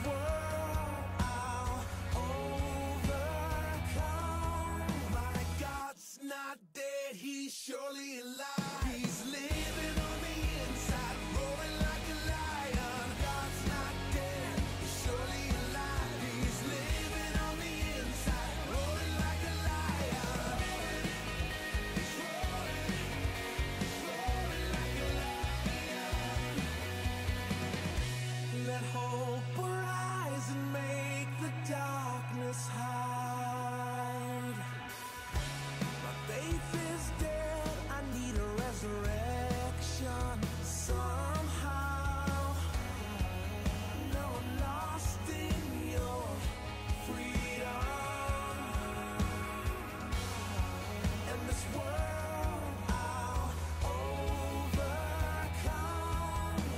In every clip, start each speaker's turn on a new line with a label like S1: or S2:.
S1: world I'll overcome. My God's not dead, he's surely alive. He's living on the inside, roaring like a lion. God's not dead, he's surely alive. He's living on the inside, roaring like a lion. He's roaring like a lion. Let hope arise and make the darkness hide. My faith is dead, I need a resurrection somehow. No, I'm lost in your freedom. And this world I'll overcome.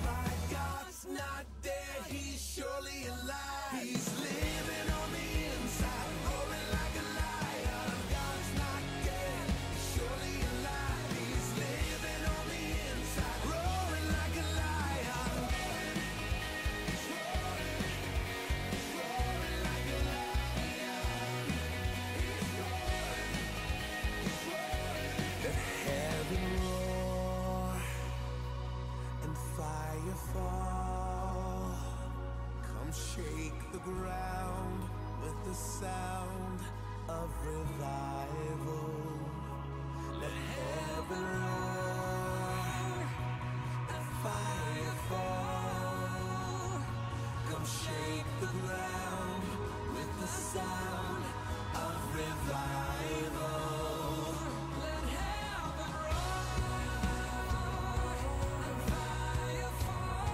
S1: My God's not dead, he's surely alive. He's living on the inside, roaring like a lion. God's not dead, he's surely alive. He's living on the inside, roaring like a lion. He's roaring like a lion. He's roaring. Let heaven roar and fire fall. Come shake the ground with the sound of revival. Let heaven roar and fire fall. Come shake the ground with the sound of revival. Let heaven roar and fire fall.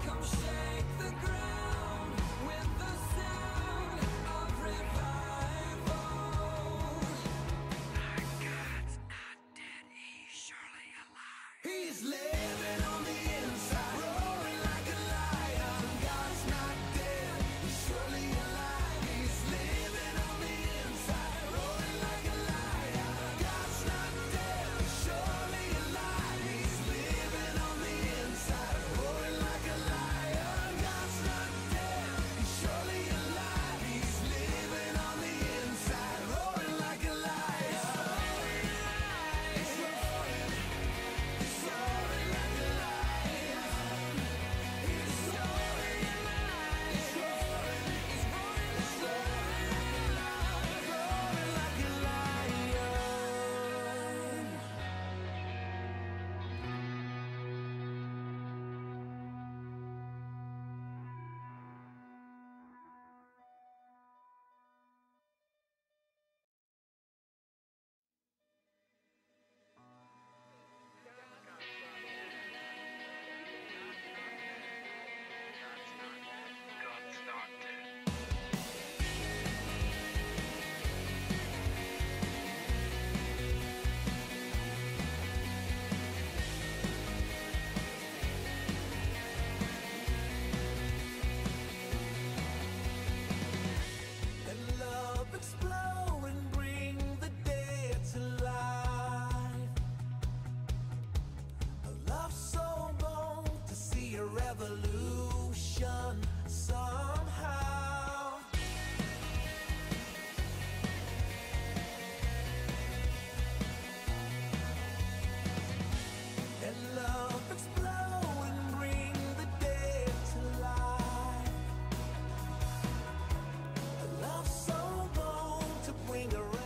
S1: Come shake the ground with the sound of revival. My God's not dead, he's surely alive. He's living on the inside, roaring like a lion. God's not dead, he's surely alive. He's living on the inside, roaring like a lion. God's not dead, he's surely alive. He's living on the inside, roaring like a lion. God's not dead, he's surely alive. He's living on the inside, roaring like a lion. He's roaring like a lion. He's roaring like a lion.
S2: God's not dead.
S1: Let love explode and bring the dead to life. A love so bold to see a revolution somehow. Let love explode and bring the dead to life. A love so bold to bring a revolution.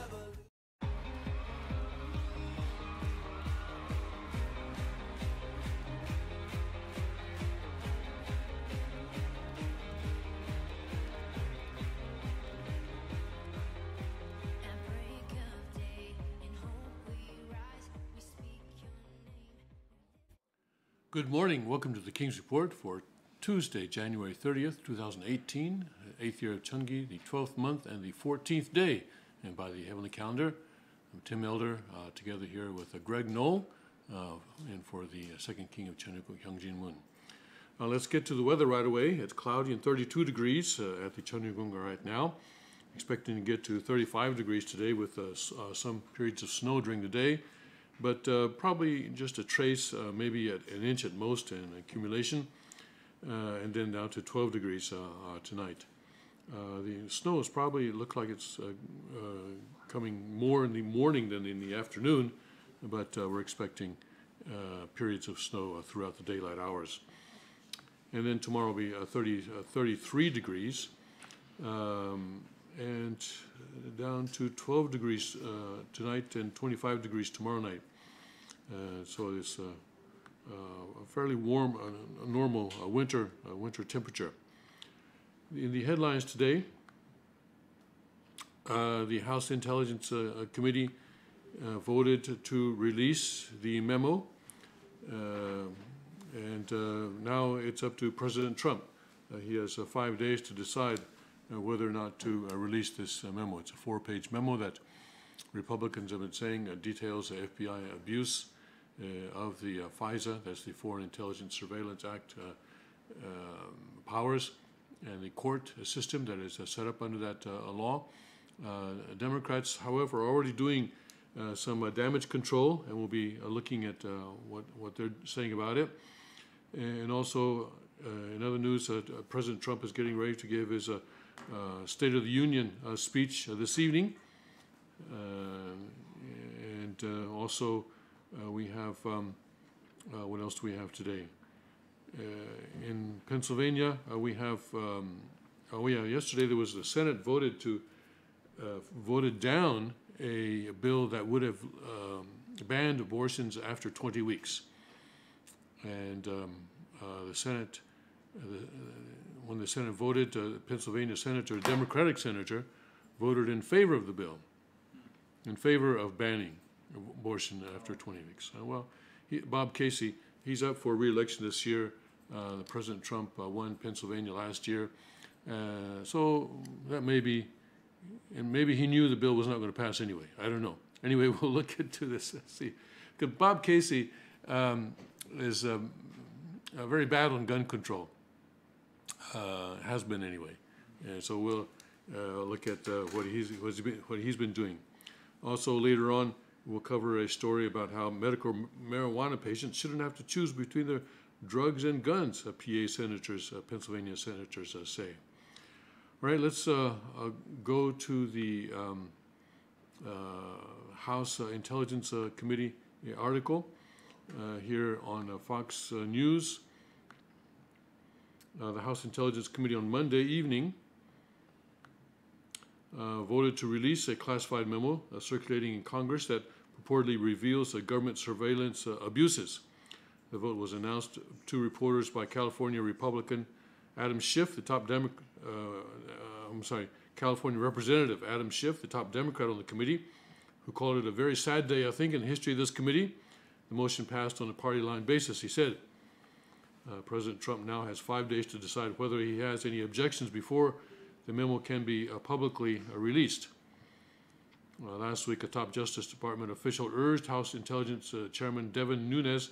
S3: At break of day, in hope we rise, we speak your name.
S4: Good morning. Welcome to the King's Report for Tuesday, January 30th, 2018, 8th year of Chungi, the 12th month and the 14th day. And by the heavenly calendar, I'm Tim Elder, together here with Greg Knoll, and for the second king of Cheongguk, Hyung Jin-moon. Let's get to the weather right away. It's cloudy and 32 degrees at the Cheongguk right now. Expecting to get to 35 degrees today with some periods of snow during the day, but probably just a trace, maybe an inch at most in accumulation. and then down to 12 degrees tonight. The snow is probably look like it's coming more in the morning than in the afternoon, but we're expecting periods of snow throughout the daylight hours. And then tomorrow will be 33 degrees, and down to 12 degrees tonight and 25 degrees tomorrow night. So it's a fairly warm, a normal winter temperature. In the headlines today, the House Intelligence Committee voted to release the memo, and now it's up to President Trump. He has 5 days to decide whether or not to release this memo. It's a 4-page memo that Republicans have been saying details the FBI abuse of the FISA, that's the Foreign Intelligence Surveillance Act, powers, and the court system that is set up under that law. Democrats, however, are already doing some damage control, and we'll be looking at what they're saying about it. And also, in other news, President Trump is getting ready to give his State of the Union speech this evening. And also, we have, what else do we have today? In Pennsylvania, we have, yesterday there was the Senate voted down a bill that would have banned abortions after 20 weeks. And the Senate, when the Senate voted, Pennsylvania senator, Democratic senator, voted in favor of the bill, in favor of banning abortion after 20 weeks. Well, Bob Casey, he's up for re-election this year. President Trump won Pennsylvania last year. So that may be, and maybe he knew the bill was not going to pass anyway. I don't know. Anyway, we'll look into this. See, because Bob Casey is very bad on gun control. Has been anyway. And so we'll look at what he's been doing. Also, later on, we'll cover a story about how medical marijuana patients shouldn't have to choose between their drugs and guns, PA senators, Pennsylvania senators say. All right, let's go to the House Intelligence Committee article here on Fox News. The House Intelligence Committee on Monday evening voted to release a classified memo circulating in Congress that purportedly reveals government surveillance abuses. The vote was announced to reporters by California Republican Adam Schiff, the top California Representative Adam Schiff, the top Democrat on the committee, who called it a very sad day, I think, in the history of this committee. The motion passed on a party line basis, he said. President Trump now has 5 days to decide whether he has any objections before the memo can be publicly released. Last week, a top Justice Department official urged House Intelligence Chairman Devin Nunes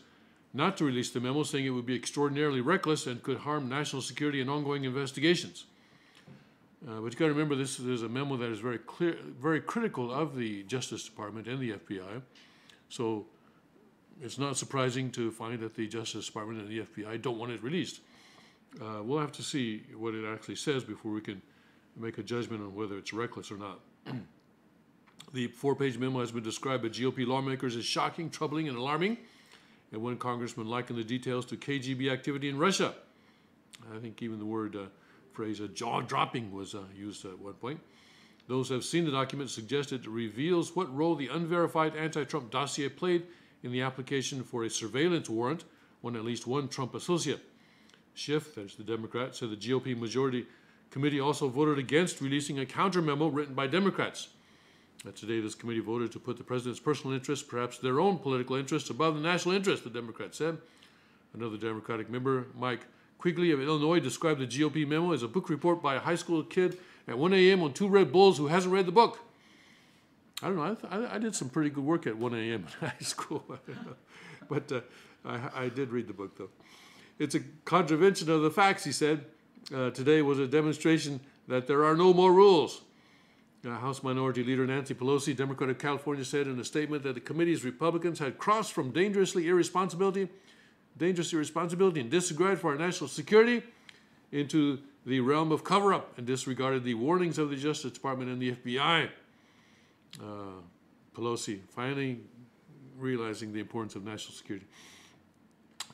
S4: not to release the memo, saying it would be extraordinarily reckless and could harm national security and ongoing investigations. But you got to remember, this is a memo that is very clear, very critical of the Justice Department and the FBI. So it's not surprising to find that the Justice Department and the FBI don't want it released. We'll have to see what it actually says before we can make a judgment on whether it's reckless or not. The 4-page memo has been described by GOP lawmakers as shocking, troubling, and alarming. And one congressman likened the details to KGB activity in Russia. I think even the phrase jaw-dropping was used at one point. Those who have seen the document suggest it reveals what role the unverified anti-Trump dossier played in the application for a surveillance warrant on at least one Trump associate. Schiff, that's the Democrat, said the GOP majority committee also voted against releasing a counter memo written by Democrats. Today, this committee voted to put the president's personal interests, perhaps their own political interests, above the national interest, the Democrats said. Another Democratic member, Mike Quigley of Illinois, described the GOP memo as a book report by a high school kid at 1 a.m. on 2 Red Bulls who hasn't read the book. I don't know. I did some pretty good work at 1 a.m. in high school. But I did read the book, though. It's a contravention of the facts, he said. Today was a demonstration that there are no more rules. House Minority Leader Nancy Pelosi, Democrat of California, said in a statement that the committee's Republicans had crossed from dangerously irresponsibility dangerous irresponsibility and disregard for our national security into the realm of cover-up and disregarded the warnings of the Justice Department and the FBI. Pelosi finally realizing the importance of national security.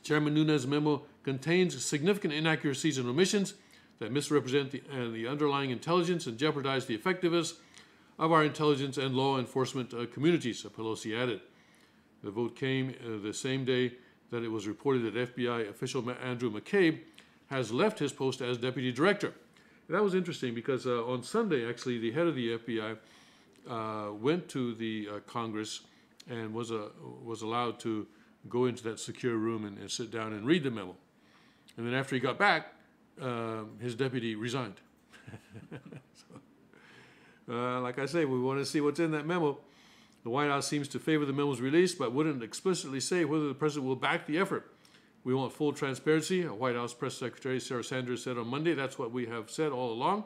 S4: Chairman Nunes' memo contains significant inaccuracies and omissions that misrepresent the underlying intelligence and jeopardize the effectiveness of our intelligence and law enforcement communities, Pelosi added. The vote came the same day that it was reported that FBI official Andrew McCabe has left his post as deputy director. And that was interesting because on Sunday, actually, the head of the FBI went to the Congress and was allowed to go into that secure room and sit down and read the memo. And then after he got back, his deputy resigned. Like I say, we want to see what's in that memo. The White House seems to favor the memo's release, but wouldn't explicitly say whether the president will back the effort. We want full transparency. White House Press Secretary Sarah Sanders said on Monday, that's what we have said all along.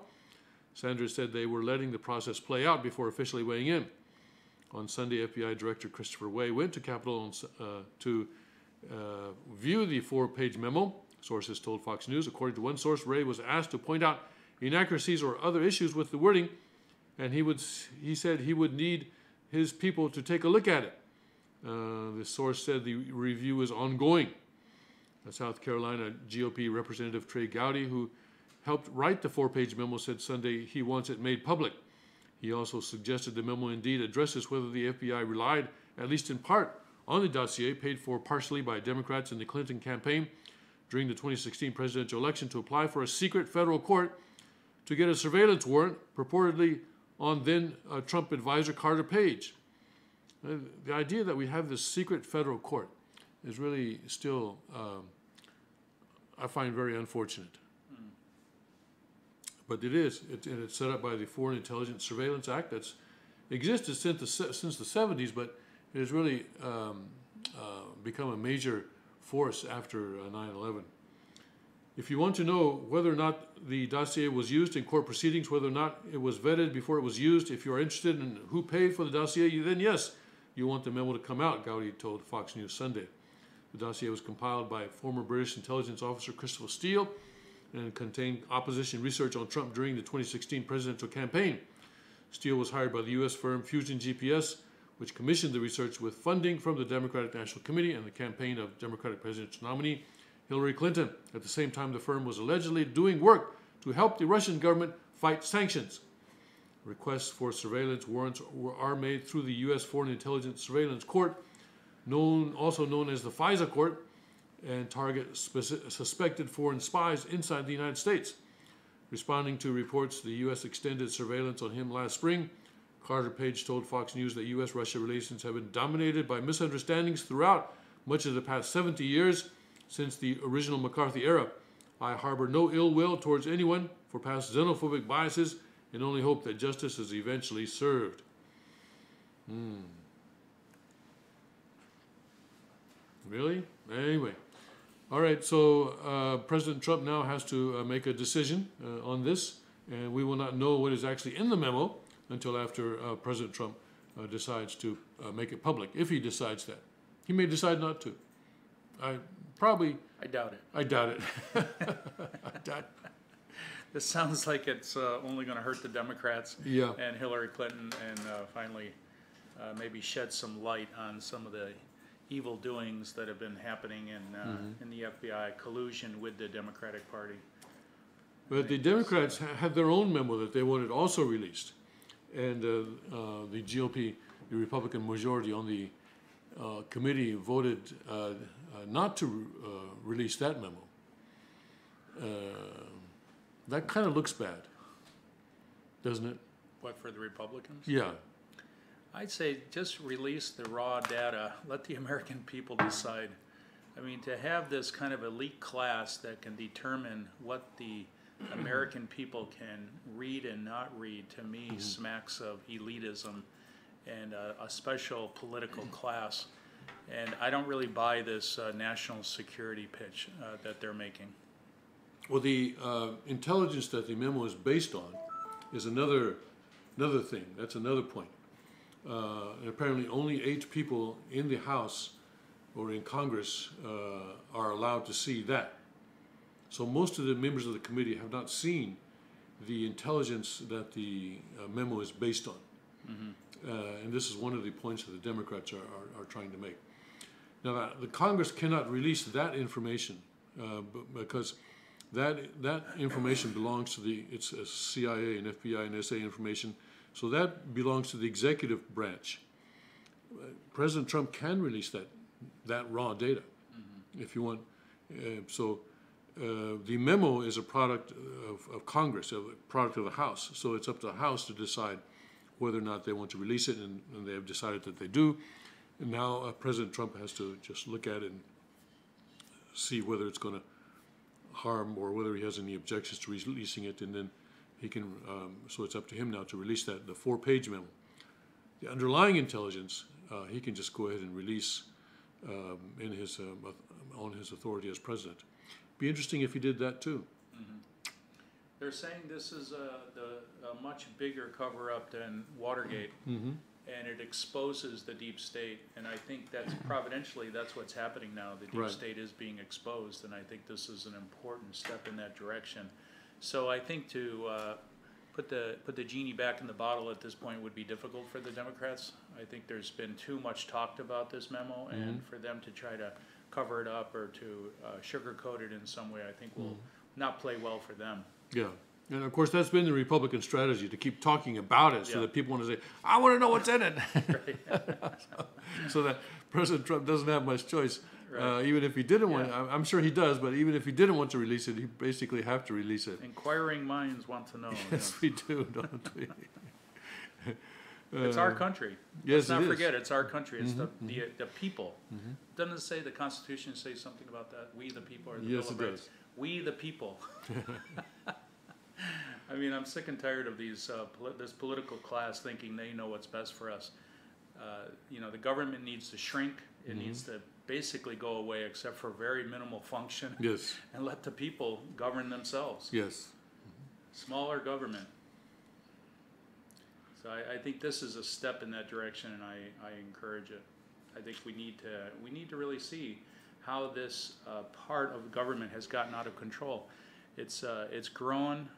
S4: Sanders said they were letting the process play out before officially weighing in. On Sunday, FBI Director Christopher Wray went to Capitol to view the 4-page memo. Sources told Fox News. According to one source, Wray was asked to point out inaccuracies or other issues with the wording, and he said he would need his people to take a look at it. The source said the review is ongoing. South Carolina GOP Representative Trey Gowdy, who helped write the 4-page memo, said Sunday he wants it made public. He also suggested the memo indeed addresses whether the FBI relied, at least in part, on the dossier paid for partially by Democrats in the Clinton campaign during the 2016 presidential election to apply for a secret federal court to get a surveillance warrant purportedly on then Trump advisor Carter Page. The idea that we have this secret federal court is really still, I find, very unfortunate. But it is. It's set up by the Foreign Intelligence Surveillance Act that's existed since the 70s, but it has really become a major force after 9/11. If you want to know whether or not the dossier was used in court proceedings, whether or not it was vetted before it was used, if you are interested in who paid for the dossier, then yes, you want the memo to come out, Gowdy told Fox News Sunday. The dossier was compiled by former British intelligence officer Christopher Steele and contained opposition research on Trump during the 2016 presidential campaign. Steele was hired by the U.S. firm Fusion GPS, which commissioned the research with funding from the Democratic National Committee and the campaign of Democratic presidential nominee Hillary Clinton. At the same time, the firm was allegedly doing work to help the Russian government fight sanctions. Requests for surveillance warrants are made through the U.S. Foreign Intelligence Surveillance Court, also known as the FISA Court, and target suspected foreign spies inside the United States. Responding to reports the U.S. extended surveillance on him last spring, Carter Page told Fox News that U.S.-Russia relations have been dominated by misunderstandings throughout much of the past 70 years since the original McCarthy era. I harbor no ill will towards anyone for past xenophobic biases and only hope that justice is eventually served. Really? Anyway. All right, so President Trump now has to make a decision on this, and we will not know what is actually in the memo until after President Trump decides to make it public, if he decides that. He may decide not to. I doubt it. I doubt it.
S2: This sounds like it's only going to hurt the Democrats and Hillary Clinton, and finally maybe shed some light on some of the evil doings that have been happening in the FBI, collusion with the Democratic Party.
S4: But the Democrats had their own memo that they wanted also released, and the GOP, the Republican majority on the committee, voted not to release that memo. That kind of looks bad, doesn't it?
S2: What, for the Republicans?
S4: Yeah.
S2: I'd say just release the raw data. Let the American people decide. I mean, to have this kind of elite class that can determine what the American people can read and not read, to me, smacks of elitism and a special political class. And I don't really buy this national security pitch that they're making.
S4: Well, the intelligence that the memo is based on is another thing. That's another point. And apparently only 8 people in the House or in Congress are allowed to see that. So most of the members of the committee have not seen the intelligence that the memo is based on. And this is one of the points that the Democrats are trying to make. Now, the Congress cannot release that information because that information belongs to it's CIA and FBI and SA information, so that belongs to the executive branch. President Trump can release that raw data if you want. The memo is a product of Congress, a product of the House, so it's up to the House to decide whether or not they want to release it, and they have decided that they do. And now President Trump has to just look at it and see whether it's going to harm or whether he has any objections to releasing it, and then he can, so it's up to him now to release the 4-page memo. The underlying intelligence, he can just go ahead and release on his authority as president. Be interesting if he did that too.
S2: They're saying this is a much bigger cover-up than Watergate, and it exposes the deep state. And I think that's providentially that's what's happening now. The deep state is being exposed, and I think this is an important step in that direction. So I think to put the genie back in the bottle at this point would be difficult for the Democrats. I think there's been too much talked about this memo, and for them to try to cover it up or to sugarcoat it in some way, I think will not play well for them.
S4: Yeah. And of course, that's been the Republican strategy, to keep talking about it so that people want to say, I want to know what's in it. So that President Trump doesn't have much choice. Even if he didn't want, I'm sure he does, but even if he didn't want to release it, he basically have to release it.
S2: Inquiring minds want to know.
S4: Yes, we do, don't we?
S2: It's our country.
S4: Yes,
S2: Let's not forget, it's our country. It's the people. Doesn't it say the Constitution say something about that? We the people, or the Bill of Rights? We the people. I mean, I'm sick and tired of this political class thinking they know what's best for us. The government needs to shrink. It needs to basically go away, except for very minimal function.
S4: Yes.
S2: And let the people govern themselves.
S4: Yes.
S2: Smaller government. So I think this is a step in that direction, and I encourage it. I think we need to really see how this part of government has gotten out of control. It's grown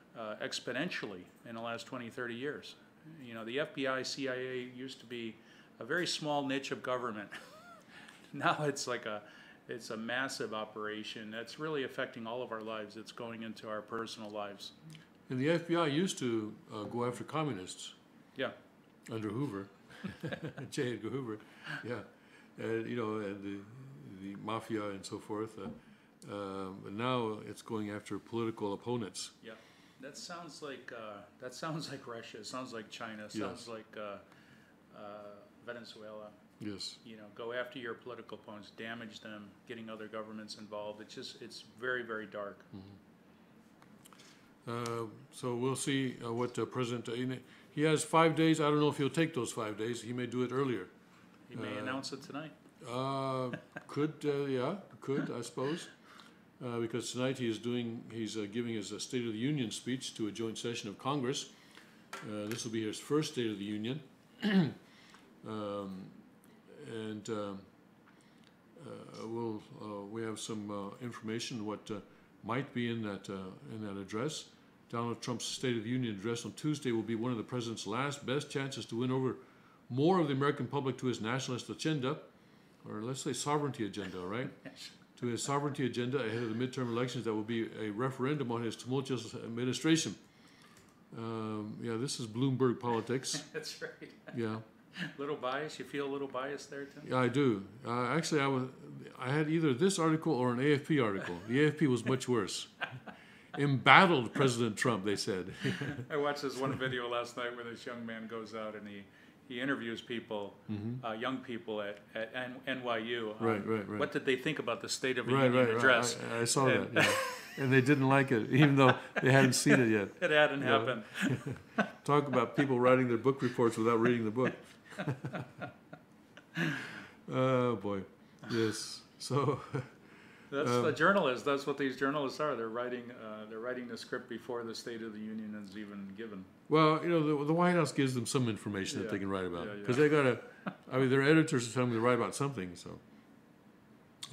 S2: exponentially in the last 20, 30 years. The FBI, CIA used to be a very small niche of government. Now it's a massive operation that's really affecting all of our lives. It's going into our personal lives.
S4: And the FBI used to go after communists.
S2: Yeah.
S4: Under Hoover, J. Edgar Hoover, and the mafia and so forth. But now it's going after political opponents.
S2: Yeah, that sounds like Russia. It sounds like China. It sounds like Venezuela.
S4: Yes.
S2: Go after your political opponents, damage them, getting other governments involved. It's very, very dark.
S4: So we'll see what President. He has 5 days. I don't know if he'll take those 5 days. He may do it earlier.
S2: He may announce it tonight.
S4: Could, I suppose. Because tonight he's giving his State of the Union speech to a joint session of Congress. This will be his first State of the Union. We have some information what might be in that address. Donald Trump's State of the Union address on Tuesday will be one of the president's last best chances to win over more of the American public to his nationalist agenda, or let's say sovereignty agenda, right? To his sovereignty agenda ahead of the midterm elections that will be a referendum on his tumultuous administration. This is Bloomberg politics.
S2: That's right.
S4: Yeah.
S2: Little bias? You feel a little bias there, Tim?
S4: Yeah, I do. Actually, I had either this article or an AFP article. The AFP was much worse. Embattled President Trump, they said.
S2: I watched this one video last night where this young man goes out and he interviews people, young people at NYU.
S4: Right.
S2: What did they think about the State of the Union address?
S4: I saw that, yeah. And they didn't like it, even though they hadn't seen it yet.
S2: It hadn't happened.
S4: Talk about people writing their book reports without reading the book. Oh, boy. Yes. So...
S2: That's the journalists. That's what these journalists are. They're writing the script before the State of the Union is even given.
S4: Well, the White House gives them some information that they can write about because they got to. I mean, their editors are telling them to write about something. So,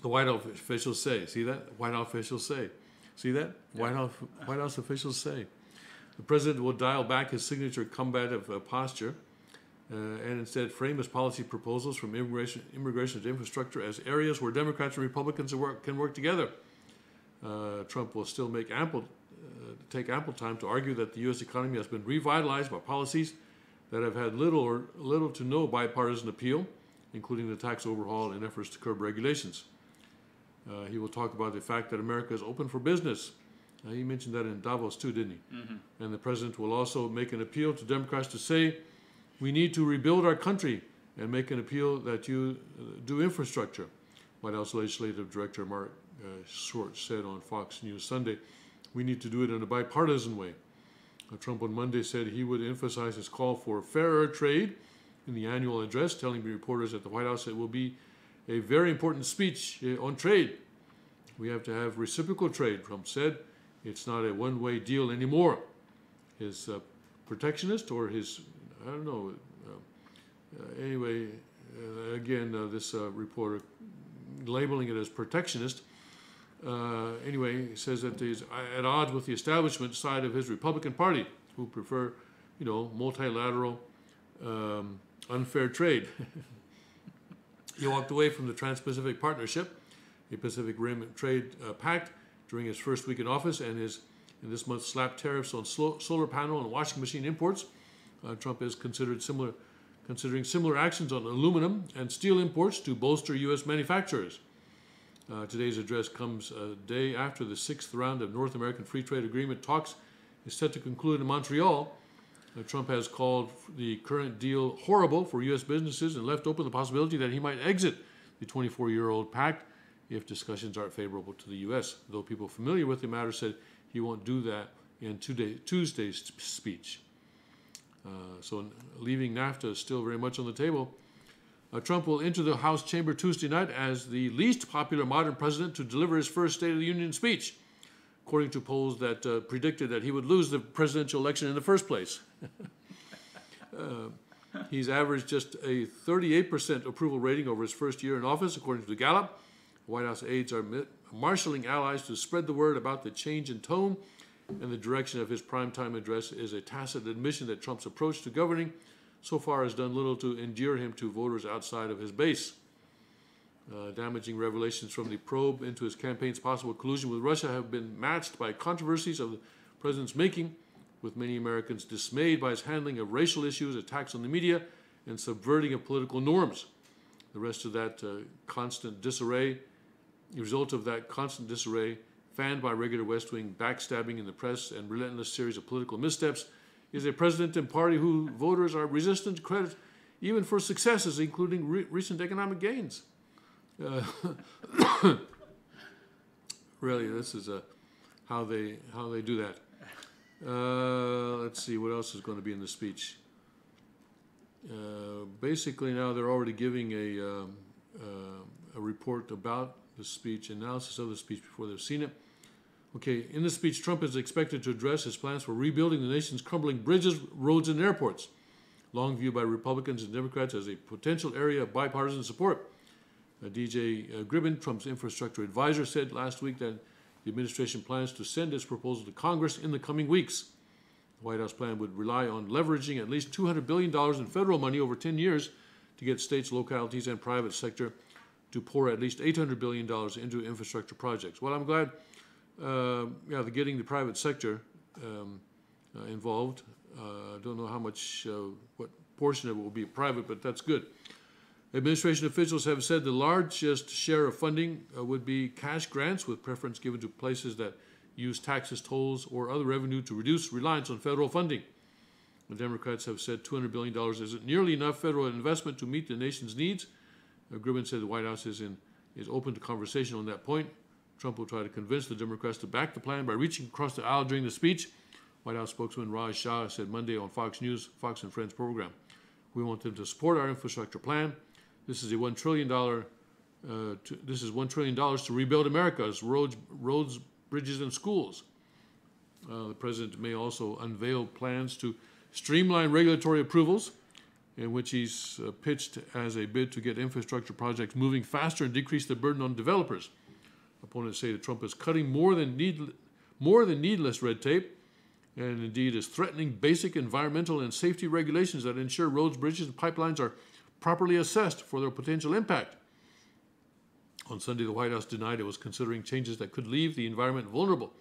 S4: The White House officials say. See that? White House officials say. See that?
S2: Yeah.
S4: White House officials say. The president will dial back his signature combative posture and instead frame his policy proposals from immigration to infrastructure as areas where Democrats and Republicans can work together. Trump will still take ample time to argue that the U.S. economy has been revitalized by policies that have had little to no bipartisan appeal, including the tax overhaul and efforts to curb regulations. He will talk about the fact that America is open for business. He mentioned that in Davos too, didn't he? Mm-hmm. And the president will also make an appeal to Democrats to say, we need to rebuild our country and make an appeal that you do infrastructure. White House Legislative Director Mark Short said on Fox News Sunday, we need to do it in a bipartisan way. Trump on Monday said he would emphasize his call for fairer trade in the annual address, telling reporters at the White House it will be a very important speech on trade. We have to have reciprocal trade, Trump said. It's not a one-way deal anymore. His protectionist or his, I don't know. Anyway, again, this reporter labeling it as protectionist. Anyway, he says that he's at odds with the establishment side of his Republican Party, who prefer, multilateral, unfair trade. He walked away from the Trans-Pacific Partnership, a Pacific Rim trade pact, during his first week in office, and in this month slapped tariffs on solar panel and washing machine imports. Trump is considering similar actions on aluminum and steel imports to bolster U.S. manufacturers. Today's address comes a day after the sixth round of North American Free Trade Agreement talks is set to conclude in Montreal. Trump has called the current deal horrible for U.S. businesses and left open the possibility that he might exit the 24-year-old pact if discussions aren't favorable to the U.S., though people familiar with the matter said he won't do that in Tuesday's speech. So leaving NAFTA is still very much on the table. Trump will enter the House chamber Tuesday night as the least popular modern president to deliver his first State of the Union speech, according to polls that predicted that he would lose the presidential election in the first place. He's averaged just a 38% approval rating over his first year in office, according to the Gallup. White House aides are marshaling allies to spread the word about the change in tone, and the direction of his primetime address is a tacit admission that Trump's approach to governing so far has done little to endear him to voters outside of his base. Damaging revelations from the probe into his campaign's possible collusion with Russia have been matched by controversies of the president's making, with many Americans dismayed by his handling of racial issues, attacks on the media, and subverting of political norms. The rest of that constant disarray, the result of that constant disarray, fanned by regular West Wing backstabbing in the press and relentless series of political missteps, is a president and party who voters are resistant to credit even for successes, including recent economic gains. Really, this is how they do that. Let's see what else is going to be in the speech. Basically, now they're already giving a report about the speech, analysis of the speech before they've seen it. Okay, in the speech, Trump is expected to address his plans for rebuilding the nation's crumbling bridges, roads, and airports, long viewed by Republicans and Democrats as a potential area of bipartisan support. DJ Gribbin, Trump's infrastructure advisor, said last week that the administration plans to send its proposal to Congress in the coming weeks. The White House plan would rely on leveraging at least $200 billion in federal money over 10 years to get states, localities, and private sector to pour at least $800 billion into infrastructure projects. Well, I'm glad they're getting the private sector involved. I don't know how much, what portion of it will be private, but that's good. Administration officials have said the largest share of funding would be cash grants, with preference given to places that use taxes, tolls, or other revenue to reduce reliance on federal funding. The Democrats have said $200 billion isn't nearly enough federal investment to meet the nation's needs. Gribbin said the White House is open to conversation on that point. Trump will try to convince the Democrats to back the plan by reaching across the aisle during the speech. White House spokesman Raj Shah said Monday on Fox News, Fox and Friends program, "We want them to support our infrastructure plan. This is $1 trillion. This is $1 trillion to rebuild America's roads, bridges, and schools." The president may also unveil plans to streamline regulatory approvals, in which he's pitched as a bid to get infrastructure projects moving faster and decrease the burden on developers. Opponents say that Trump is cutting more than needless red tape, and indeed is threatening basic environmental and safety regulations that ensure roads, bridges, and pipelines are properly assessed for their potential impact. On Sunday, the White House denied it was considering changes that could leave the environment vulnerable.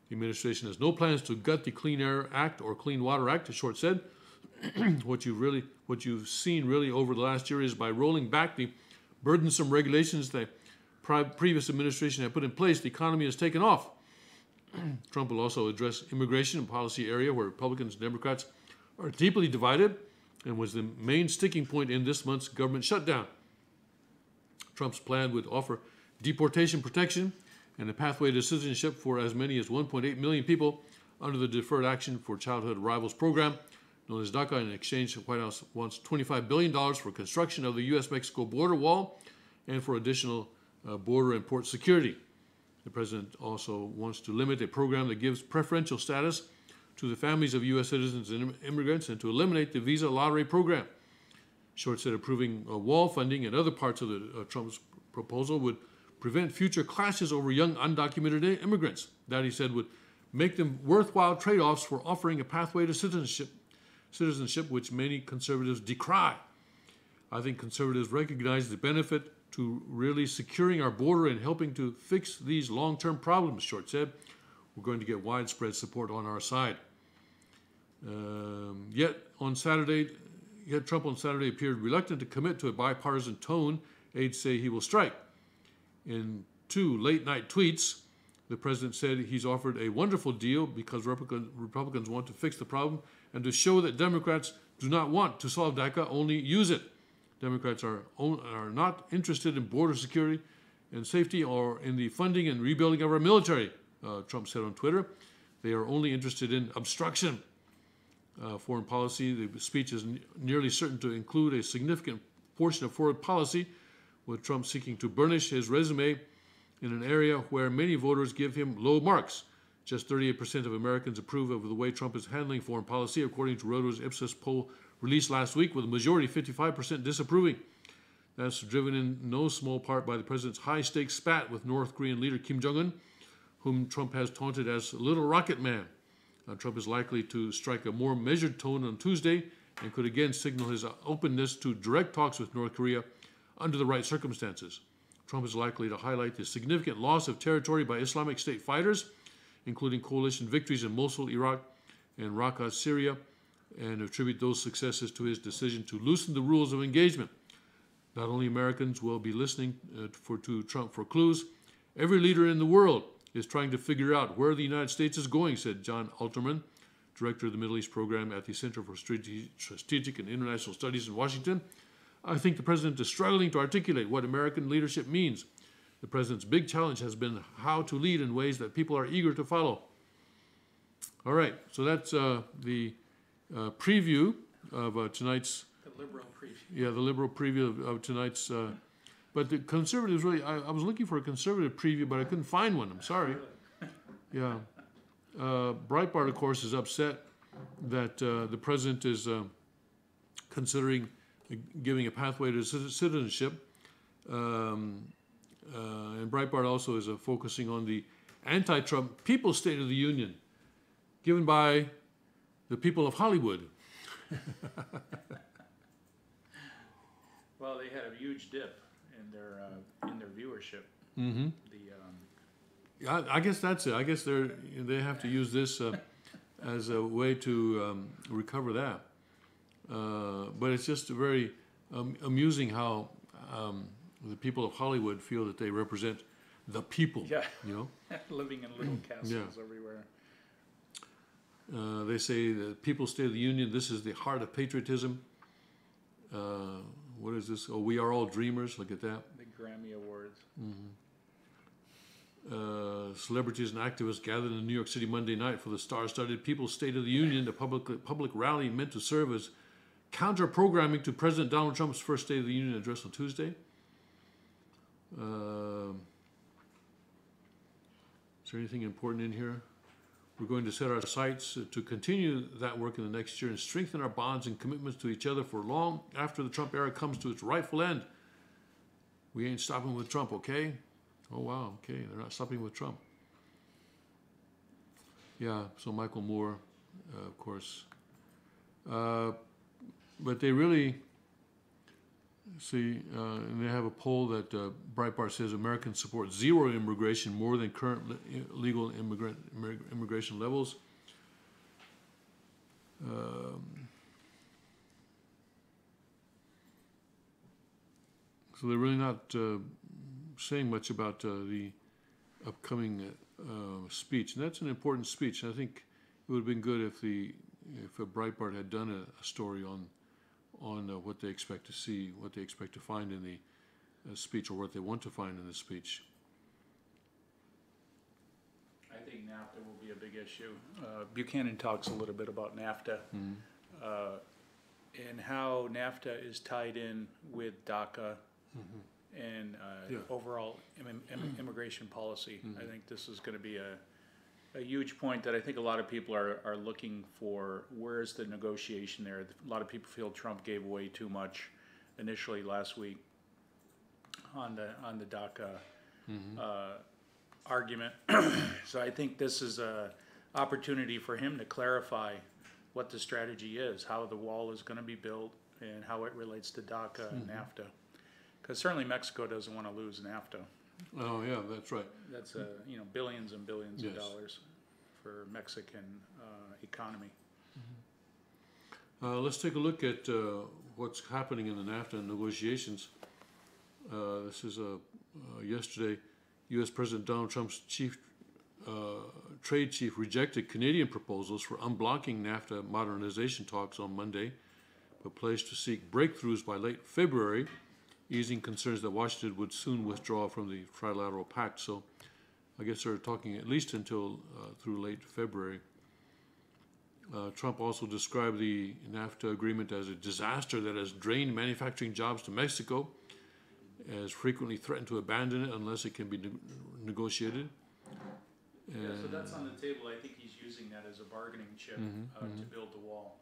S4: The administration has no plans to gut the Clean Air Act or Clean Water Act, Short said. What you've seen really over the last year is by rolling back the burdensome regulations the previous administration had put in place, the economy has taken off. Trump will also address immigration and policy area where Republicans and Democrats are deeply divided and was the main sticking point in this month's government shutdown. Trump's plan would offer deportation protection and a pathway to citizenship for as many as 1.8 million people under the Deferred Action for Childhood Arrivals program, known as DACA. In exchange, the White House wants $25 billion for construction of the U.S.-Mexico border wall and for additional border and port security. The president also wants to limit a program that gives preferential status to the families of U.S. citizens and immigrants and to eliminate the visa lottery program. Short said approving wall funding and other parts of the Trump's proposal would prevent future clashes over young undocumented immigrants. That, he said, would make them worthwhile trade-offs for offering a pathway to citizenship, which many conservatives decry. I think conservatives recognize the benefit to really securing our border and helping to fix these long-term problems, Short said. We're going to get widespread support on our side. Yet Trump on Saturday appeared reluctant to commit to a bipartisan tone. Aides say he will strike. In 2 late-night tweets, the president said he's offered a wonderful deal because Republicans want to fix the problem and to show that Democrats do not want to solve DACA, only use it. Democrats are not interested in border security and safety or in the funding and rebuilding of our military, Trump said on Twitter. They are only interested in obstruction. Foreign policy, the speech is nearly certain to include a significant portion of foreign policy, with Trump seeking to burnish his resume in an area where many voters give him low marks. Just 38% of Americans approve of the way Trump is handling foreign policy, according to Reuters' Ipsos poll released last week, with a majority 55% disapproving. That's driven in no small part by the president's high-stakes spat with North Korean leader Kim Jong-un, whom Trump has taunted as Little Rocket Man. Trump is likely to strike a more measured tone on Tuesday and could again signal his openness to direct talks with North Korea under the right circumstances. Trump is likely to highlight the significant loss of territory by Islamic State fighters, including coalition victories in Mosul, Iraq, and Raqqa, Syria, and attribute those successes to his decision to loosen the rules of engagement. Not only Americans will be listening to Trump for clues, every leader in the world is trying to figure out where the United States is going, said John Alterman, director of the Middle East program at the Center for Strategic and International Studies in Washington. I think the president is struggling to articulate what American leadership means. The president's big challenge has been how to lead in ways that people are eager to follow. All right, so that's the preview of tonight's...
S2: The liberal preview.
S4: Yeah, the liberal preview of tonight's... but the conservatives really... I was looking for a conservative preview, but I couldn't find one. I'm sorry. Yeah. Breitbart, of course, is upset that the president is considering giving a pathway to citizenship. And Breitbart also is focusing on the anti-Trump People's State of the Union given by the people of Hollywood.
S2: Well, they had a huge dip in their viewership.
S4: Mm-hmm. I guess that's it. I guess they have to use this as a way to recover that. But it's just very amusing how the people of Hollywood feel that they represent the people.
S2: Yeah.
S4: You know,
S2: living in little castles everywhere.
S4: They say the People's State of the Union. This is the heart of patriotism. What is this? Oh, we are all dreamers. Look at that.
S2: The Grammy Awards.
S4: Mm-hmm. Celebrities and activists gathered in New York City Monday night for the star-studded People's State of the Union, the public rally meant to serve as counter-programming to President Donald Trump's first State of the Union address on Tuesday. Is there anything important in here? We're going to set our sights to continue that work in the next year and strengthen our bonds and commitments to each other for long after the Trump era comes to its rightful end. We ain't stopping with Trump, okay? Oh, wow, okay, they're not stopping with Trump. Yeah, so Michael Moore, of course. But they really, see, and they have a poll that Breitbart says Americans support zero immigration more than current legal immigration levels. So they're really not saying much about the upcoming speech, and that's an important speech. I think it would have been good if Breitbart had done a story on what they expect to see, what they expect to find in the speech, or what they want to find in the speech.
S2: I think NAFTA will be a big issue. Buchanan talks a little bit about NAFTA and how NAFTA is tied in with DACA and overall immigration policy. I think this is going to be a huge point that I think a lot of people are looking for. Where's the negotiation there? A lot of people feel Trump gave away too much initially last week on the DACA argument. So I think this is a opportunity for him to clarify what the strategy is, how the wall is going to be built, and how it relates to DACA and NAFTA. Because certainly Mexico doesn't want to lose NAFTA.
S4: Oh yeah, that's right.
S2: That's billions and billions of dollars for Mexican economy.
S4: Let's take a look at what's happening in the NAFTA negotiations. This is yesterday. U.S. President Donald Trump's trade chief rejected Canadian proposals for unblocking NAFTA modernization talks on Monday, but pledged to seek breakthroughs by late February, easing concerns that Washington would soon withdraw from the trilateral pact. So I guess they're talking at least until through late February. Trump also described the NAFTA agreement as a disaster that has drained manufacturing jobs to Mexico, has frequently threatened to abandon it unless it can be negotiated.
S2: Yeah, so that's on the table. I think he's using that as a bargaining chip to build the wall.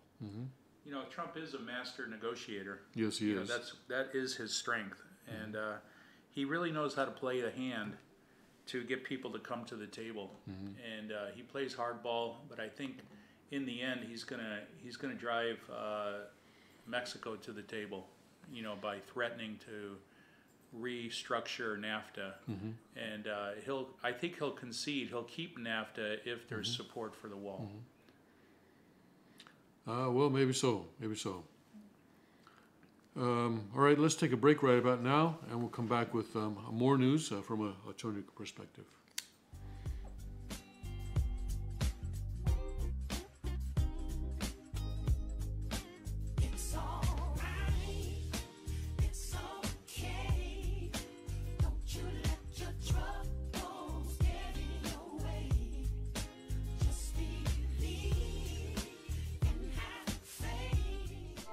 S2: You know, Trump is a master negotiator.
S4: Yes, he is.
S2: That is his strength, and he really knows how to play the hand to get people to come to the table. And he plays hardball, but I think in the end he's gonna drive Mexico to the table. You know, by threatening to restructure NAFTA, and I think he'll concede. He'll keep NAFTA if there's support for the wall.
S4: Well, maybe so. Maybe so. All right, let's take a break right about now, and we'll come back with more news from a Chonic perspective.
S1: It's alright, it's okay. Don't you let your troubles get in your way. Just believe and have faith.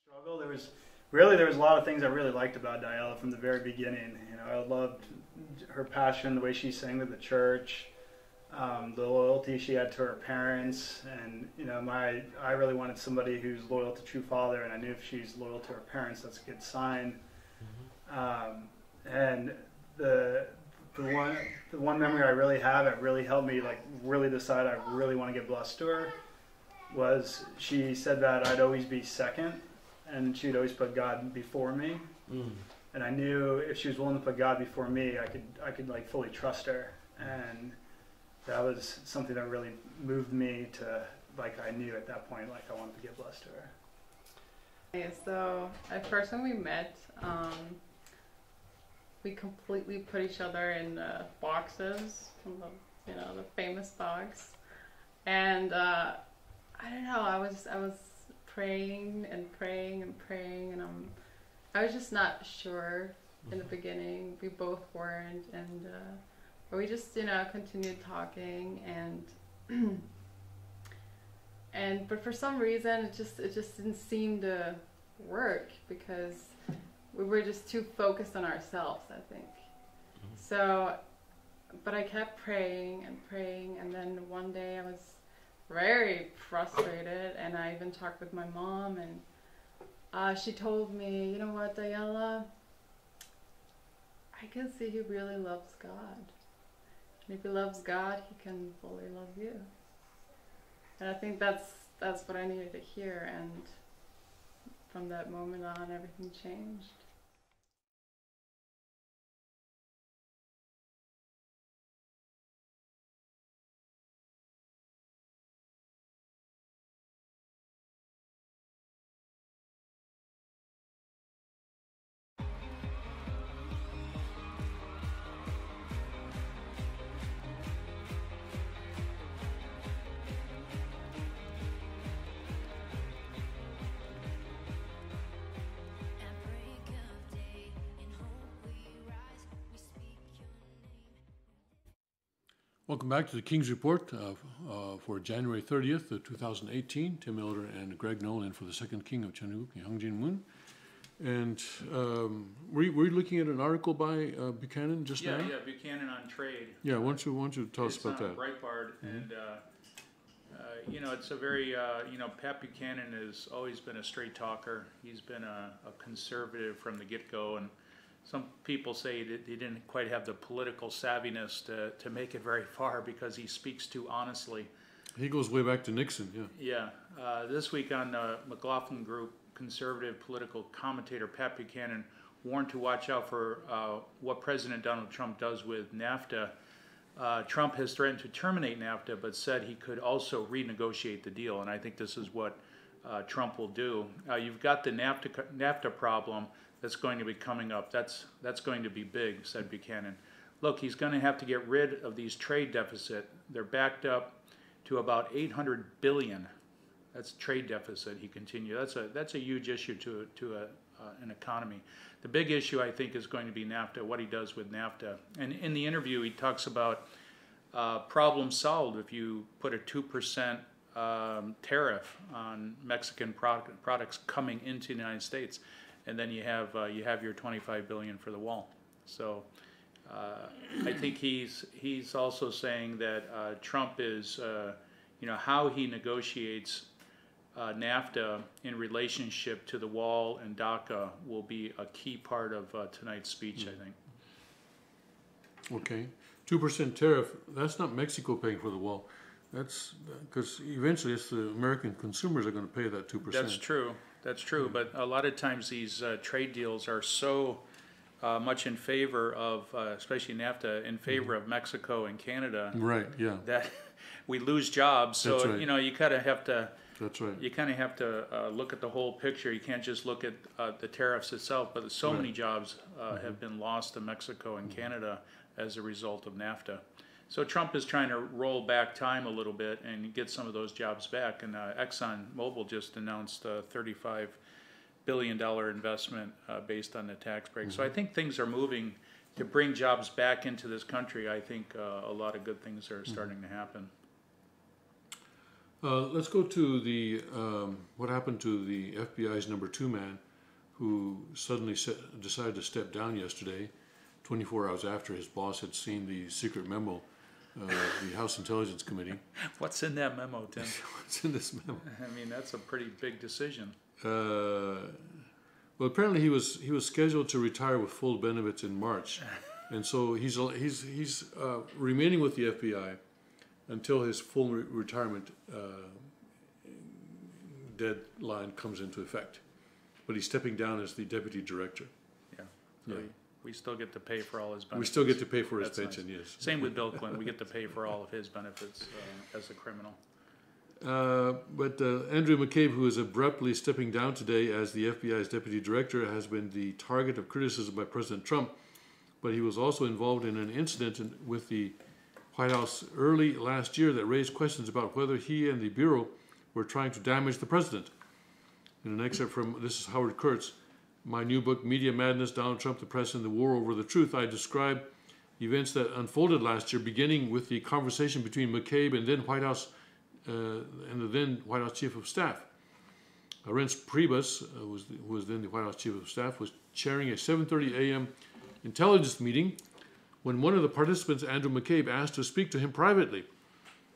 S5: Struggle. There was a lot of things I really liked about Diella from the very beginning. You know, I loved her passion, the way she sang to the church, the loyalty she had to her parents, and you know, I really wanted somebody who's loyal to True Father, and I knew if she's loyal to her parents, that's a good sign. And the one memory I really have, it really helped me really decide I really want to get blessed to her, was she said that I'd always be second, and she'd always put God before me. And I knew if she was willing to put God before me, I could like fully trust her. And that was something that really moved me to, like, I knew at that point, like, I wanted to get blessed to her.
S6: Okay, so at first when we met, we completely put each other in boxes, the famous box, and I don't know. I was praying and praying and praying, and I was just not sure in the beginning. We both weren't, and but we just continued talking, and but for some reason it just didn't seem to work because we were just too focused on ourselves, I think. So, but I kept praying, and then one day I was very frustrated, and I even talked with my mom, and she told me, you know what, Dayala, I can see he really loves God. And if he loves God, he can fully love you. And I think that's what I needed to hear, and from that moment on, everything changed.
S3: At break of day, in hope we rise, we speak your name.
S4: Welcome back to the King's Report for January 30th, 2018. Tim Miller and Greg Nolan for the second king of Chanuk, Hyung Moon. And we're looking at an article by Buchanan just now?
S2: Yeah, Buchanan on trade.
S4: Yeah, why don't you tell us about that?
S2: It's on Breitbart, and it's a very, Pat Buchanan has always been a straight talker. He's been a conservative from the get-go, and some people say that he didn't quite have the political savviness to make it very far because he speaks too honestly.
S4: He goes way back to Nixon, yeah.
S2: Yeah, this week on McLaughlin Group, conservative political commentator Pat Buchanan warned to watch out for what President Donald Trump does with NAFTA. Trump has threatened to terminate NAFTA, but said he could also renegotiate the deal, and I think this is what Trump will do. You've got the NAFTA problem that's going to be coming up. That's going to be big, said Buchanan. Look, he's going to have to get rid of these trade deficit. They're backed up to about 800 billion. That's trade deficit, he continued. That's a huge issue to an economy. The big issue, I think, is going to be NAFTA, what he does with NAFTA. And in the interview, he talks about problem solved if you put a 2% tariff on Mexican products coming into the United States, and then you have your $25 billion for the wall. So I think he's also saying that Trump is, how he negotiates NAFTA in relationship to the wall and DACA will be a key part of tonight's speech, I think.
S4: Okay. 2% tariff, that's not Mexico paying for the wall. That's because eventually it's the American consumers are going to pay that 2%.
S2: That's true. That's true. But a lot of times these trade deals are so much in favor of, especially NAFTA, in favor of Mexico and Canada.
S4: Right, yeah.
S2: That we lose jobs. So,
S4: That's right.
S2: you kind of have to.
S4: That's right.
S2: You kind of have to look at the whole picture. You can't just look at the tariffs itself, but so many jobs have been lost to Mexico and Canada as a result of NAFTA. So Trump is trying to roll back time a little bit and get some of those jobs back. And ExxonMobil just announced a $35 billion investment based on the tax break. So I think things are moving to bring jobs back into this country. I think a lot of good things are starting to happen.
S4: Let's go to the what happened to the FBI's number 2 man who suddenly decided to step down yesterday, 24 hours after his boss had seen the secret memo, the House Intelligence Committee.
S2: What's in that memo, Tim?
S4: What's in this memo?
S2: I mean, that's a pretty big decision.
S4: Well, apparently he was scheduled to retire with full benefits in March, and so he's remaining with the FBI until his full retirement deadline comes into effect. But he's stepping down as the deputy director.
S2: Yeah. So we still get to pay for all his benefits.
S4: We still get to pay for his
S2: That's
S4: pension,
S2: nice.
S4: yes.
S2: Same with Bill Clinton. We get to pay for all of his benefits as a criminal.
S4: But Andrew McCabe, who is abruptly stepping down today as the FBI's deputy director, has been the target of criticism by President Trump. But he was also involved in an incident with the White House early last year that raised questions about whether he and the Bureau were trying to damage the president. In an excerpt from, this is Howard Kurtz, my new book, Media Madness, Donald Trump, the Press, and the War Over the Truth, I describe events that unfolded last year, beginning with the conversation between McCabe and the then White House Chief of Staff. Reince Priebus, who was then the White House Chief of Staff, was chairing a 7:30 a.m. intelligence meeting when one of the participants, Andrew McCabe, asked to speak to him privately.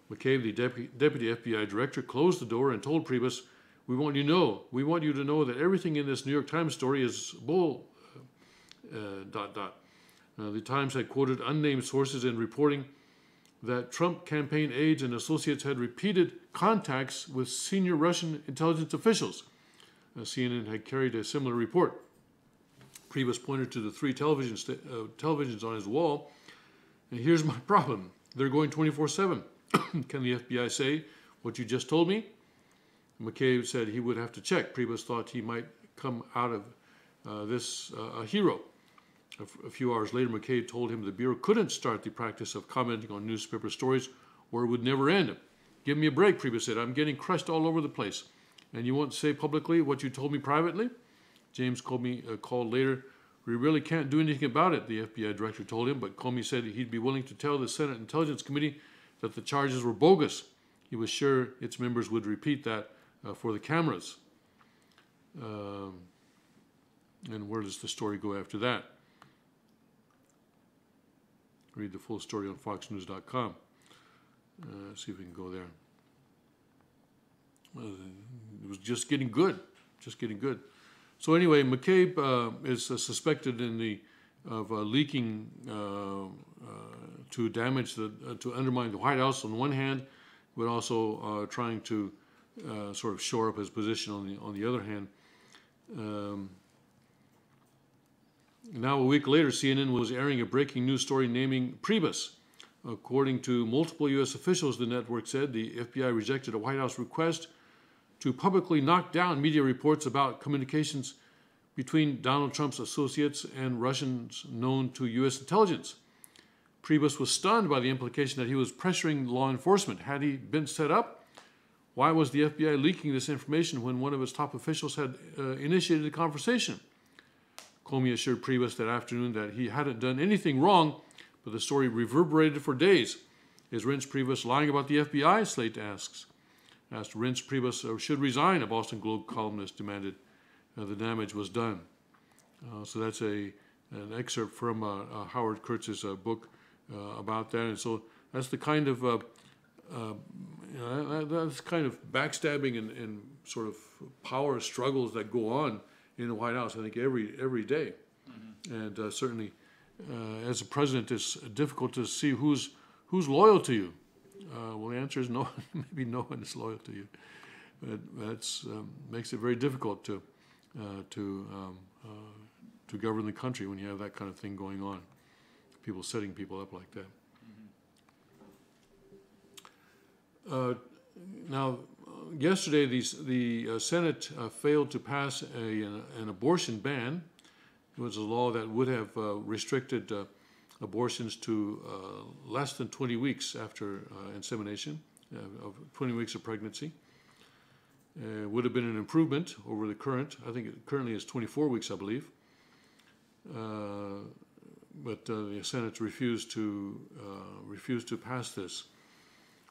S4: McCabe, the deputy FBI director, closed the door and told Priebus, we want you to know that everything in this New York Times story is bull, ... The Times had quoted unnamed sources in reporting that Trump campaign aides and associates had repeated contacts with senior Russian intelligence officials. CNN had carried a similar report. Priebus pointed to the 3 televisions on his wall, and here's my problem. They're going 24/7. Can the FBI say what you just told me? McCabe said he would have to check. Priebus thought he might come out of this a hero. A few hours later, McCabe told him the Bureau couldn't start the practice of commenting on newspaper stories or it would never end. Give me a break, Priebus said. I'm getting crushed all over the place. And you won't say publicly what you told me privately? James called later. We really can't do anything about it, the FBI director told him, but Comey said he'd be willing to tell the Senate Intelligence Committee that the charges were bogus. He was sure its members would repeat that for the cameras. And where does the story go after that? Read the full story on foxnews.com. See if we can go there. It was just getting good, So anyway, McCabe is suspected of leaking to damage to undermine the White House on one hand, but also trying to sort of shore up his position on the other hand. Now, a week later, CNN was airing a breaking news story naming Priebus. According to multiple U.S. officials, the network said the FBI rejected a White House request to publicly knock down media reports about communications between Donald Trump's associates and Russians known to U.S. intelligence. Priebus was stunned by the implication that he was pressuring law enforcement. Had he been set up? Why was the FBI leaking this information when one of its top officials had initiated the conversation? Comey assured Priebus that afternoon that he hadn't done anything wrong, but the story reverberated for days. Is Reince Priebus lying about the FBI? Slate asked Reince Priebus should resign, a Boston Globe columnist demanded. The damage was done. So that's an excerpt from Howard Kurtz's book about that. And so that's the kind of that's kind of backstabbing and sort of power struggles that go on in the White House, I think, every day. Mm-hmm. And certainly, as a president, it's difficult to see who's loyal to you. Well, the answer is no. Maybe no one is loyal to you. But that's makes it very difficult to govern the country when you have that kind of thing going on. People setting people up like that. Mm-hmm. Now, yesterday, the Senate failed to pass an abortion ban. It was a law that would have restricted abortions to less than 20 weeks after insemination, of 20 weeks of pregnancy. It would have been an improvement over the current. I think it currently is 24 weeks, I believe. But the Senate refused to pass this.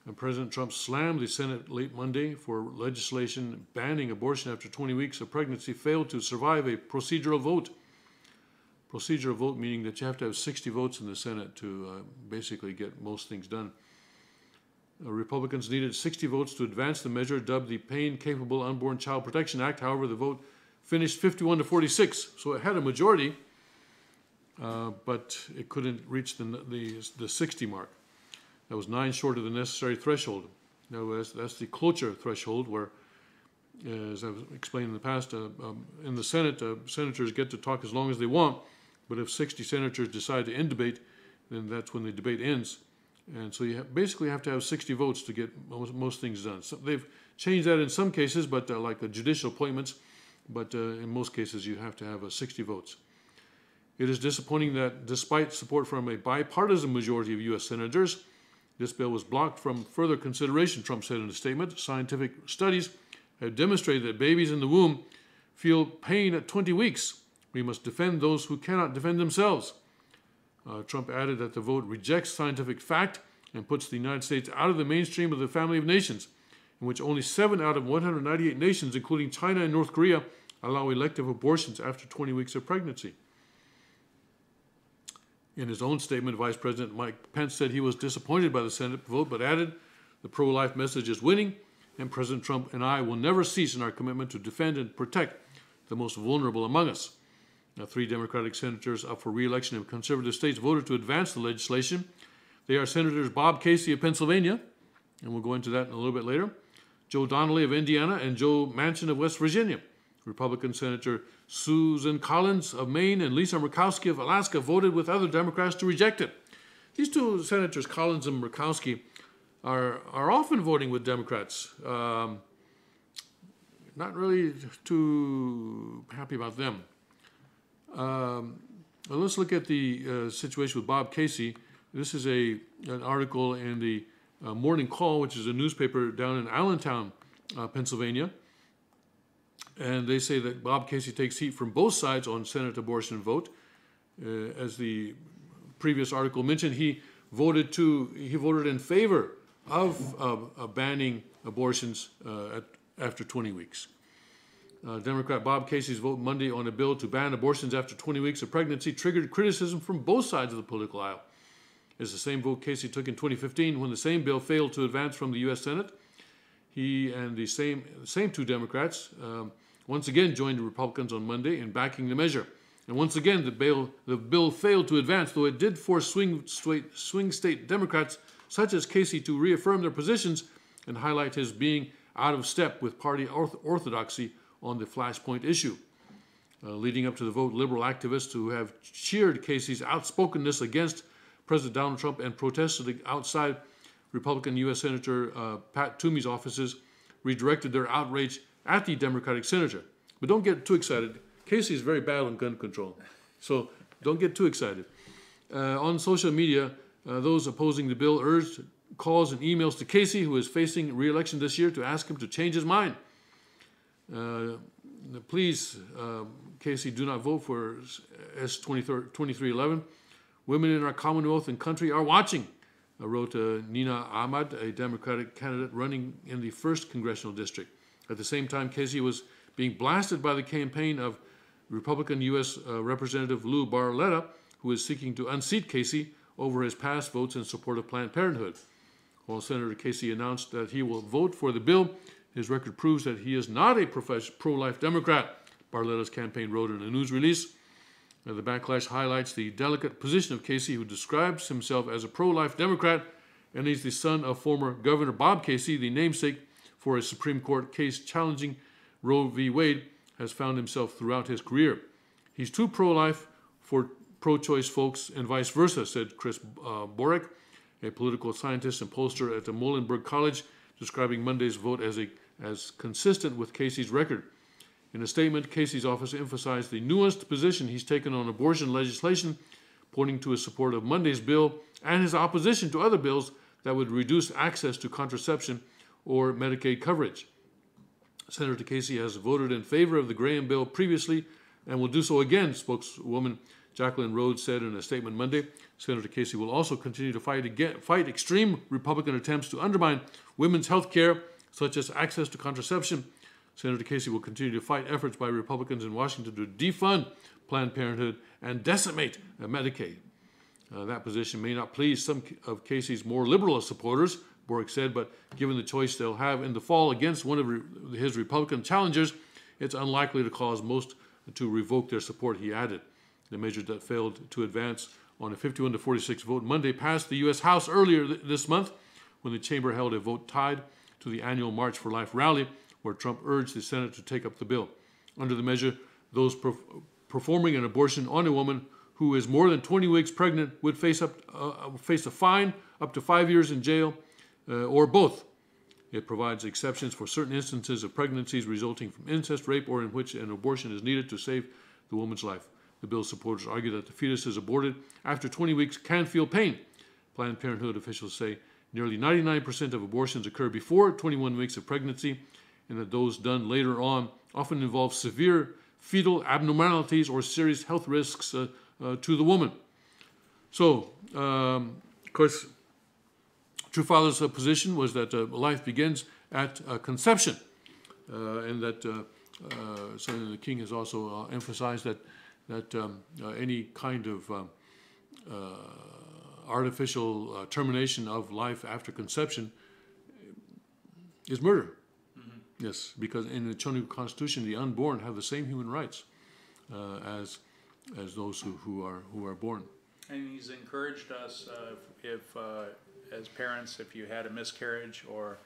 S4: And President Trump slammed the Senate late Monday for legislation banning abortion after 20 weeks of pregnancy failed to survive a procedural vote. Procedural vote meaning that you have to have 60 votes in the Senate to basically get most things done. Republicans needed 60 votes to advance the measure dubbed the Pain Capable Unborn Child Protection Act. However, the vote finished 51-46, so it had a majority, but it couldn't reach the 60 mark. That was 9 short of the necessary threshold. Now, that's the cloture threshold where, as I've explained in the past, in the Senate, senators get to talk as long as they want, but if 60 senators decide to end debate, then that's when the debate ends. And so you basically have to have 60 votes to get most things done. So they've changed that in some cases, but like the judicial appointments, but in most cases you have to have 60 votes. It is disappointing that despite support from a bipartisan majority of U.S. senators, this bill was blocked from further consideration, Trump said in a statement. Scientific studies have demonstrated that babies in the womb feel pain at 20 weeks. We must defend those who cannot defend themselves. Trump added that the vote rejects scientific fact and puts the United States out of the mainstream of the family of nations, in which only 7 out of 198 nations, including China and North Korea, allow elective abortions after 20 weeks of pregnancy. In his own statement, Vice President Mike Pence said he was disappointed by the Senate vote, but added, the pro-life message is winning, and President Trump and I will never cease in our commitment to defend and protect the most vulnerable among us. Now, 3 Democratic senators up for re-election in conservative states voted to advance the legislation. They are Senators Bob Casey of Pennsylvania, and we'll go into that in a little bit later, Joe Donnelly of Indiana, and Joe Manchin of West Virginia. Republican Senator Susan Collins of Maine and Lisa Murkowski of Alaska voted with other Democrats to reject it. These 2 senators, Collins and Murkowski, are often voting with Democrats. Not really too happy about them. Let's look at the situation with Bob Casey. This is an article in the Morning Call, which is a newspaper down in Allentown, Pennsylvania. And they say that Bob Casey takes heat from both sides on Senate abortion vote. As the previous article mentioned, he voted in favor of banning abortions after 20 weeks. Democrat Bob Casey's vote Monday on a bill to ban abortions after 20 weeks of pregnancy triggered criticism from both sides of the political aisle. It's the same vote Casey took in 2015 when the same bill failed to advance from the U.S. Senate. He and the same 2 Democrats once again joined the Republicans on Monday in backing the measure. And once again, the bill failed to advance, though it did force swing state Democrats such as Casey to reaffirm their positions and highlight his being out of step with party orthodoxy on the Flashpoint issue. Leading up to the vote, liberal activists who have cheered Casey's outspokenness against President Donald Trump and protested outside Republican U.S. Senator Pat Toomey's offices redirected their outrage at the Democratic senator. But don't get too excited. Casey is very bad on gun control, so don't get too excited. On social media, those opposing the bill urged calls and emails to Casey, who is facing re-election this year, to ask him to change his mind. Please, Casey, do not vote for S 2311. Women in our Commonwealth and country are watching, wrote Nina Ahmad, a Democratic candidate running in the 1st Congressional District. At the same time, Casey was being blasted by the campaign of Republican U.S. Representative Lou Barletta, who is seeking to unseat Casey over his past votes in support of Planned Parenthood. While Senator Casey announced that he will vote for the bill, his record proves that he is not a pro-life Democrat, Barletta's campaign wrote in a news release. The backlash highlights the delicate position of Casey, who describes himself as a pro-life Democrat, and he's the son of former Governor Bob Casey, the namesake for a Supreme Court case challenging Roe v. Wade, has found himself throughout his career. He's too pro-life for pro-choice folks and vice versa, said Chris Borek, a political scientist and pollster at the Muhlenberg College, describing Monday's vote as consistent with Casey's record. In a statement, Casey's office emphasized the nuanced position he's taken on abortion legislation, pointing to his support of Monday's bill and his opposition to other bills that would reduce access to contraception or Medicaid coverage. Senator Casey has voted in favor of the Graham bill previously and will do so again, spokeswoman Jacqueline Rhodes said in a statement Monday. Senator Casey will also continue to fight extreme Republican attempts to undermine women's health care, such as access to contraception. Senator Casey will continue to fight efforts by Republicans in Washington to defund Planned Parenthood and decimate Medicaid. That position may not please some of Casey's more liberal supporters, Bork said, but given the choice they'll have in the fall against one of his Republican challengers, it's unlikely to cause most to revoke their support, he added. The measure that failed to advance on a 51-46 vote Monday passed the U.S. House earlier this month when the chamber held a vote tied to the annual March for Life rally, where Trump urged the Senate to take up the bill. Under the measure, those performing an abortion on a woman who is more than 20 weeks pregnant would face a fine, up to 5 years in jail, or both. It provides exceptions for certain instances of pregnancies resulting from incest, rape, or in which an abortion is needed to save the woman's life. The bill's supporters argue that the fetus is aborted after 20 weeks can feel pain. Planned Parenthood officials say nearly 99% of abortions occur before 21 weeks of pregnancy, and that those done later on often involve severe fetal abnormalities or serious health risks to the woman. So, of course, True Father's position was that life begins at conception, and that so the king has also emphasized that any kind of artificial termination of life after conception is murder. Mm-hmm. Yes, because in the Chonyu Constitution, the unborn have the same human rights as those who are born.
S2: And he's encouraged us, if as parents, if you had a miscarriage or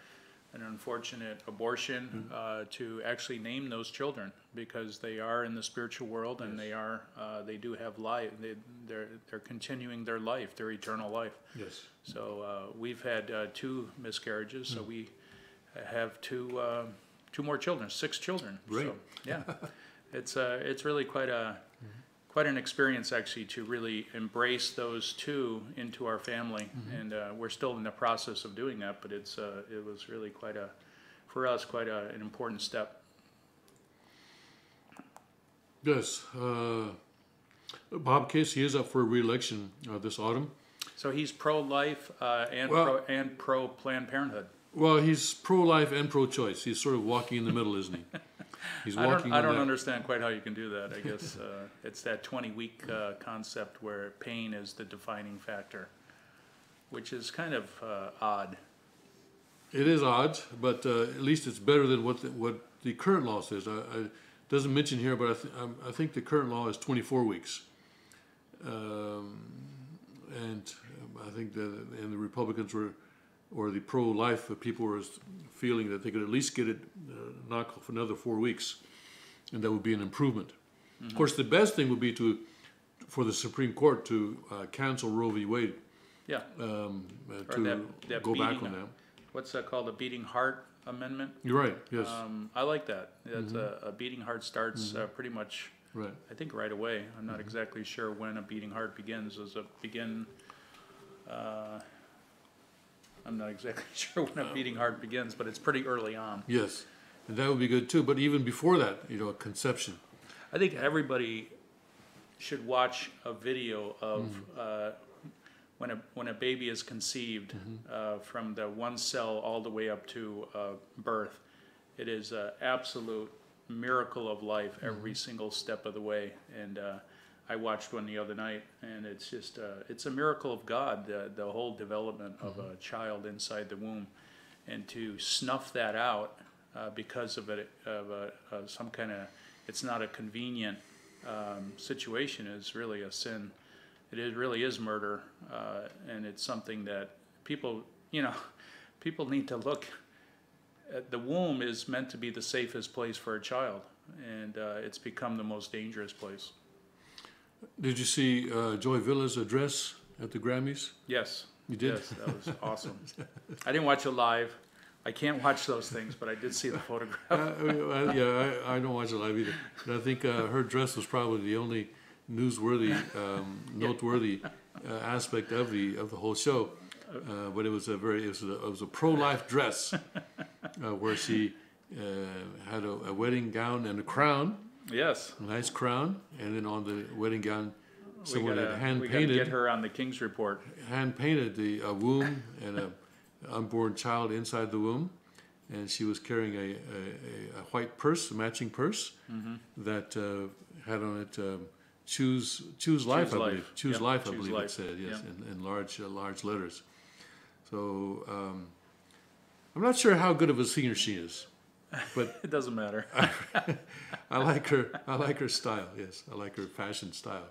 S2: an unfortunate abortion, to actually name those children, because they are in the spiritual world, and they do have life. They're continuing their life, their eternal life.
S4: Yes.
S2: So we've had 2 miscarriages, so we have two more children, 6 children.
S4: Great.
S2: So, yeah, it's really quite an experience, actually, to really embrace those 2 into our family, and we're still in the process of doing that. But it was really for us quite an important step.
S4: Yes. Bob Casey is up for re-election this autumn.
S2: So he's pro-life and pro Planned Parenthood.
S4: Well, he's pro-life and pro-choice. He's sort of walking in the middle, isn't he? He's walking.
S2: I don't understand quite how you can do that. I guess it's that 20-week concept where pain is the defining factor, which is kind of odd.
S4: It is odd, but at least it's better than what the current law says. It doesn't mention here, but I think the current law is 24 weeks. And I think the Republicans or the pro-life people were feeling that they could at least get it knocked off another 4 weeks, and that would be an improvement. Mm-hmm. Of course, the best thing would be for the Supreme Court to cancel Roe v. Wade.
S2: Yeah.
S4: To go back on that.
S2: What's that called? A beating heart amendment?
S4: You're right. Yes.
S2: I like that. That's a beating heart starts pretty much.
S4: Right.
S2: I think right away. I'm not exactly sure when a beating heart begins. Does it begin? I'm not exactly sure when a beating heart begins, but it's pretty early on.
S4: Yes, and that would be good too. But even before that, conception.
S2: I think everybody should watch a video of when a baby is conceived, from the one cell all the way up to birth. It is an absolute miracle of life every single step of the way. And I watched one the other night, and it's just it's a miracle of God, the whole development of a child inside the womb, and to snuff that out because of some kind of, it's not a convenient situation, is really a sin. Really is murder, and it's something that people need to look at. The womb is meant to be the safest place for a child, and it's become the most dangerous place.
S4: Did you see Joy Villa's address at the Grammys?
S2: Yes.
S4: You did?
S2: Yes, that was awesome. I didn't watch it live. I can't watch those things, but I did see the photograph.
S4: I don't watch it live either. But I think her dress was probably the only newsworthy, noteworthy aspect of the whole show. But it was a pro-life dress where she had a wedding gown and a crown.
S2: Yes.
S4: A nice crown, and then on the wedding gown, someone had
S2: We gotta get her on the King's Report.
S4: Hand-painted the womb and an unborn child inside the womb, and she was carrying a white purse, a matching purse, that had on it "Choose life," I believe. Choose life, I believe it said. Yes, in large letters. So I'm not sure how good of a singer she is. But
S2: it doesn't matter.
S4: I like her. I like her style. Yes, I like her fashion style.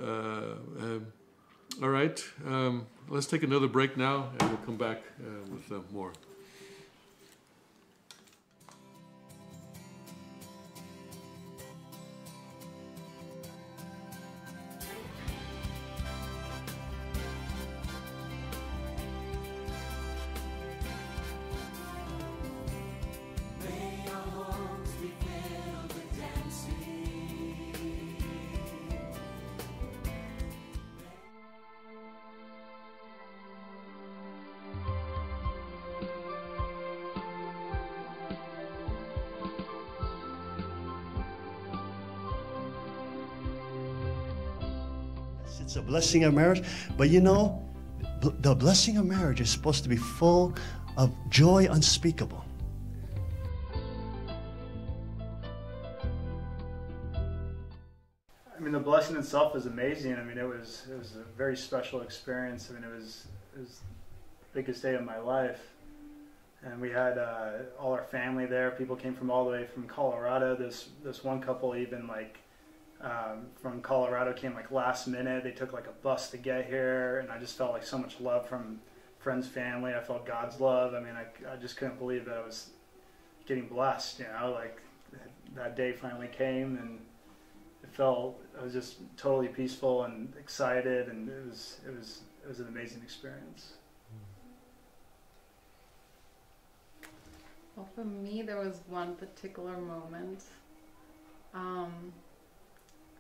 S4: All right, let's take another break now, and we'll come back with more.
S7: It's a blessing of marriage, but you know, the blessing of marriage is supposed to be full of joy unspeakable.
S5: I mean, the blessing itself is amazing. I mean, it was a very special experience. I mean, it was the biggest day of my life. And we had all our family there. People came from all the way from Colorado. This one couple even from Colorado came like last minute. They took like a bus to get here, and I just felt like so much love from friends, family. I felt God's love. I mean, I just couldn't believe that I was getting blessed. You know, like that day finally came, and I was just totally peaceful and excited, and it was an amazing experience.
S6: Well, for me, there was one particular moment.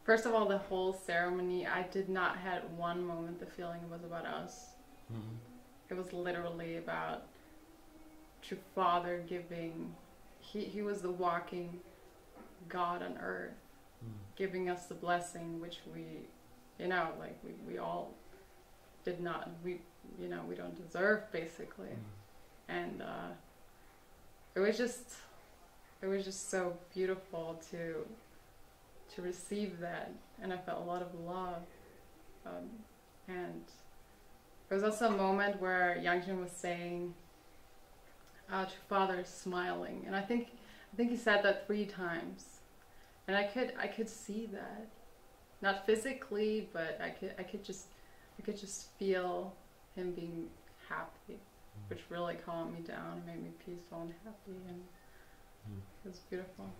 S6: First of all, the whole ceremony, I did not have one moment the feeling it was about us. Mm-hmm. It was literally about true Father giving. He was the walking God on earth, giving us the blessing which we all did not. We don't deserve, basically, and. It was just so beautiful to receive that, and I felt a lot of love. And there was also a moment where Hyung was saying, "True Father is smiling," and I think he said that 3 times, and I could see that, not physically, but I could just feel him being happy, which really calmed me down and made me peaceful and happy, and it was beautiful.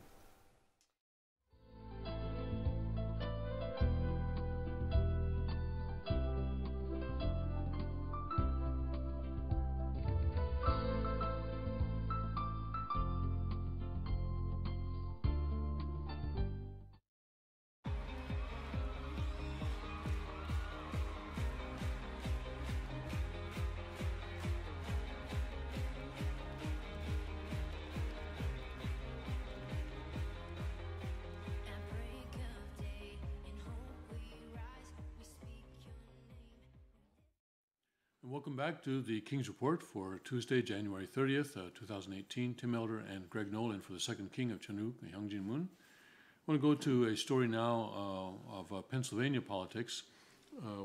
S4: Welcome back to the King's Report for Tuesday, January 30th, 2018. Tim Elder and Greg Nolan for the second king of Chinook, Hyung Jin-moon. I want to go to a story now of Pennsylvania politics,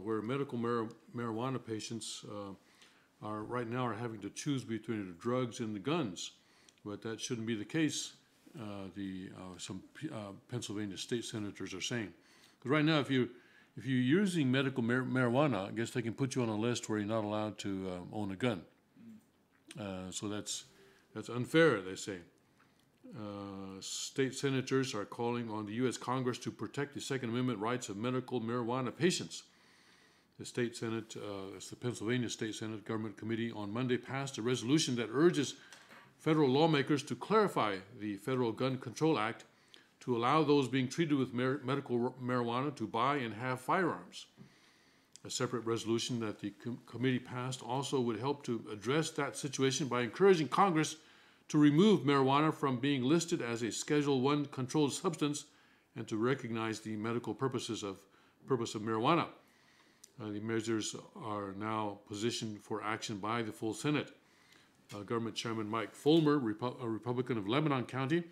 S4: where medical marijuana patients right now are having to choose between the drugs and the guns, but that shouldn't be the case. Some Pennsylvania state senators are saying, because right now, if you're using medical marijuana, I guess they can put you on a list where you're not allowed to own a gun. So that's unfair, they say. State senators are calling on the U.S. Congress to protect the Second Amendment rights of medical marijuana patients. The state Senate, it's the Pennsylvania State Senate Government Committee on Monday passed a resolution that urges federal lawmakers to clarify the Federal Gun Control Act to allow those being treated with medical marijuana to buy and have firearms. A separate resolution that the committee passed also would help to address that situation by encouraging Congress to remove marijuana from being listed as a Schedule I controlled substance and to recognize the medical purpose of marijuana. The measures are now positioned for action by the full Senate. Government Chairman Mike Fulmer, a Republican of Lebanon County,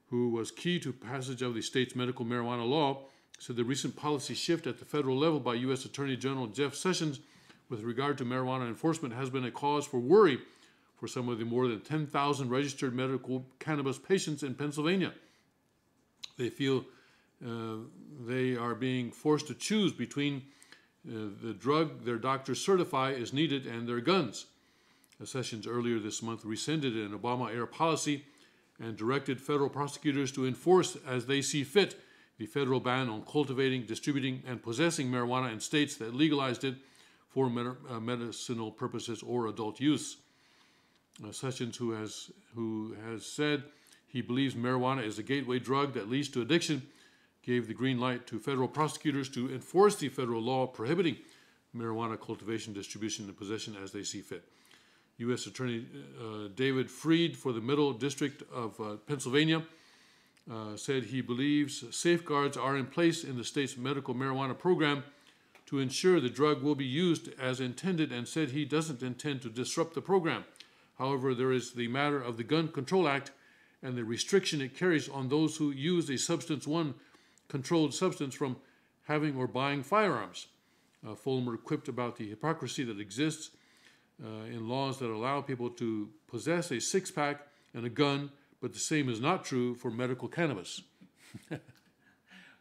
S4: who was key to passage of the state's medical marijuana law, said the recent policy shift at the federal level by U.S. Attorney General Jeff Sessions with regard to marijuana enforcement has been a cause for worry for some of the more than 10,000 registered medical cannabis patients in Pennsylvania. They feel they are being forced to choose between the drug their doctors certify is needed and their guns. Sessions earlier this month rescinded an Obama-era policy and directed federal prosecutors to enforce as they see fit the federal ban on cultivating, distributing, and possessing marijuana in states that legalized it for medicinal purposes or adult use. Sessions, who has said he believes marijuana is a gateway drug that leads to addiction, gave the green light to federal prosecutors to enforce the federal law prohibiting marijuana cultivation, distribution, and possession as they see fit. U.S. Attorney David Freed for the Middle District of Pennsylvania said he believes safeguards are in place in the state's medical marijuana program to ensure the drug will be used as intended and said he doesn't intend to disrupt the program. However, there is the matter of the Gun Control Act and the restriction it carries on those who use a substance, one controlled substance, from having or buying firearms. Fulmer quipped about the hypocrisy that exists in laws that allow people to possess a six-pack and a gun, but the same is not true for medical cannabis.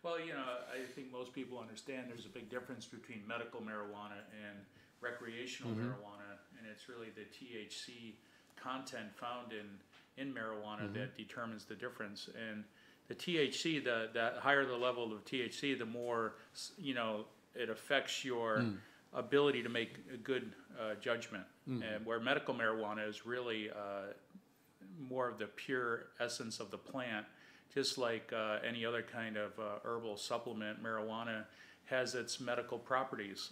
S2: Well, you know, I think most people understand there's a big difference between medical marijuana and recreational marijuana, and it's really the THC content found in marijuana that determines the difference. And the THC, the higher the level of THC, the more, you know, it affects your ability to make a good judgment. And where medical marijuana is really more of the pure essence of the plant, just like any other kind of herbal supplement, marijuana has its medical properties.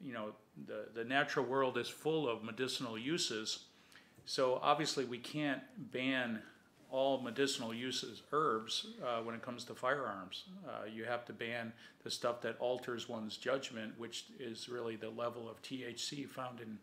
S2: The natural world is full of medicinal uses, so obviously we can't ban all medicinal uses, herbs, when it comes to firearms. You have to ban the stuff that alters one's judgment, which is really the level of THC found in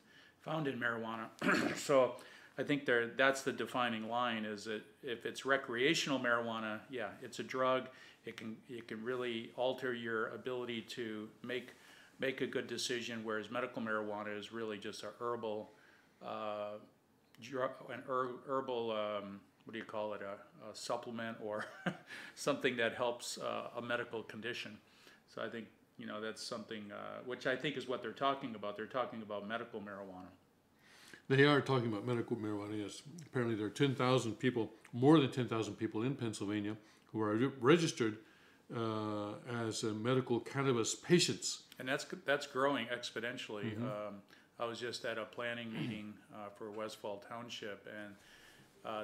S2: marijuana. So I think that's the defining line, is that if it's recreational marijuana, yeah, it's a drug. It can really alter your ability to make a good decision, whereas medical marijuana is really just a herbal what do you call it, a supplement or something that helps a medical condition. So I think, you know, that's something which I think is what they're talking about. They're talking about medical marijuana.
S4: They are talking about medical marijuana, yes. Apparently there are 10,000 people, more than 10,000 people in Pennsylvania who are registered as medical cannabis patients.
S2: And that's growing exponentially. I was just at a planning meeting for Westfall Township, and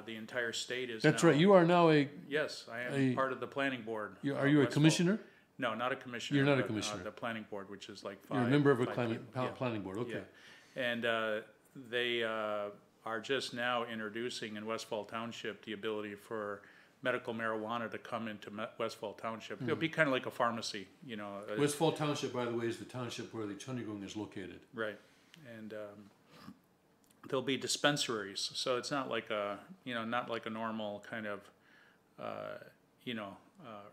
S2: the entire state is
S4: That's
S2: now,
S4: right. You are now
S2: Yes, I am part of the planning board.
S4: Are you a
S2: Westfall.
S4: Commissioner?
S2: No, not a commissioner.
S4: You're not a
S2: but,
S4: commissioner.
S2: the planning board, which is like 5.
S4: You're a member of a
S2: 5 people.
S4: planning board. Okay.
S2: Yeah. And they are just now introducing in Westfall Township the ability for medical marijuana to come into Westfall Township. It'll be kind of like a pharmacy, you know.
S4: Westfall Township, by the way, is the township where the Chunnigung is located.
S2: Right. And there'll be dispensaries, so it's not like a, you know, not like a normal kind of,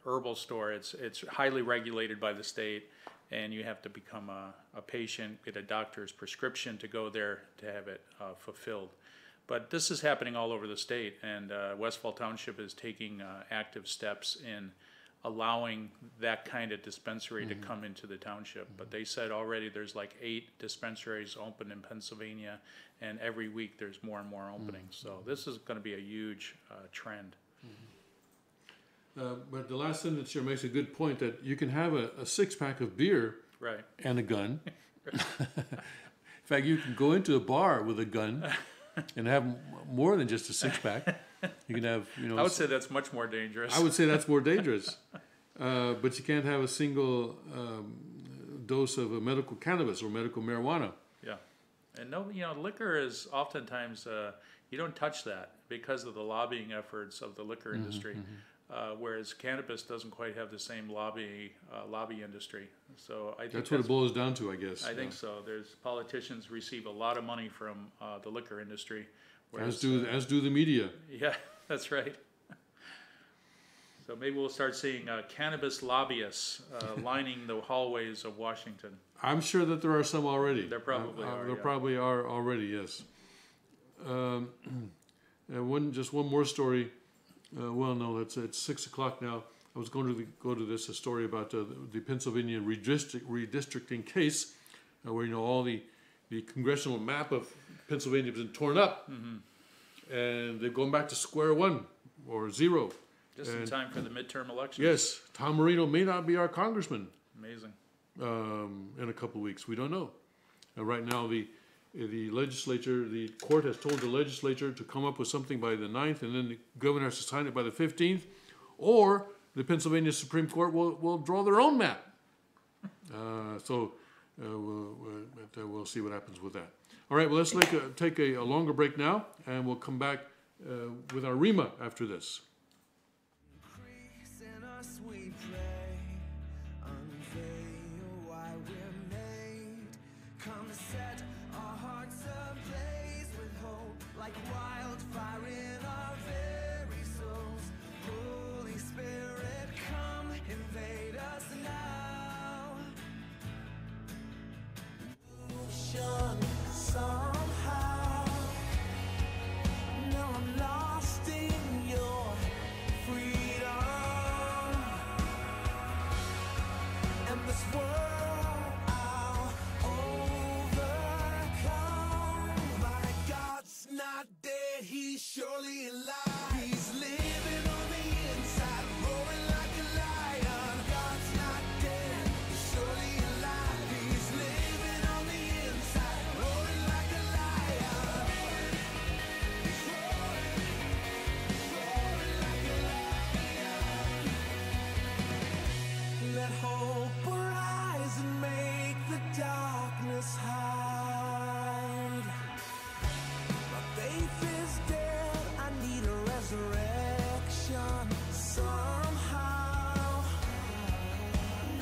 S2: herbal store. It's highly regulated by the state, and you have to become a patient, get a doctor's prescription to go there to have it fulfilled. But this is happening all over the state, and Westfall Township is taking active steps in allowing that kind of dispensary to come into the township. But they said already there's like 8 dispensaries open in Pennsylvania, and every week there's more and more openings. So this is going to be a huge trend.
S4: But the last sentence here makes a good point, that you can have a 6-pack of beer
S2: Right.
S4: and a gun. In fact, you can go into a bar with a gun and have more than just a 6-pack. You can have, you know.
S2: I would say that's much more dangerous.
S4: I would say that's more dangerous. But you can't have a single dose of medical cannabis or medical marijuana.
S2: Yeah. And no, you know, liquor is oftentimes, you don't touch that because of the lobbying efforts of the liquor industry. Whereas cannabis doesn't quite have the same lobby industry. So I think
S4: That's what it boils down to, I guess.
S2: I think so. There's politicians receive a lot of money from the liquor industry.
S4: As do the media.
S2: Yeah, that's right. So maybe we'll start seeing cannabis lobbyists lining the hallways of Washington.
S4: I'm sure that there are some already.
S2: There probably are.
S4: There
S2: Yeah.
S4: probably are already, yes. Just one more story. Well, no, it's 6 o'clock now. I was going to go to this, a story about the Pennsylvania redistricting case, where, you know, all the congressional map of Pennsylvania has been torn up, and they're going back to square one or zero.
S2: Just in time for the midterm elections.
S4: Yes, Tom Marino may not be our congressman.
S2: Amazing.
S4: In a couple of weeks. We don't know. Right now, the legislature, the court has told the legislature to come up with something by the 9th, and then the governor has to sign it by the 15th, or the Pennsylvania Supreme Court will draw their own map. We'll see what happens with that. All right, well, let's take a longer break now, and we'll come back with our Rima after this.
S1: Increase in us we pray, unfading. set our hearts ablaze with hope, like wildfire in our very souls. Holy Spirit, come invade us now. Ocean, somehow, now I'm lost in your freedom, and this world I'll overcome. My God's not dead, he's surely alive. He's living on the inside, roaring like a lion. God's not dead, he's surely alive. He's living on the inside, roaring like a lion. He's roaring like a lion. Let hope arise and make the darkness hide. My faith is dead, I need a resurrection somehow.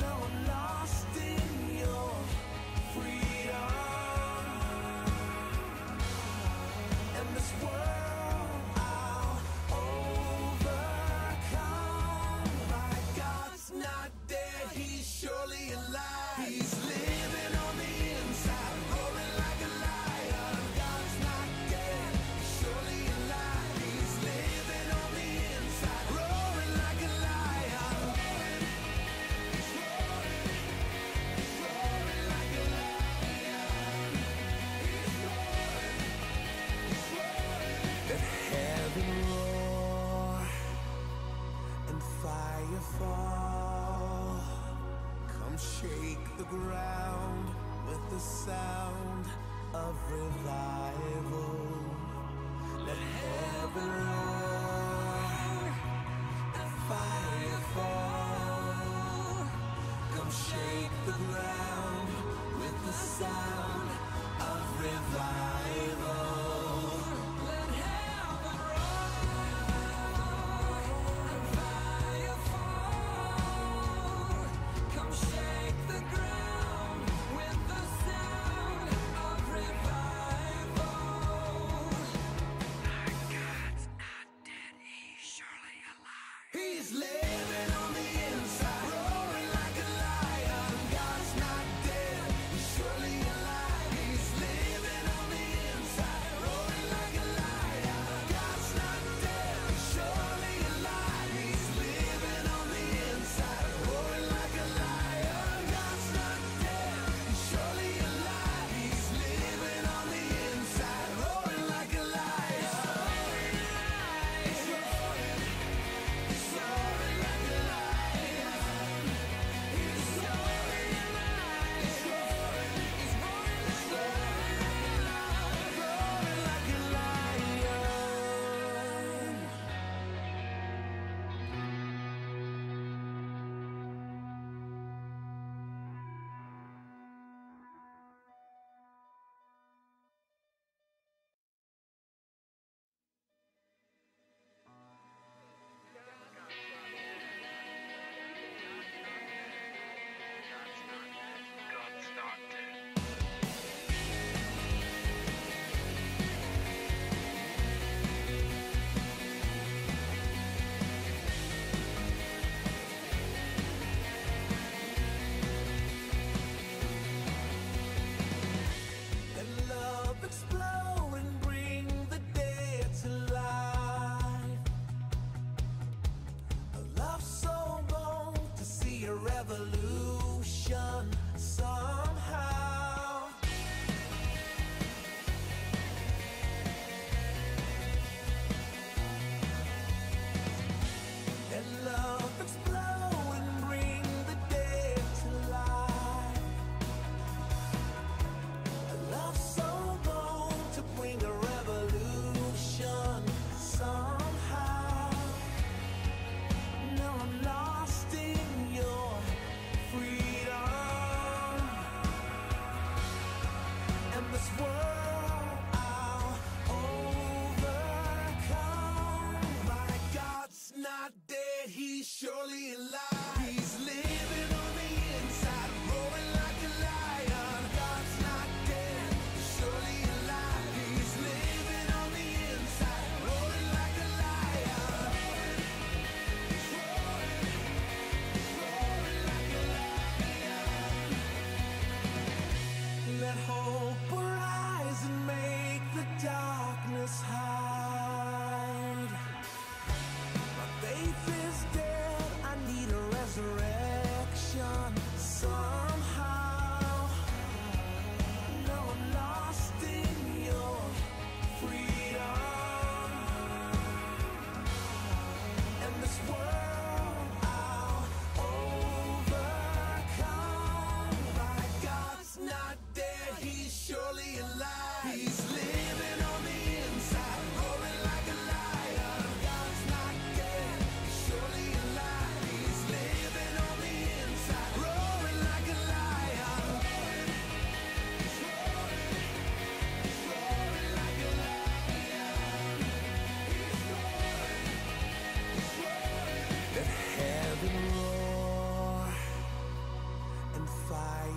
S1: Now I'm lost in your freedom, and this world I'll overcome. My God's not dead, he's surely alive. He's living on the inside, roaring like a lion. God's not dead, he's surely alive. He's living on the inside, roaring like a lion. He's roaring like a lion. He's roaring. Let heaven roar and fire fall. Come shake the ground with the sound of revival. Let heaven roar and fire fall. Come shake the ground with the sound of revival. Let heaven roar and fire fall. Come shake the ground with the sound of revival. My God's not dead, he's surely alive. He's living on the inside, roaring like a lion. God's not dead, he's surely alive. He's living on the inside,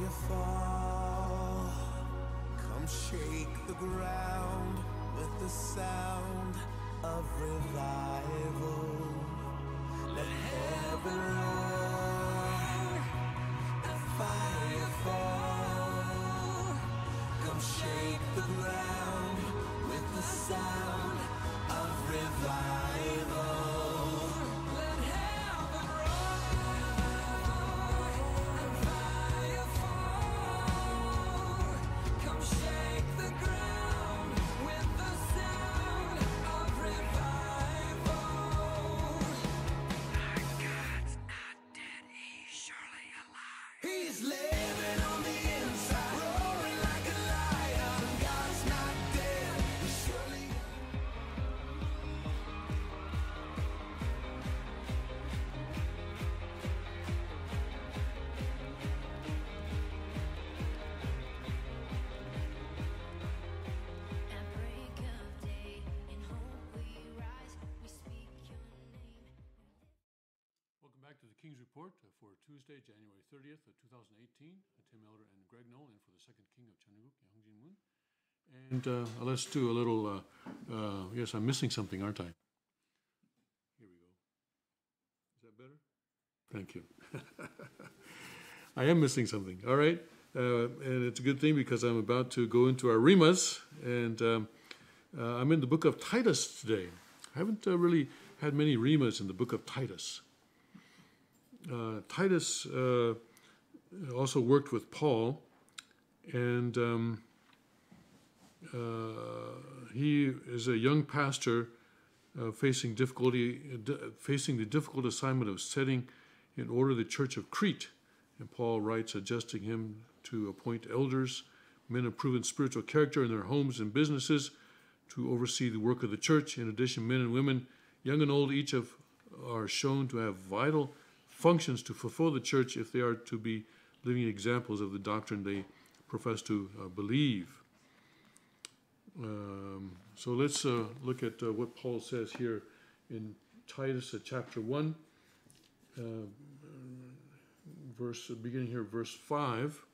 S1: fire fall. Come shake the ground with the sound of revival. Let heaven roar and fire fall. Come shake the ground with the sound of revival. Let heaven roar and fire fall. Come shake the ground with the sound of revival. God's not dead, he's surely alive. He's living on the inside, roaring like a lion. God's not dead, he's surely alive.
S3: At break of day, in hope we rise, we speak your name.
S4: Welcome back to the King's Report for Tuesday, January 30th, 2018. Tim Elder and Greg Nolan for the second king of Chanuguk, Hyung Moon. And let's do a little, yes, I'm missing something, aren't I? Here we go. Is that better? Thank you. I am missing something, all right? And it's a good thing because I'm about to go into our Rimas, and I'm in the book of Titus today. I haven't really had many Rimas in the book of Titus. Titus also worked with Paul, and he is a young pastor facing the difficult assignment of setting in order the church of Crete. And Paul writes, adjusting him to appoint elders, men of proven spiritual character in their homes and businesses, to oversee the work of the church. In addition, men and women, young and old, are shown to have vital functions to fulfill the church if they are to be living examples of the doctrine they profess to believe. So let's look at what Paul says here in Titus chapter 1, beginning here, verse 5.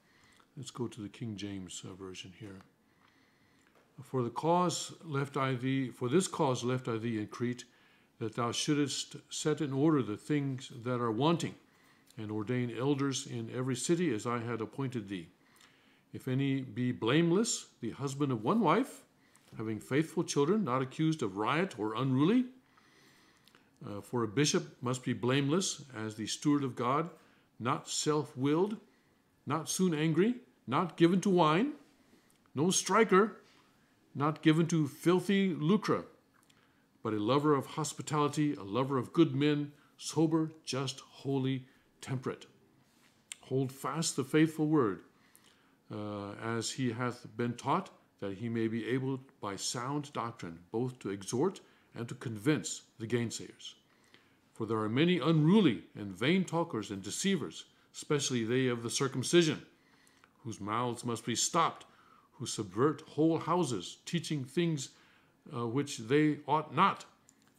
S4: Let's go to the King James version here. For this cause left I thee in Crete, that thou shouldest set in order the things that are wanting, and ordain elders in every city as I had appointed thee. If any be blameless, the husband of one wife, having faithful children, not accused of riot or unruly. For a bishop must be blameless as the steward of God, not self-willed, not soon angry, not given to wine, no striker, not given to filthy lucre, but a lover of hospitality, a lover of good men, sober, just, holy, temperate. Hold fast the faithful word, as he hath been taught, that he may be able by sound doctrine both to exhort and to convince the gainsayers. For there are many unruly and vain talkers and deceivers, especially they of the circumcision, whose mouths must be stopped, who subvert whole houses, teaching things which they ought not,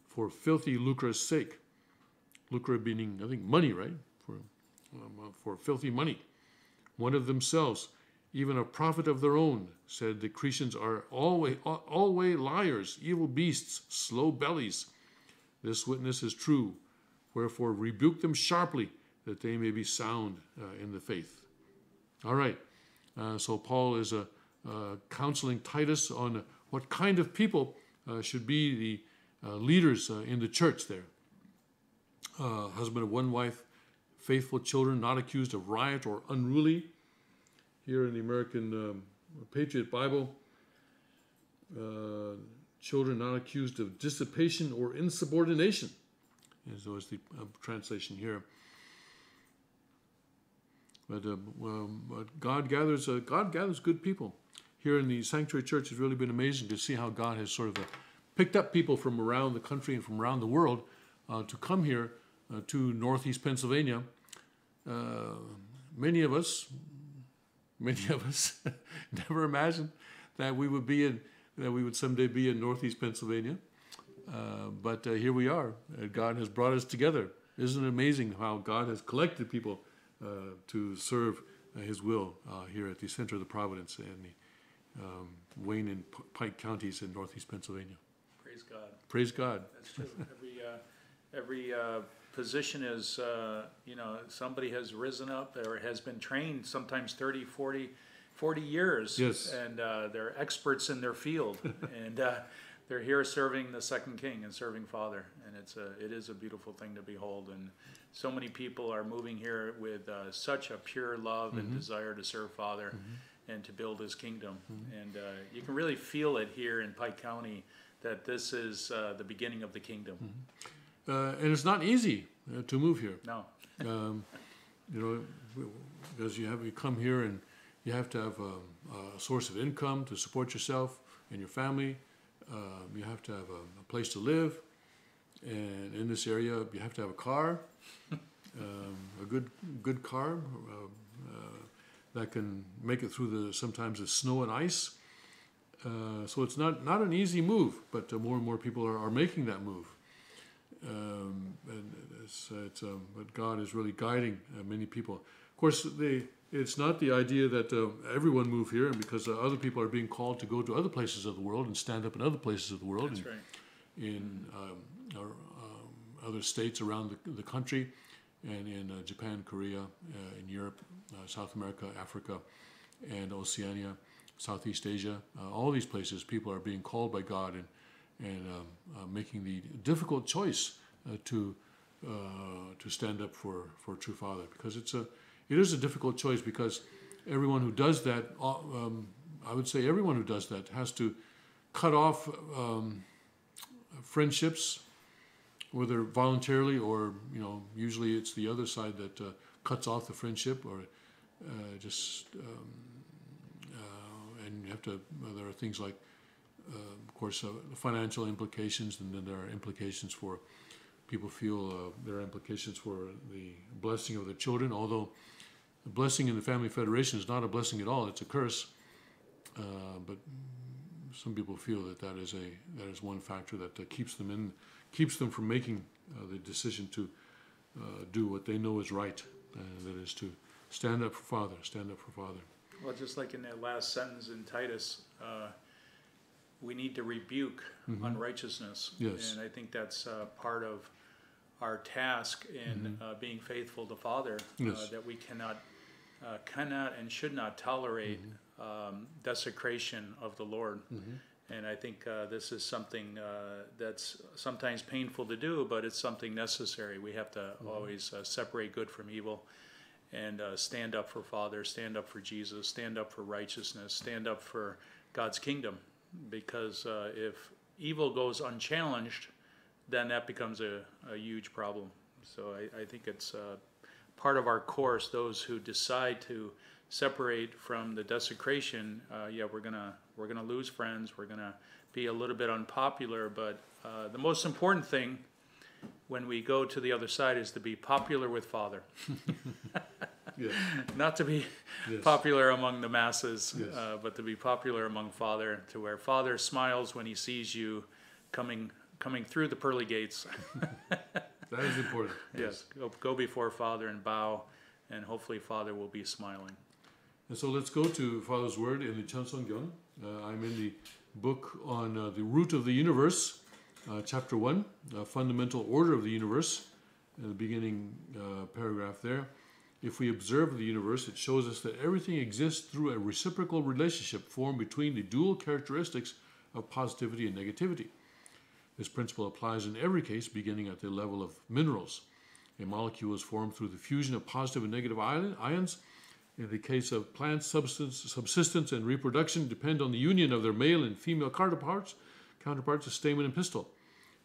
S4: for filthy lucre's sake. Lucre meaning, I think, money, right? For filthy money. One of themselves, even a prophet of their own, said the Cretans are always liars, evil beasts, slow bellies. This witness is true. Wherefore rebuke them sharply, that they may be sound in the faith. All right. So Paul is counseling Titus on what kind of people should be the leaders in the church there. Husband of one wife, faithful children, not accused of riot or unruly. Here in the American Patriot Bible, children not accused of dissipation or insubordination, as was the translation here. But God gathers good people. Here in the Sanctuary Church, it's really been amazing to see how God has sort of picked up people from around the country and from around the world to come here to Northeast Pennsylvania. Many of us never imagined that we would someday be in Northeast Pennsylvania. But here we are. God has brought us together. Isn't it amazing how God has collected people to serve His will here at the center of the Providence and the Wayne and Pike counties in northeast Pennsylvania.
S2: Praise God.
S4: Praise God.
S2: That's true. Every position is, somebody has risen up or has been trained sometimes 30, 40 years.
S4: Yes.
S2: And they're experts in their field. And they're here serving the second King and serving Father. And it is a beautiful thing to behold. And so many people are moving here with such a pure love and desire to serve Father and to build His kingdom. And you can really feel it here in Pike County that this is the beginning of the kingdom.
S4: And it's not easy to move here.
S2: No.
S4: Because you come here and you have to have a source of income to support yourself and your family. You have to have a place to live. And in this area, you have to have a car, a good car that can make it through sometimes the snow and ice. So it's not an easy move, but more and more people are making that move. But God is really guiding many people. Of course, it's not the idea that everyone move here, and because other people are being called to go to other places of the world and stand up in other places of the world.
S2: That's right.
S4: In other states around the country, and in Japan, Korea, in Europe, South America, Africa, and Oceania, Southeast Asia. All these places, people are being called by God and making the difficult choice to stand up for true Father, because it is a difficult choice, because everyone who does that, I would say everyone who does that has to cut off friendships, whether voluntarily or usually it's the other side that cuts off the friendship, or and you have to. There are things like, of course, the financial implications, and then there are implications for people feel there are implications for the blessing of the children. Although the blessing in the family federation is not a blessing at all; it's a curse. But some people feel that is one factor that keeps them from making the decision to do what they know is right, that is to stand up for Father. Stand up for Father.
S2: Well, just like in that last sentence in Titus, we need to rebuke unrighteousness.
S4: Yes.
S2: And I think that's part of our task in being faithful to Father,
S4: Yes.
S2: that we cannot and should not tolerate desecration of the Lord. And I think this is something that's sometimes painful to do, but it's something necessary. We have to always separate good from evil, and stand up for Father, stand up for Jesus, stand up for righteousness, stand up for God's kingdom. Because if evil goes unchallenged, then that becomes a huge problem. So I think it's part of our course, those who decide to separate from the desecration, we're gonna lose friends, we're gonna be a little bit unpopular, but the most important thing when we go to the other side is to be popular with Father.
S4: Yes.
S2: Not to be
S4: Yes.
S2: popular among the masses,
S4: Yes.
S2: but to be popular among Father, to where Father smiles when He sees you coming through the pearly gates.
S4: That is important.
S2: Yes, go before Father and bow, and hopefully Father will be smiling.
S4: And so let's go to Father's Word in the Chanson-gyeon. I'm in the book on the root of the universe, chapter 1, fundamental order of the universe, in the beginning paragraph there. If we observe the universe, it shows us that everything exists through a reciprocal relationship formed between the dual characteristics of positivity and negativity. This principle applies in every case, beginning at the level of minerals. A molecule is formed through the fusion of positive and negative ions. In the case of plants, subsistence and reproduction depend on the union of their male and female counterparts, the stamen and pistil.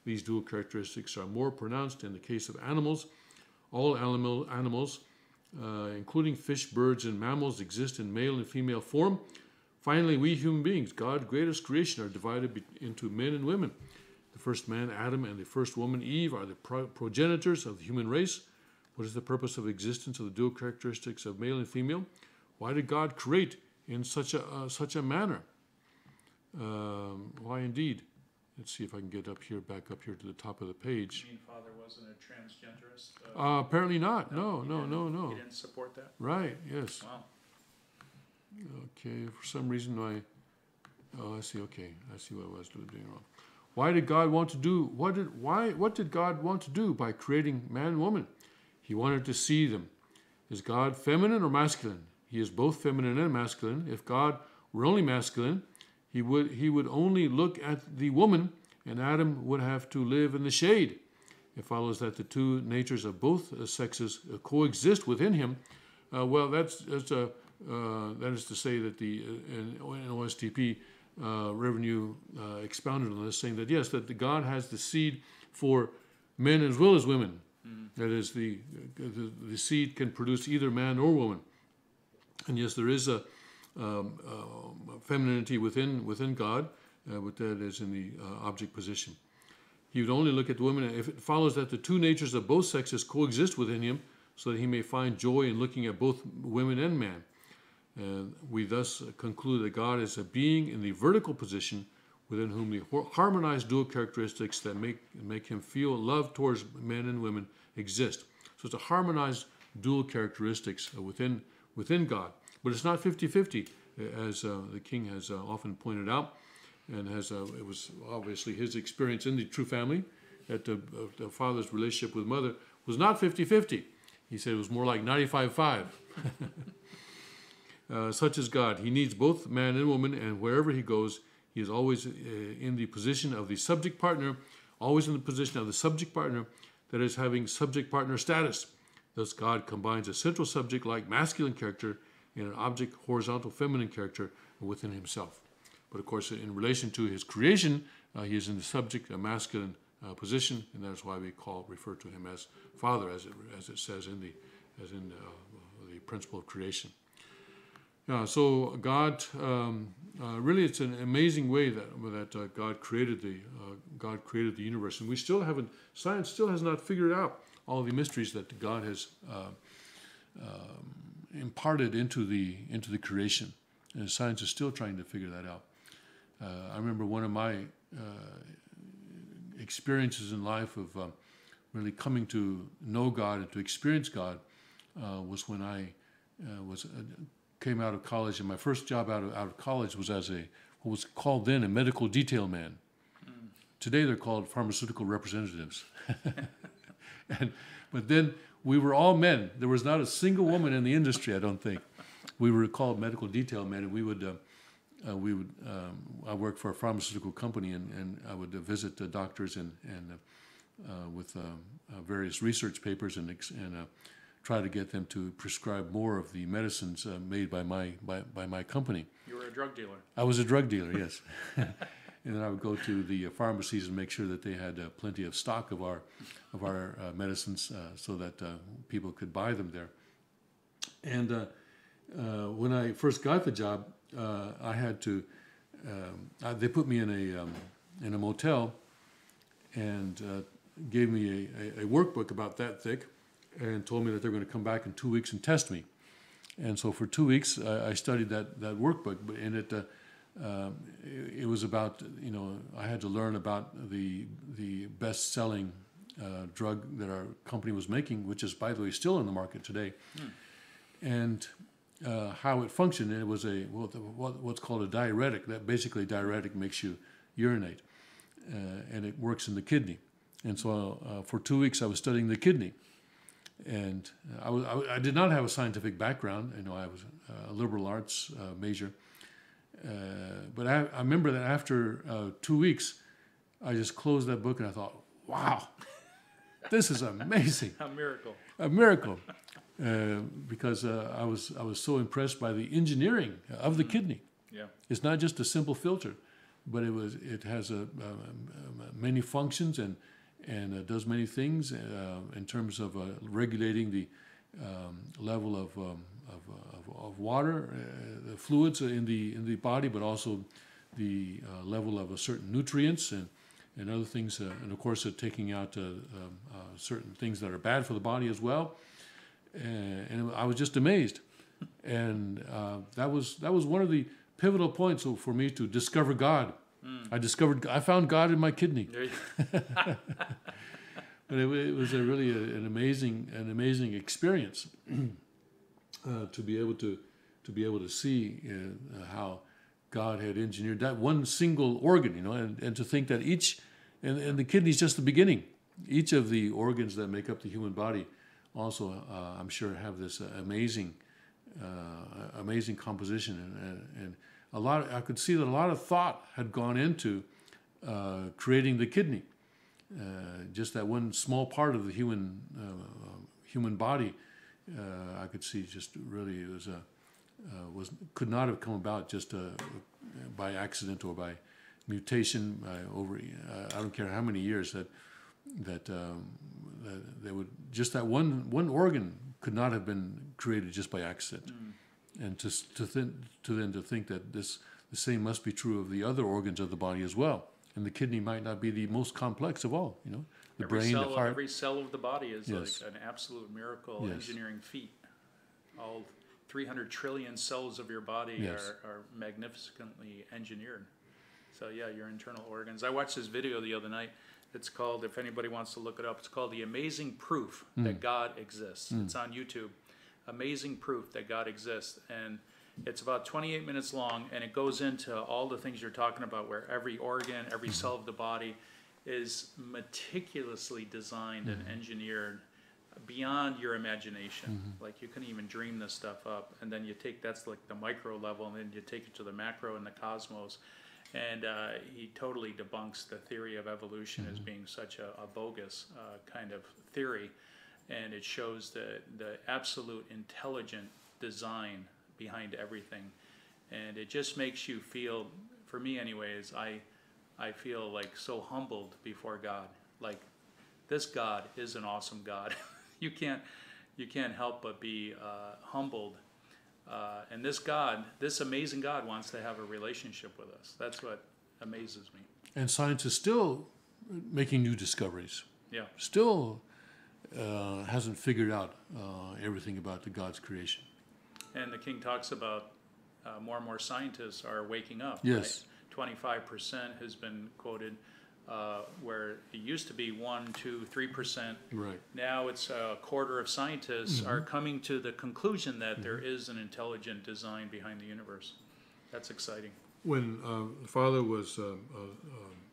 S4: These dual characteristics are more pronounced in the case of animals. All animals, including fish, birds, and mammals, exist in male and female form. Finally, we human beings, God's greatest creation, are divided into men and women. The first man, Adam, and the first woman, Eve, are the progenitors of the human race. What is the purpose of existence of the dual characteristics of male and female? Why did God create in such a manner? Why indeed? Let's see if I can get back up here to the top of the page.
S2: You mean Father wasn't a transgenderist?
S4: Apparently not. No.
S2: He didn't support that?
S4: Right, yes.
S2: Wow.
S4: Okay, for some reason I see. Okay, I see what I was doing wrong. Why did God want to do? What did God want to do by creating man and woman? He wanted to see them. Is God feminine or masculine? He is both feminine and masculine. If God were only masculine, he would only look at the woman, and Adam would have to live in the shade. It follows that the two natures of both sexes coexist within him. Well, that is to say that the in OSTP Revenue expounded on this, saying that yes, that God has the seed for men as well as women. That is, the seed can produce either man or woman. And yes, there is a femininity within God, but that is in the object position. He would only look at the woman if it follows that the two natures of both sexes coexist within him, so that he may find joy in looking at both women and man. We thus conclude that God is a being in the vertical position within whom the harmonized dual characteristics that make him feel love towards men and women exist. So it's a harmonized dual characteristics within God. But it's not 50-50, as the king has often pointed out, and it was obviously his experience in the true family, that the father's relationship with mother was not 50-50. He said it was more like 95-5. Such is God. He needs both man and woman, and wherever he goes, he is always in the position of the subject partner, that is having subject partner status. Thus, God combines a central subject-like masculine character and an object horizontal feminine character within himself. But of course, in relation to his creation, he is in the subject, a masculine position, and that's why we refer to him as Father, as it says in the principle of creation. So God, really, it's an amazing way that God created the universe, and science still has not figured out all the mysteries that God has imparted into the creation, and science is still trying to figure that out. I remember one of my experiences in life of really coming to know God and to experience God was when I came out of college, and my first job out of college was as what was called then a medical detail man. Today they're called pharmaceutical representatives. But then we were all men. There was not a single woman in the industry, I don't think. We were called medical detail men, and we would I worked for a pharmaceutical company, and I would visit doctors and with various research papers and try to get them to prescribe more of the medicines made by my company.
S2: You were a drug dealer.
S4: I was a drug dealer, yes. And then I would go to the pharmacies and make sure that they had plenty of stock of our medicines so that people could buy them there. And when I first got the job, I had to. They put me in a motel and gave me a workbook about that thick, and told me that they're going to come back in 2 weeks and test me. And so for 2 weeks, I studied that workbook, and it was about, I had to learn about the best-selling drug that our company was making, which is, by the way, still in the market today, and how it functioned. And it was what's called a diuretic. That basically, diuretic makes you urinate, and it works in the kidney. And so for 2 weeks, I was studying the kidney. And I did not have a scientific background. I was a liberal arts major. But I remember that after 2 weeks, I just closed that book and I thought, wow, this is amazing.
S2: A miracle.
S4: A miracle. Because I was so impressed by the engineering of the kidney.
S2: Yeah.
S4: It's not just a simple filter, but it has many functions and does many things in terms of regulating the level of water, the fluids in the body, but also the level of certain nutrients and other things, and of course taking out certain things that are bad for the body as well. And I was just amazed, and that was one of the pivotal points for me to discover God. I found God in my kidney. But it was really an amazing experience to be able to to be able to see how God had engineered that one single organ, you know, and to think that each, and the kidney is just the beginning. Each of the organs that make up the human body also, I'm sure, have this amazing composition, and a lot. I could see that a lot of thought had gone into creating the kidney. Just that one small part of the human body, I could see just really it could not have come about just by accident or by mutation over I don't care how many years that they would just that one organ could not have been created just by accident, and to think that the same must be true of the other organs of the body as well. And the kidney might not be the most complex of all, you know. The brain, the heart.
S2: Every cell of the body is
S4: Yes.
S2: like an absolute miracle
S4: Yes.
S2: engineering feat. All 300 trillion cells of your body
S4: Yes.
S2: are magnificently engineered. So yeah, your internal organs. I watched this video the other night. It's called, if anybody wants to look it up, it's called The Amazing Proof That God Exists. It's on YouTube. Amazing Proof That God Exists. And it's about 28 minutes long, and it goes into all the things you're talking about, where every organ, every cell of the body is meticulously designed and engineered beyond your imagination. Like, you couldn't even dream this stuff up. And then you take, that's like the micro level, and then you take it to the macro and the cosmos. And he totally debunks the theory of evolution as being such a bogus kind of theory. And it shows the absolute intelligent design behind everything. And it just makes you feel, for me anyways, I feel like so humbled before God. Like, this God is an awesome God. you can't help but be humbled. And this God, this amazing God, wants to have a relationship with us. That's what amazes me.
S4: And science is still making new discoveries.
S2: Yeah.
S4: Still hasn't figured out everything about the God's creation.
S2: And the King talks about more and more scientists are waking up.
S4: Yes.
S2: Right? 25% has been quoted, where it used to be 1%, 2%, 3%.
S4: Right.
S2: Now it's a quarter of scientists are coming to the conclusion that there is an intelligent design behind the universe. That's exciting.
S4: When Father was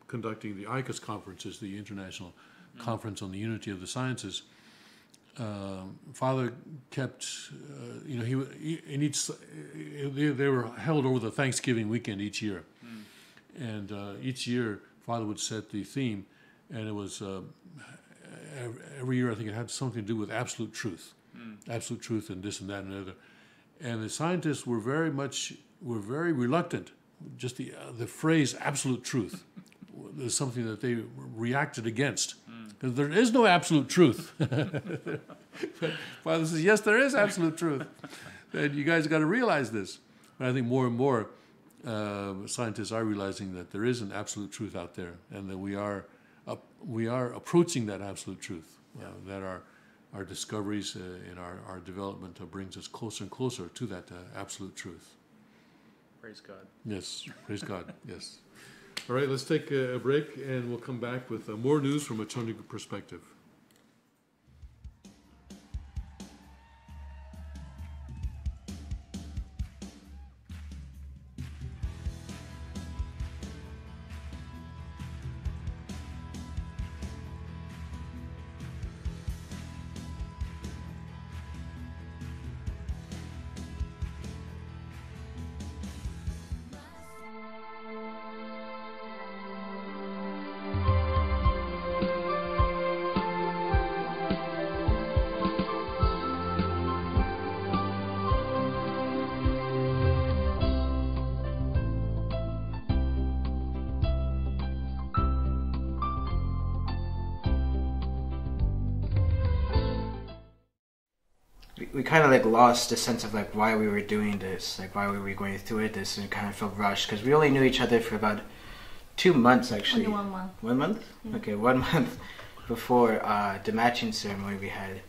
S4: conducting the ICAS conferences, the International Conference on the Unity of the Sciences, Father kept, they were held over the Thanksgiving weekend each year. And each year, Father would set the theme, and it was, every year I think it had something to do with absolute truth. Absolute truth and this and that and the other. And the scientists were very reluctant. Just the phrase absolute truth is something that they reacted against. Because there is no absolute truth. But Father says, yes, there is absolute truth. And you guys got to realize this. And I think more and more scientists are realizing that there is an absolute truth out there, and that we are approaching that absolute truth. That our discoveries in our development brings us closer and closer to that absolute truth.
S2: Praise God.
S4: Yes, praise God, yes. All right, let's take a break, and we'll come back with more news from a Chundigu perspective.
S8: We kind of like lost the sense of like why we were doing this, like why we were going through it. This and kind of felt rushed because we only knew each other for about 2 months actually.
S6: Only 1 month.
S8: 1 month?
S6: Yeah.
S8: Okay, 1 month before the matching ceremony we had.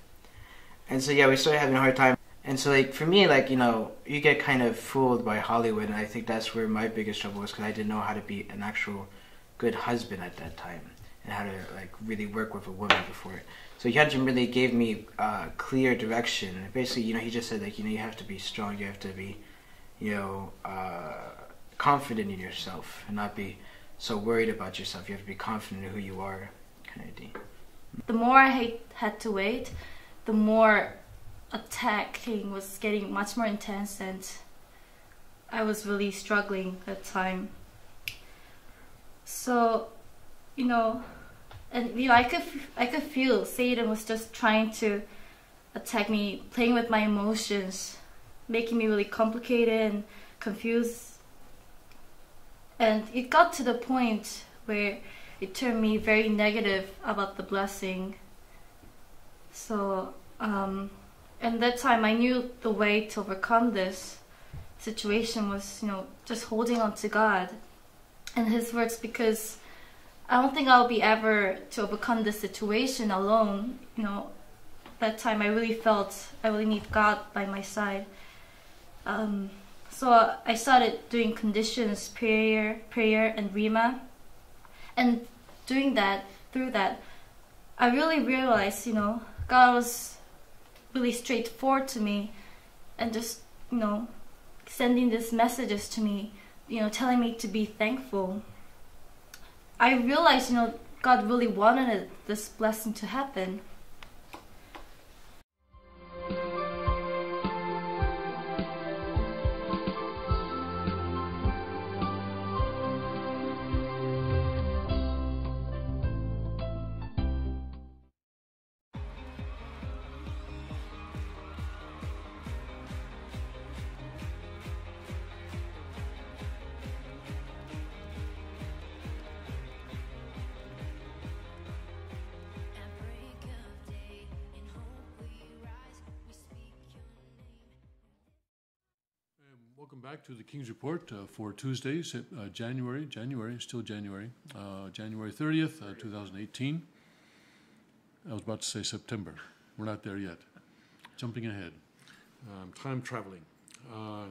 S8: And so yeah, we started having a hard time. And so like for me, like, you know, you get kind of fooled by Hollywood, and I think that's where my biggest trouble was, because I didn't know how to be an actual good husband at that time and how to like really work with a woman before So Hyun really gave me clear direction. Basically, you know, he just said like, you know, you have to be strong, you have to be, you know, confident in yourself and not be so worried about yourself. You have to be confident in who you are, kind of thing.
S9: The more I had to wait, the more attacking was getting much more intense, and I was really struggling at the time. So, you know, and you know, I could feel Satan was just trying to attack me, playing with my emotions, making me really complicated and confused. And it got to the point where it turned me very negative about the blessing. So, and that time I knew the way to overcome this situation was, you know, just holding on to God and His words, because I don't think I'll be ever to overcome this situation alone. You know, that time I really felt I really need God by my side. So I started doing conditions, prayer and Rima. And doing that, through that, I really realized, you know, God was really straightforward to me and just, you know, sending these messages to me, you know, telling me to be thankful. I realized, you know, God really wanted this blessing to happen.
S4: Welcome back to the King's Report for Tuesday, January 30th, 2018. I was about to say September. We're not there yet. Jumping ahead. Time traveling.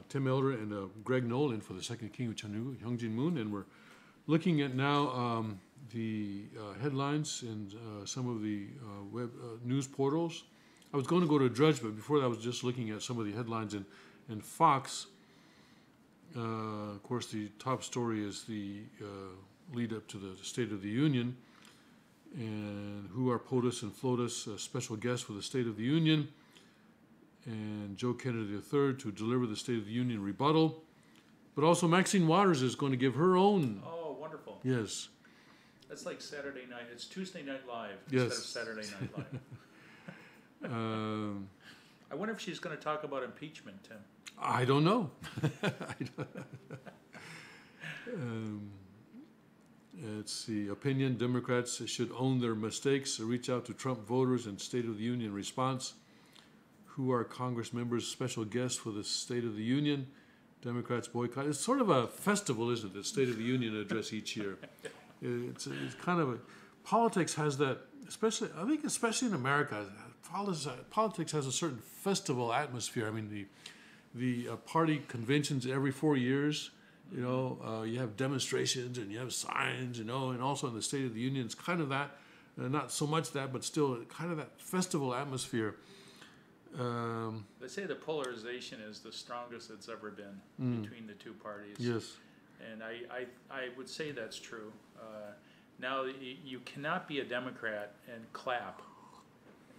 S4: Tim Elder and Greg Nolan for the second King of Changu, Hyung Moon, and we're looking at now the headlines in some of the web news portals. I was going to go to Drudge, but before that I was just looking at some of the headlines in Fox. Of course, the top story is the lead up to the State of the Union, and who are POTUS and FLOTUS, special guests for the State of the Union, and Joe Kennedy III to deliver the State of the Union rebuttal. But also Maxine Waters is going to give her own.
S2: Oh, wonderful.
S4: Yes.
S2: That's like Saturday night. It's Tuesday Night Live
S4: Yes.
S2: instead of Saturday Night Live. I wonder if she's going to talk about impeachment, Tim.
S4: I don't know. Let's see. Opinion: Democrats should own their mistakes. Reach out to Trump voters in State of the Union response. Who are Congress members' special guests for the State of the Union? Democrats boycott. It's sort of a festival, isn't it? The State of the Union address each year. It's kind of a, politics has that, especially in America. Politics has a certain festival atmosphere. I mean, the party conventions every 4 years. You know, you have demonstrations and you have signs. You know, and also in the State of the Union, it's kind of that, not so much that, but still kind of that festival atmosphere.
S2: They say the polarization is the strongest it's ever been between the two parties.
S4: Yes.
S2: And I would say that's true. Now, you cannot be a Democrat and clap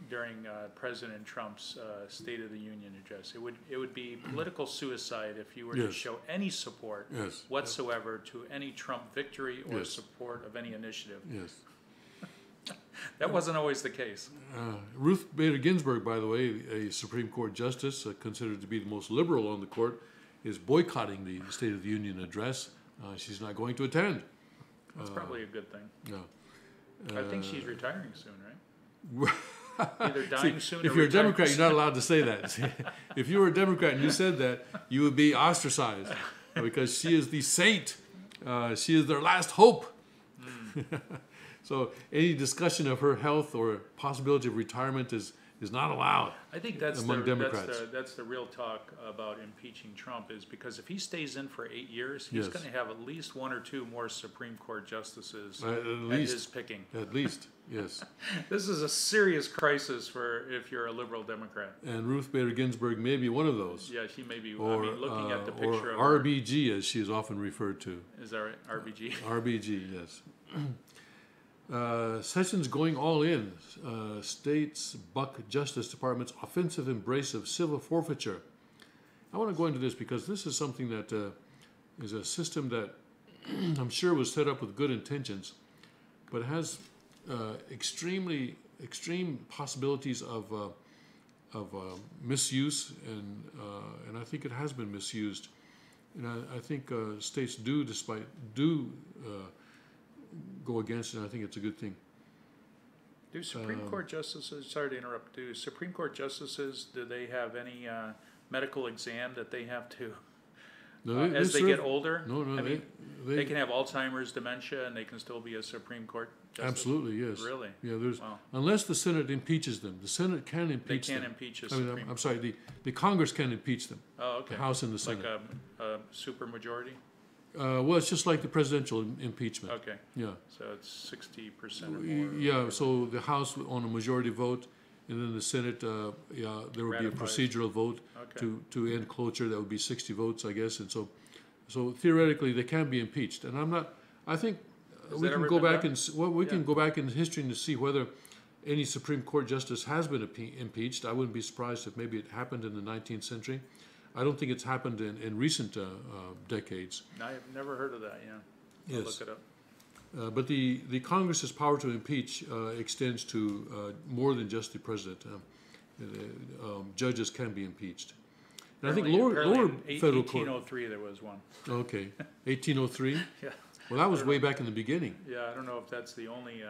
S2: during President Trump's State of the Union address. It would be political suicide if you were to
S4: Yes.
S2: show any support
S4: Yes.
S2: whatsoever to any Trump victory or
S4: Yes.
S2: support of any initiative.
S4: Yes.
S2: That wasn't always the case.
S4: Ruth Bader Ginsburg, by the way, a Supreme Court justice considered to be the most liberal on the court, is boycotting the State of the Union address. She's not going to attend.
S2: That's probably a good thing.
S4: No.
S2: I think she's retiring soon, right? Either dying soon
S4: If
S2: or
S4: you're a
S2: retiring
S4: Democrat,
S2: soon.
S4: you're not allowed to say that. If you were a Democrat and you said that, you would be ostracized because she is the saint. She is their last hope. So any discussion of her health or possibility of retirement is is not allowed.
S2: I think that's
S4: among Democrats.
S2: That's the real talk about impeaching Trump, is because if he stays in for 8 years, he's
S4: Yes.
S2: going to have at least 1 or 2 more Supreme Court justices
S4: At
S2: at
S4: least.
S2: his picking.
S4: At least, yes.
S2: This is a serious crisis for if you're a liberal Democrat.
S4: And Ruth Bader Ginsburg may be one of those.
S2: Yeah, she may be.
S4: Or,
S2: I mean, looking at the
S4: or
S2: picture of her,
S4: RBG, as she is often referred to.
S2: is that right? RBG.
S4: RBG, yes. Sessions going all in. States buck Justice Department's offensive embrace of civil forfeiture. I want to go into this because this is something that is a system that I'm sure was set up with good intentions, but has extreme possibilities of misuse, and I think it has been misused. And I think states do go against it, and I think it's a good thing.
S2: Do Supreme Court justices, sorry to interrupt, do Supreme Court justices, do they have any medical exam that they have to, as they get older?
S4: No,
S2: I mean, they can have Alzheimer's, dementia, and they can still be a Supreme Court justice?
S4: Absolutely, yes.
S2: Really?
S4: Yeah, there's,
S2: Wow.
S4: unless the Senate impeaches them. The Senate can impeach them.
S2: They can't impeach a
S4: I mean,
S2: Supreme
S4: I'm sorry, the Congress can impeach them.
S2: Oh, okay.
S4: The House and the Senate.
S2: Like a super majority?
S4: Well, it's just like the presidential impeachment.
S2: Okay.
S4: Yeah.
S2: So it's 60% or more.
S4: Yeah, so the House on a majority vote, and then the Senate, there would be a
S2: Ratifies.
S4: procedural vote
S2: Okay.
S4: to end cloture. That would be 60 votes, I guess. And so theoretically, they can be impeached. And I think
S2: Has
S4: we
S2: that
S4: can
S2: ever
S4: go
S2: been
S4: back
S2: done?
S4: and we can go back in history and to see whether any Supreme Court justice has been impeached. I wouldn't be surprised if maybe it happened in the 19th century. I don't think it's happened in recent decades.
S2: I've never heard of that, yeah. I'll
S4: Yes.
S2: look it up.
S4: But the Congress's power to impeach extends to more than just the president. Judges can be impeached. And I think lower
S2: in
S4: federal court.
S2: 1803 there was one.
S4: Okay, 1803.
S2: Yeah.
S4: Well, that was way back in the beginning.
S2: Yeah, I don't know if that's the only.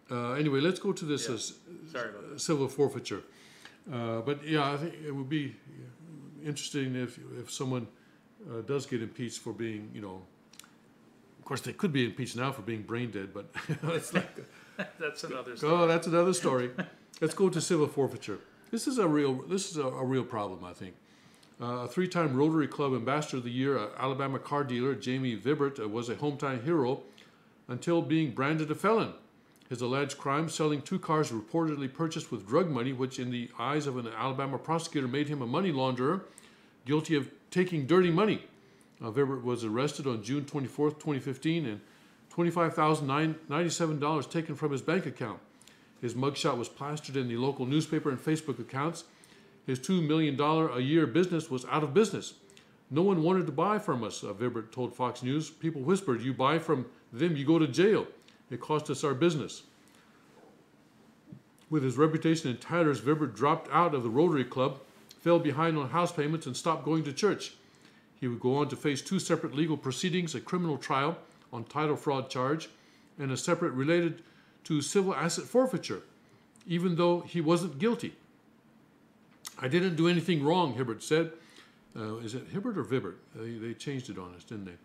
S4: Anyway, let's go to this
S2: Sorry about that.
S4: civil forfeiture. But yeah, I think it would be interesting if someone does get impeached for being, of course they could be impeached now for being brain dead, but it's like,
S2: That's another story.
S4: oh, that's another story. Let's go to civil forfeiture. This is a real problem, I think. A 3-time Rotary Club Ambassador of the Year, Alabama car dealer Jamie Vibert was a hometown hero until being branded a felon. His alleged crime, selling 2 cars reportedly purchased with drug money, which in the eyes of an Alabama prosecutor made him a money launderer, guilty of taking dirty money. Vibert was arrested on June 24th, 2015, and $25,097 taken from his bank account. His mugshot was plastered in the local newspaper and Facebook accounts. His $2 million a year business was out of business. No one wanted to buy from us, Vibert told Fox News. People whispered, you buy from them, you go to jail. It cost us our business. With his reputation in tatters, Vibert dropped out of the Rotary Club, fell behind on house payments, and stopped going to church. He would go on to face 2 separate legal proceedings, a criminal trial on title fraud charge, and a separate related to civil asset forfeiture, even though he wasn't guilty. I didn't do anything wrong, Hibbert said. Is it Hibbert or Vibert? They changed it on us, didn't they?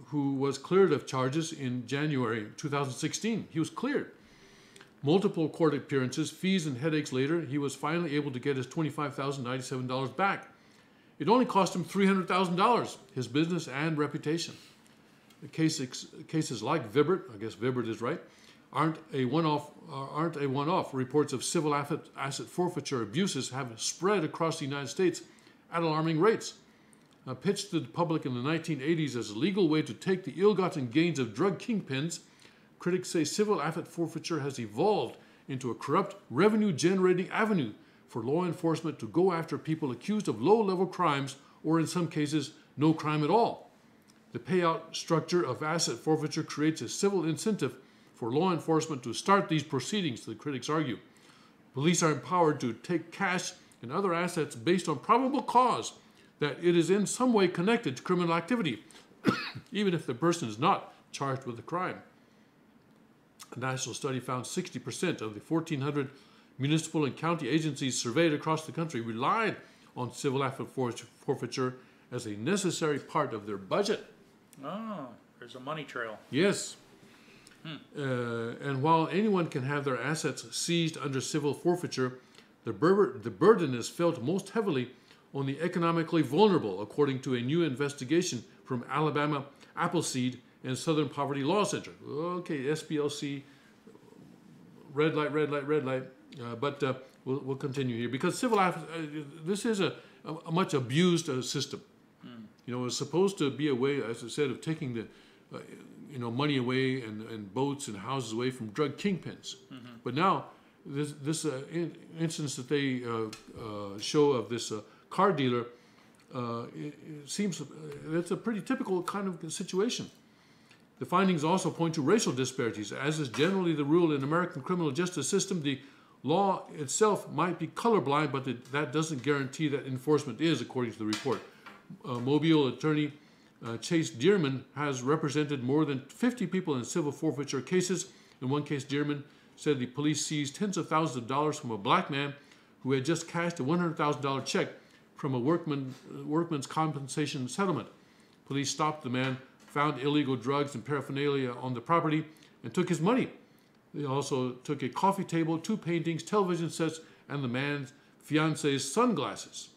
S4: Who was cleared of charges in January 2016. He was cleared. Multiple court appearances, fees, and headaches later, he was finally able to get his $25,097 back. It only cost him $300,000, his business and reputation. The cases like Vibert, I guess Vibert is right, aren't a one-off. Reports of civil asset forfeiture abuses have spread across the United States at alarming rates. Pitched to the public in the 1980s as a legal way to take the ill-gotten gains of drug kingpins, critics say civil asset forfeiture has evolved into a corrupt, revenue-generating avenue for law enforcement to go after people accused of low-level crimes or, in some cases, no crime at all. The payout structure of asset forfeiture creates a civil incentive for law enforcement to start these proceedings, the critics argue. Police are empowered to take cash and other assets based on probable cause that it is in some way connected to criminal activity, even if the person is not charged with a crime. A national study found 60% of the 1,400 municipal and county agencies surveyed across the country relied on civil asset forfeiture as a necessary part of their budget.
S2: Oh, there's a money trail.
S4: Yes. And while anyone can have their assets seized under civil forfeiture, the burden is felt most heavily on the economically vulnerable, according to a new investigation from Alabama Appleseed and Southern Poverty Law Center. Okay, SPLC, red light, red light, red light. But we'll continue here because this is a much abused system. You know, it's supposed to be a way, as I said, of taking the money away and boats and houses away from drug kingpins. But now this instance that they show of this car dealer, it seems that's a pretty typical kind of situation. The findings also point to racial disparities. As is generally the rule in American criminal justice system, the law itself might be colorblind, but that doesn't guarantee that enforcement is, according to the report. Mobile attorney Chase Dearman has represented more than 50 people in civil forfeiture cases. In one case, Dearman said the police seized tens of thousands of dollars from a black man who had just cashed a $100,000 check from a workman's compensation settlement. Police stopped the man, found illegal drugs and paraphernalia on the property, and took his money. They also took a coffee table, 2 paintings, television sets, and the man's fiance's sunglasses.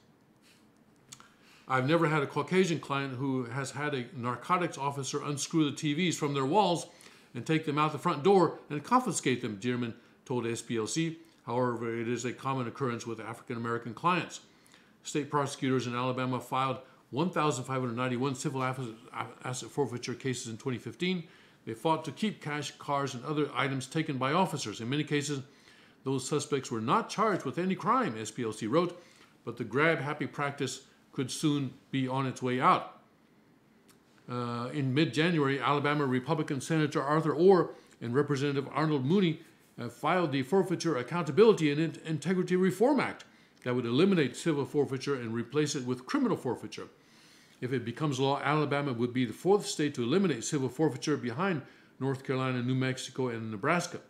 S4: I've never had a Caucasian client who has had a narcotics officer unscrew the TVs from their walls and take them out the front door and confiscate them, Dearman told SPLC. However, it is a common occurrence with African-American clients. State prosecutors in Alabama filed 1,591 civil asset forfeiture cases in 2015. They fought to keep cash, cars, and other items taken by officers. In many cases, those suspects were not charged with any crime, SPLC wrote, but the grab-happy practice could soon be on its way out. In mid-January, Alabama Republican Senator Arthur Orr and Representative Arnold Mooney filed the Forfeiture Accountability and Integrity Reform Act that would eliminate civil forfeiture and replace it with criminal forfeiture. If it becomes law, Alabama would be the 4th state to eliminate civil forfeiture behind North Carolina, New Mexico, and Nebraska.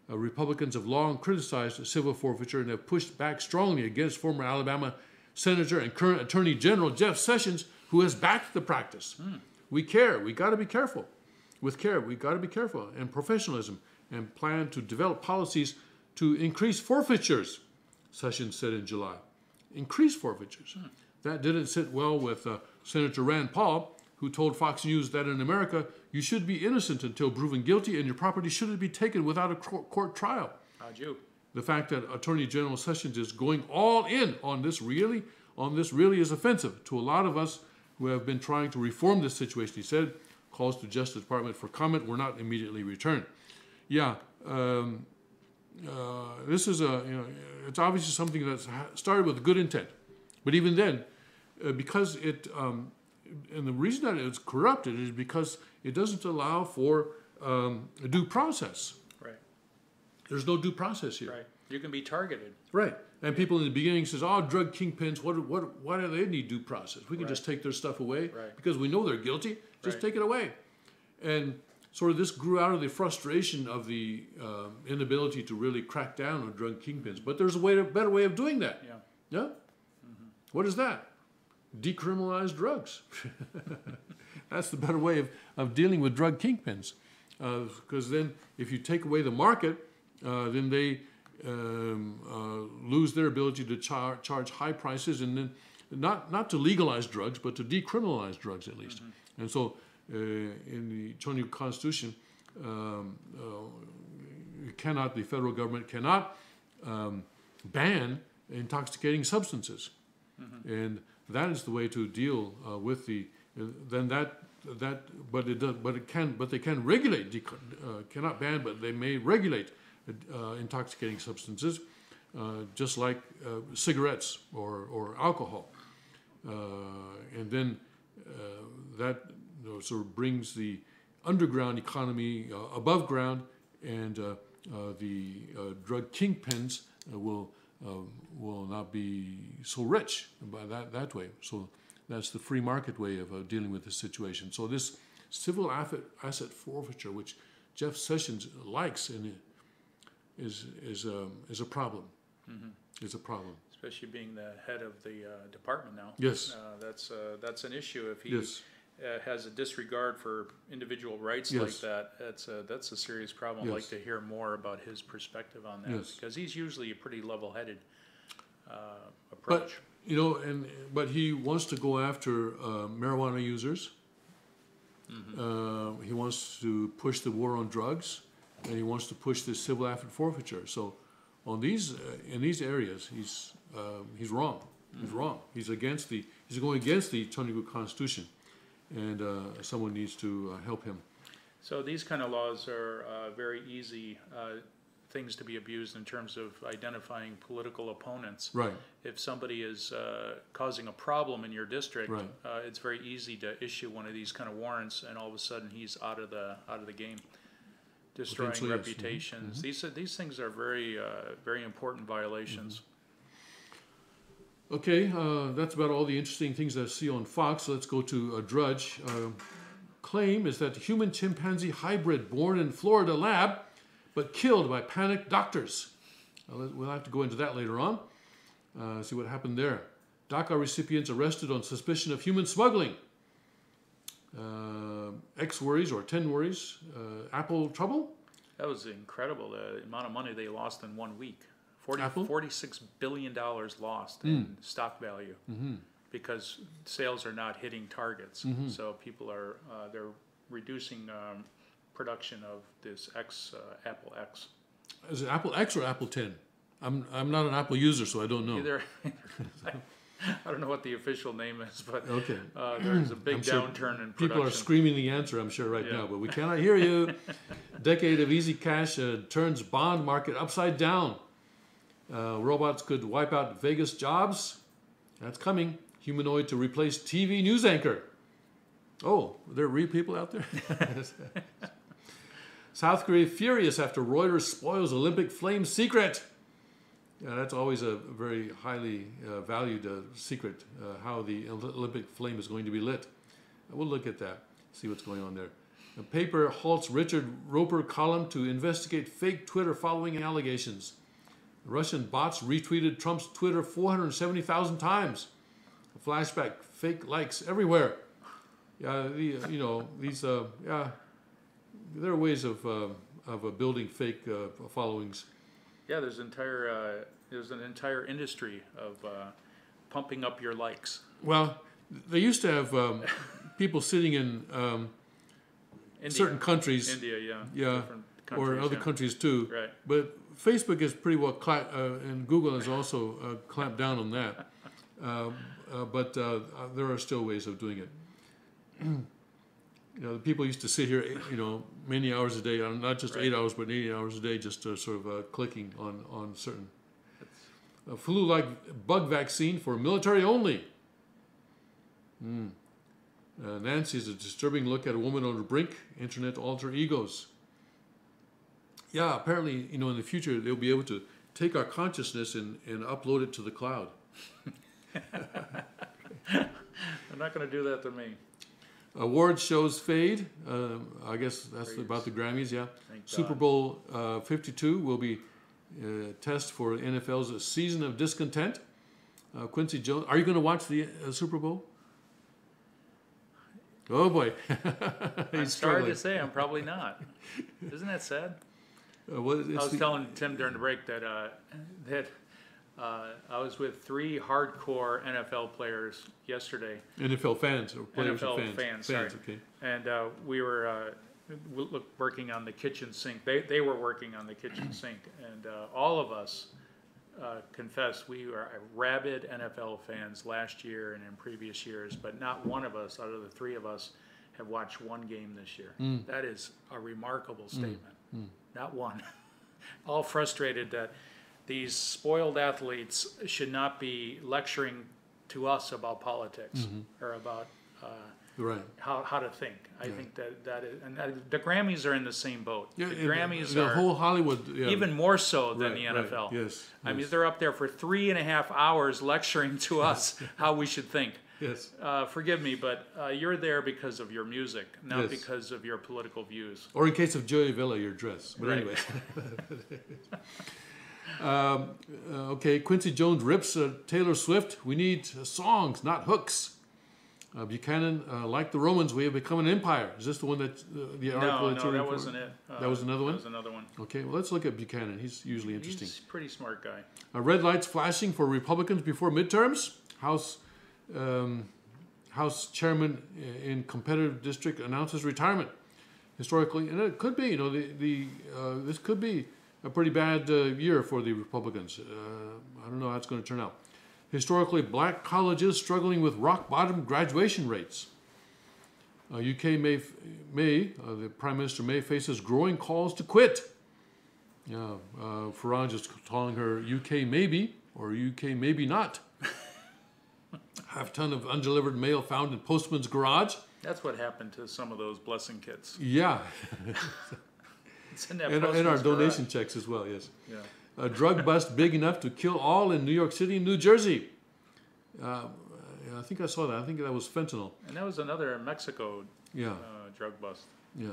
S4: Republicans have long criticized civil forfeiture and have pushed back strongly against former Alabama Senator and current Attorney General Jeff Sessions, who has backed the practice. We care. We got to be careful. With care, we got to be careful and professionalism and plan to develop policies to increase forfeitures, Sessions said in July. Increase forfeitures. That didn't sit well with Senator Rand Paul, who told Fox News that in America, you should be innocent until proven guilty and your property shouldn't be taken without a court trial.
S2: How'd you?
S4: The fact that Attorney General Sessions is going all in on this really is offensive to a lot of us who have been trying to reform this situation. He said, calls to Justice Department for comment were not immediately returned. Yeah, this is it's obviously something that's started with good intent. But even then, because it, and the reason that it's corrupted is because it doesn't allow for a due process.
S2: Right.
S4: There's no due process here.
S2: Right. You can be targeted.
S4: Right. And people in the beginning says, oh, drug kingpins, why do they need due process? We can just take their stuff away because we know they're guilty. Just take it away. And sort of this grew out of the frustration of the inability to really crack down on drug kingpins. But there's a better way of doing that.
S2: Yeah.
S4: Yeah? What is that? Decriminalize drugs. That's the better way of dealing with drug kingpins. Because then if you take away the market, then they lose their ability to charge high prices, and then not to legalize drugs, but to decriminalize drugs at least. And so in the Chonyu Constitution, the federal government cannot ban intoxicating substances. And that is the way to deal with the but they can regulate, cannot ban, but they may regulate intoxicating substances, just like cigarettes or alcohol. And then that sort of brings the underground economy above ground, and the drug kingpins will not be so rich by that way. So that's the free market way of dealing with this situation. So this civil asset forfeiture, which Jeff Sessions likes, and is a problem. Is a problem.
S2: Especially being the head of the department now.
S4: Yes.
S2: That's an issue. If he has a disregard for individual rights
S4: Yes.
S2: like that, that's a serious problem. I'd like
S4: Yes.
S2: to hear more about his perspective on that,
S4: Yes.
S2: because he's usually a pretty level-headed
S4: But
S2: approach.
S4: you know, but he wants to go after marijuana users. He wants to push the war on drugs, and he wants to push the civil asset forfeiture. So, on these in these areas, he's wrong. He's wrong. He's going against the Cheongguk Constitution, and someone needs to help him.
S2: So these kind of laws are very easy things to be abused in terms of identifying political opponents.
S4: Right.
S2: If somebody is causing a problem in your district,
S4: Right.
S2: It's very easy to issue one of these kind of warrants, and all of a sudden he's out of the game, destroying
S4: Potentially, yes.
S2: reputations. These things are very very important violations.
S4: Okay, that's about all the interesting things I see on Fox. Let's go to Drudge. Claim is that the human chimpanzee hybrid born in Florida lab, but killed by panicked doctors. We'll have to go into that later on. See what happened there. DACA recipients arrested on suspicion of human smuggling. X worries or 10 worries. Apple trouble?
S2: That was incredible, the amount of money they lost in 1 week.
S4: Apple?
S2: $46 billion lost in stock value because sales are not hitting targets. So people are they're reducing production of this Apple X.
S4: Is it Apple X or Apple 10? I'm not an Apple user, so I don't know.
S2: Either I don't know what the official name is, but
S4: Okay.
S2: there's a big
S4: I'm sure
S2: downturn in production.
S4: People are screaming the answer, I'm sure, right
S2: Yeah.
S4: now, but we cannot hear you. Decade of easy cash turns bond market upside down. Robots could wipe out Vegas jobs. That's coming. Humanoid to replace TV news anchor. Oh, there are real people out there? South Korea furious after Reuters spoils Olympic flame secret. Yeah, that's always a very highly valued secret, how the Olympic flame is going to be lit. We'll look at that, see what's going on there. The paper halts Richard Roper column to investigate fake Twitter following allegations. Russian bots retweeted Trump's Twitter 470,000 times. A flashback, fake likes everywhere. Yeah, these there are ways of building fake followings.
S2: Yeah, there's an entire industry of pumping up your likes.
S4: Well, they used to have people sitting in
S2: India.
S4: certain countries.
S2: India, yeah.
S4: Yeah,
S2: Different
S4: or
S2: countries,
S4: other
S2: yeah.
S4: countries too.
S2: Right.
S4: But Facebook is pretty well, and Google has also clamped down on that. But there are still ways of doing it. The people used to sit here, many hours a day, not just 8 hours, but 80 hours a day, just sort of clicking on certain. Flu-like bug vaccine for military only. Nancy's a disturbing look at a woman on the brink, internet alter egos. Yeah, apparently, in the future, they'll be able to take our consciousness and upload it to the cloud.
S2: They're not going to do that to me.
S4: Award shows fade. I guess that's
S2: Praise.
S4: about the Grammys, yeah.
S2: Thank
S4: Super
S2: God.
S4: Bowl 52 will be test for NFL's season of discontent. Quincy Jones, are you going to watch the Super Bowl? Oh boy.
S2: I'm sorry to say, I'm probably not. Isn't that sad? I was telling Tim during the break that I was with 3 hardcore NFL players yesterday.
S4: NFL fans or players or
S2: NFL
S4: fans?
S2: sorry.
S4: Okay.
S2: And we were working on the kitchen sink. They were working on the kitchen sink, and all of us confess we were rabid NFL fans last year and in previous years, but not one of us out of the 3 of us have watched one game this year. That is a remarkable statement. Not one. All frustrated that these spoiled athletes should not be lecturing to us about politics or about
S4: Right.
S2: how to think. I think that is, and the Grammys are in the same boat.
S4: Yeah,
S2: The Grammys
S4: the
S2: are
S4: whole Hollywood, yeah.
S2: even more so than the
S4: Right,
S2: NFL.
S4: yes,
S2: I mean,
S4: yes.
S2: they're up there for 3.5 hours lecturing to us how we should think.
S4: Yes.
S2: Forgive me, but you're there because of your music, not
S4: Yes.
S2: because of your political views.
S4: Or in case of Joey Villa, your dress. But
S2: Right.
S4: anyway. Okay, Quincy Jones rips Taylor Swift. We need songs, not hooks. Buchanan, like the Romans, we have become an empire. Is this the one that the article?
S2: No, that wasn't it.
S4: That was another one?
S2: That was another one.
S4: Okay, well, let's look at Buchanan. He's usually interesting.
S2: He's a pretty smart guy.
S4: Red lights flashing for Republicans before midterms. House chairman in competitive district announces retirement. Historically, and it could be, you know, this could be a pretty bad year for the Republicans. I don't know how it's going to turn out. Historically, black colleges struggling with rock bottom graduation rates. UK the Prime Minister May faces growing calls to quit. Farage is calling her UK maybe or UK maybe not. Half ton of undelivered mail found in postman's garage.
S2: That's what happened to some of those blessing kits.
S4: Yeah.
S2: It's in that
S4: and our donation
S2: garage.
S4: checks as well, yes.
S2: Yeah.
S4: A drug bust big enough to kill all in New York City and New Jersey. I think I saw that. I think that was fentanyl.
S2: And that was another Mexico drug bust.
S4: Yeah.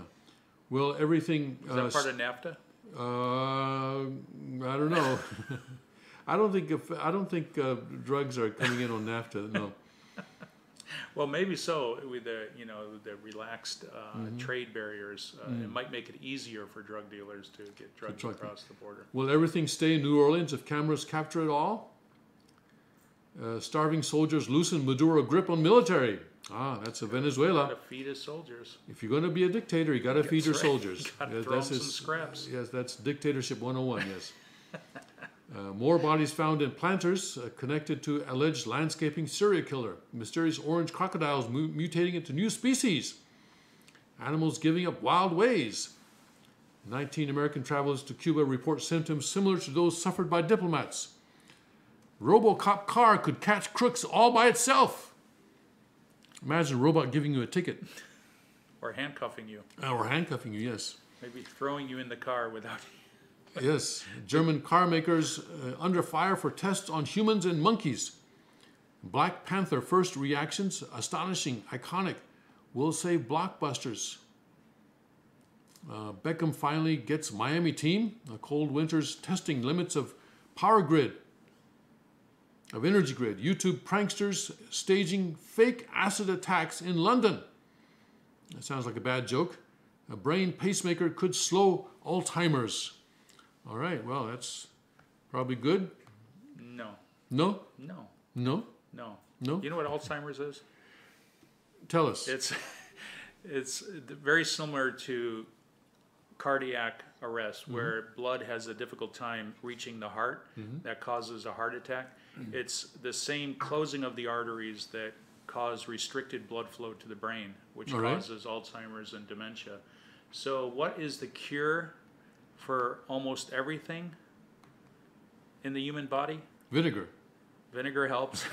S4: Well, everything...
S2: Is that part of NAFTA?
S4: I don't know. I don't think drugs are coming in on NAFTA. No.
S2: Well, maybe so. With the the relaxed trade barriers, it might make it easier for drug dealers to get drugs across the border.
S4: Will everything stay in New Orleans if cameras capture it all? Starving soldiers loosen Maduro grip on military. That's a Venezuela.
S2: Got to feed his soldiers.
S4: If you're going to be a dictator, you got to feed your soldiers.
S2: You got to throw them some scraps.
S4: Yes, that's dictatorship 101. Yes. More bodies found in planters connected to alleged landscaping serial killer. Mysterious orange crocodiles mutating into new species. Animals giving up wild ways. 19 American travelers to Cuba report symptoms similar to those suffered by diplomats. RoboCop car could catch crooks all by itself. Imagine a robot giving you a ticket.
S2: Or handcuffing you.
S4: Or handcuffing you, yes.
S2: Maybe throwing you in the car without...
S4: Yes. German car makers under fire for tests on humans and monkeys. Black Panther first reactions, astonishing, iconic, will save blockbusters. Beckham finally gets Miami team. Cold winters testing limits of power grid, of energy grid. YouTube pranksters staging fake acid attacks in London. That sounds like a bad joke. A brain pacemaker could slow Alzheimer's. All right, well, that's probably good.
S2: No.
S4: No?
S2: No.
S4: No?
S2: No.
S4: No?
S2: You know what Alzheimer's is?
S4: Tell us.
S2: It's very similar to cardiac arrest, where blood has a difficult time reaching the heart. That causes a heart attack. It's the same closing of the arteries that cause restricted blood flow to the brain, which causes Alzheimer's and dementia. So what is the cure for almost everything in the human body?
S4: Vinegar.
S2: Vinegar helps.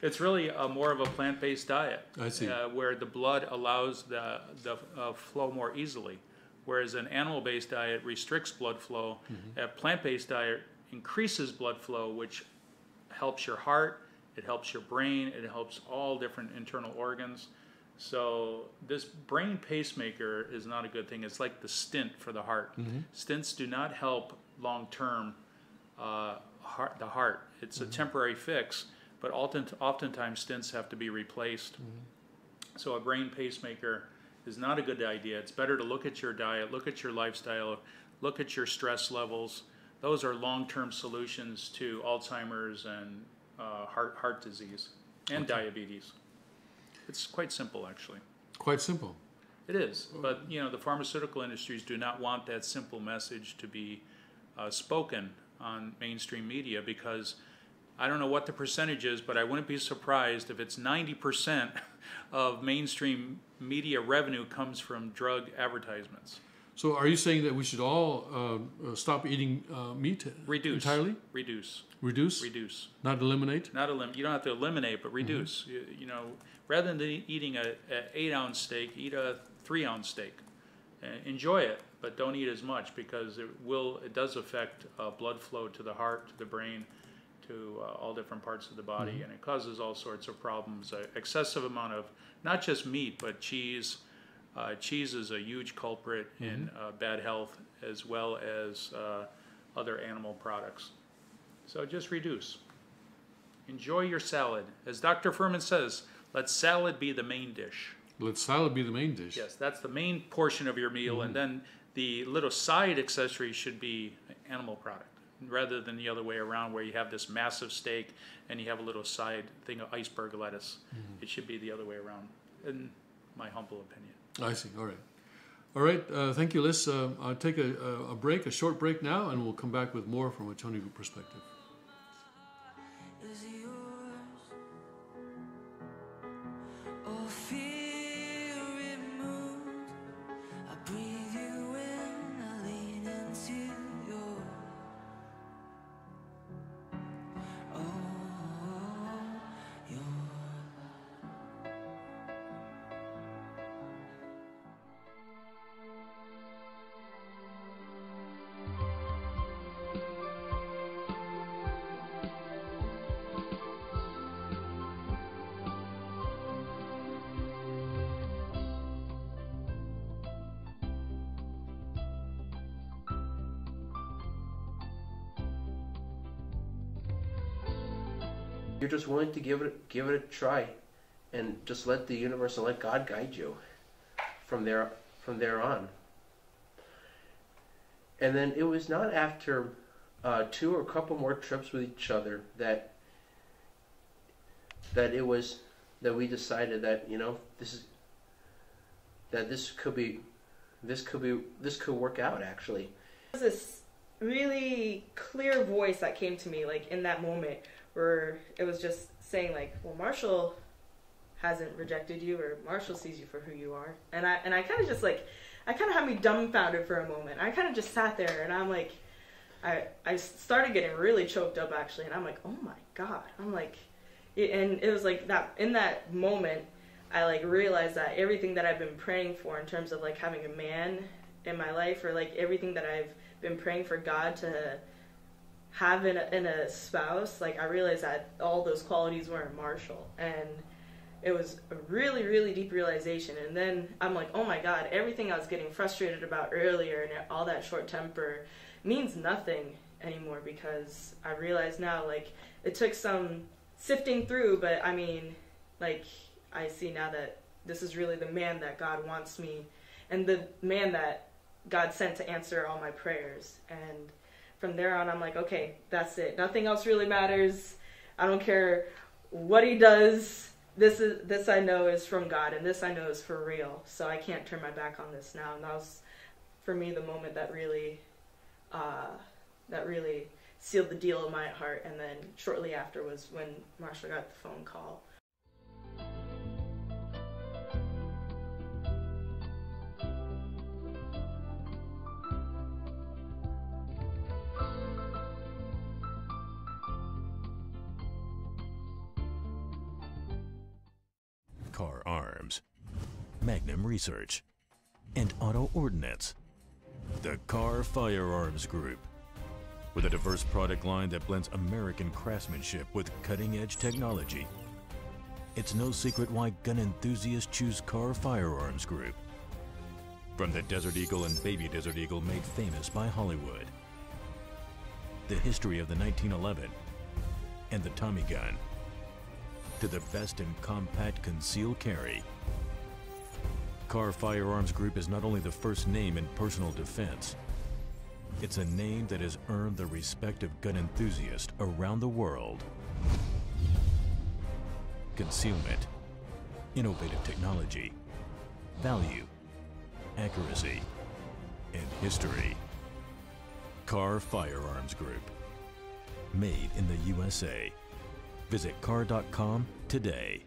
S2: It's really more of a plant-based diet.
S4: I see.
S2: Where the blood allows the flow more easily. Whereas an animal-based diet restricts blood flow. A plant-based diet increases blood flow, which helps your heart, it helps your brain, it helps all different internal organs. So this brain pacemaker is not a good thing. It's like the stent for the heart. Stents do not help long-term the heart. It's a temporary fix, but oftentimes stents have to be replaced. So a brain pacemaker is not a good idea. It's better to look at your diet, look at your lifestyle, look at your stress levels. Those are long-term solutions to Alzheimer's and heart disease and diabetes. It's quite simple, actually.
S4: Quite simple.
S2: It is, but the pharmaceutical industries do not want that simple message to be spoken on mainstream media, because I don't know what the percentage is, but I wouldn't be surprised if it's 90% of mainstream media revenue comes from drug advertisements.
S4: So are you saying that we should all stop eating meat entirely?
S2: Reduce.
S4: Reduce?
S2: Reduce.
S4: Not eliminate?
S2: Not eliminate. You don't have to eliminate, but reduce. Rather than eating an 8-ounce steak, eat a 3-ounce steak. Enjoy it, but don't eat as much, because it does affect blood flow to the heart, to the brain, to all different parts of the body, and it causes all sorts of problems. Excessive amount of not just meat, but cheese. Cheese is a huge culprit in bad health, as well as other animal products. So just reduce. Enjoy your salad. As Dr. Furman says, let salad be the main dish.
S4: Let salad be the main dish.
S2: Yes, that's the main portion of your meal, and then the little side accessory should be animal product, rather than the other way around where you have this massive steak and you have a little side thing of iceberg lettuce. It should be the other way around, in my humble opinion.
S4: I see. All right. All right. Thank you, Liz. I'll take a break, a short break now, and we'll come back with more from a Chanigu perspective.
S1: Is yours. Oh, fear removed. I breathe you in, I lean into your. Oh, your.
S10: You're just willing to give it a try, and just let the universe and let God guide you from there on. And then it was not after 2 or a couple more trips with each other that we decided that, you know, this could work out actually.
S11: There was this really clear voice that came to me, like in that moment, where it was just saying like, well, Marshall hasn't rejected you, or Marshall sees you for who you are. And I kind of just like, I kind of had me dumbfounded for a moment. I kind of just sat there and I'm like, I started getting really choked up actually, and I'm like, oh my God. I'm like, and it was like that, in that moment, I like realized that everything that I've been praying for in terms of like having a man in my life, or like everything that I've been praying for God to have in a spouse, like I realized that all those qualities were in Marshall, and it was a really, really deep realization. And then I'm like, oh my God, everything I was getting frustrated about earlier and all that short temper means nothing anymore, because I realize now, like, it took some sifting through, but I mean, like, I see now that this is really the man that God wants me, and the man that God sent to answer all my prayers. And from there on, I'm like, okay, that's it. Nothing else really matters. I don't care what he does. This I know is from God, and this I know is for real. So I can't turn my back on this now. And that was, for me, the moment that really sealed the deal in my heart. And then shortly after was when Marshall got the phone call.
S12: Car Arms, Magnum Research, and Auto Ordnance. The Car Firearms Group, with a diverse product line that blends American craftsmanship with cutting-edge technology. It's no secret why gun enthusiasts choose Car Firearms Group. From the Desert Eagle and Baby Desert Eagle made famous by Hollywood, the history of the 1911 and the Tommy gun, to the best in compact concealed carry. Car Firearms Group is not only the first name in personal defense, it's a name that has earned the respect of gun enthusiasts around the world. Concealment, innovative technology, value, accuracy, and history. Car Firearms Group, made in the USA. Visit car.com today.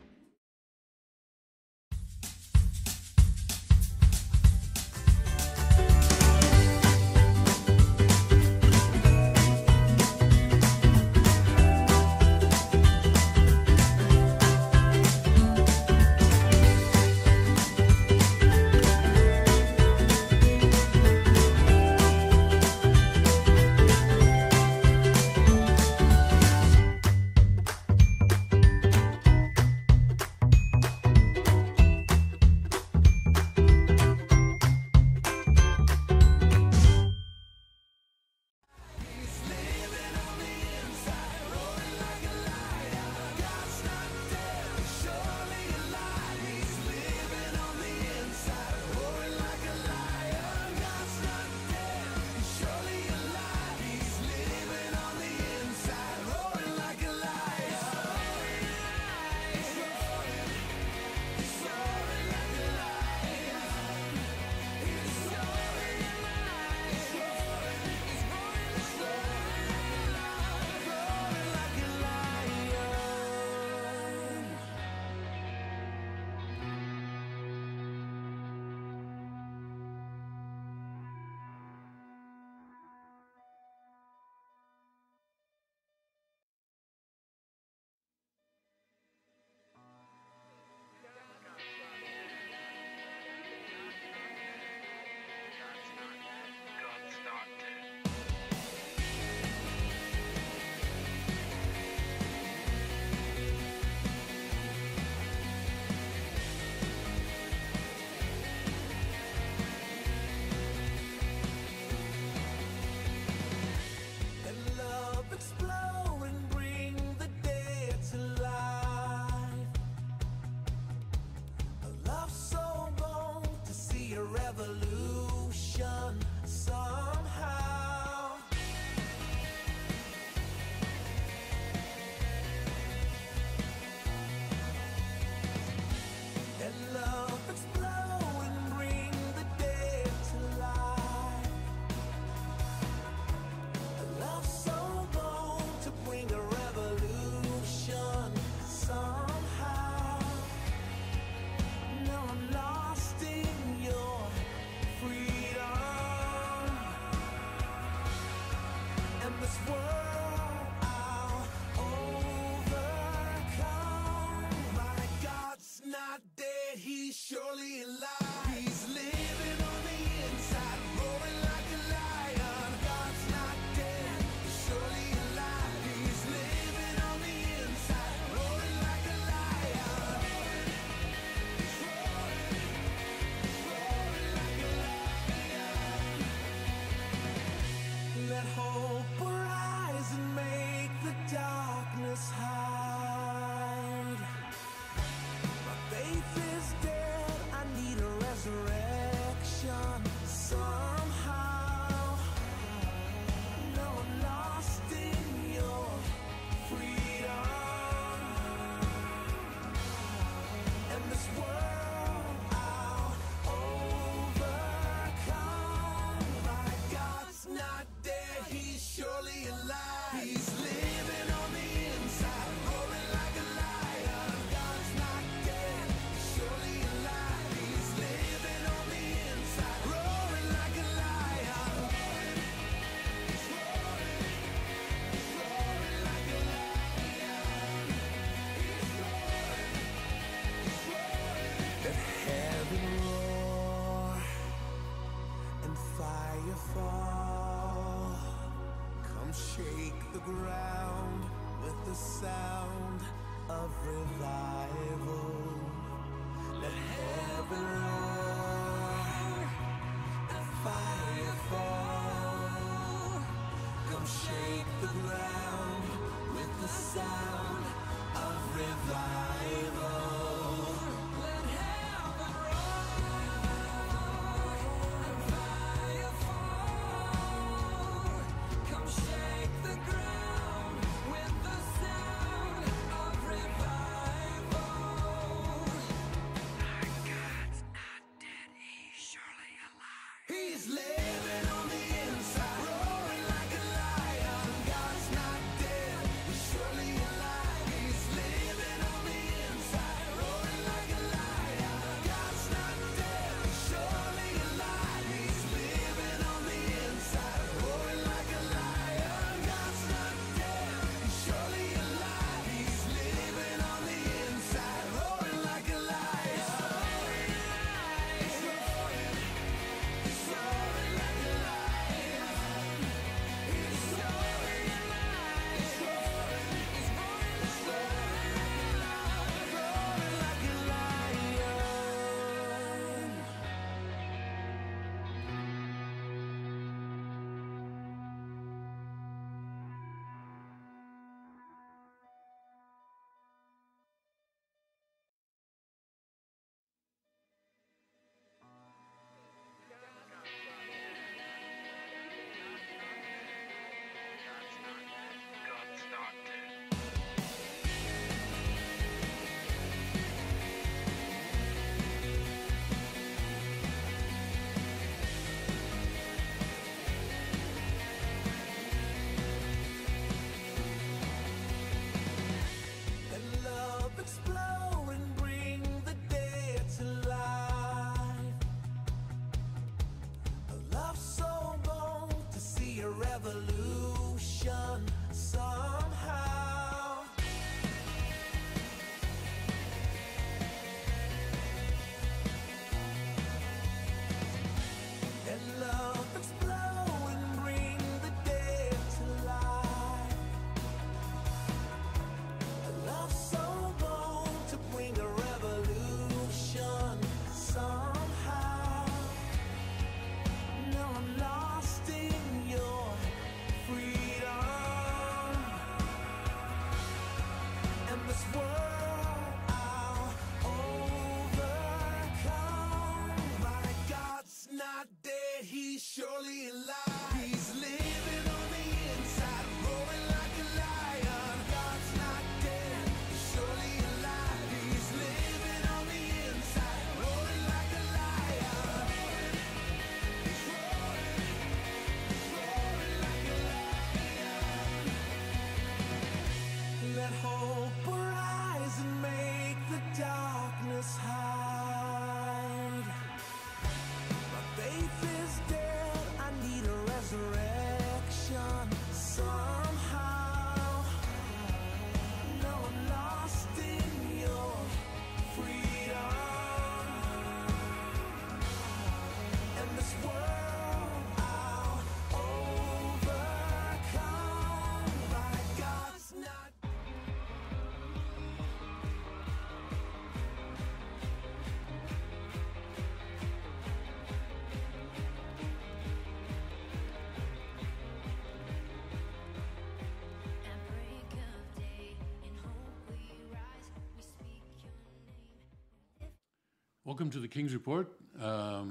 S4: Welcome to the King's Report.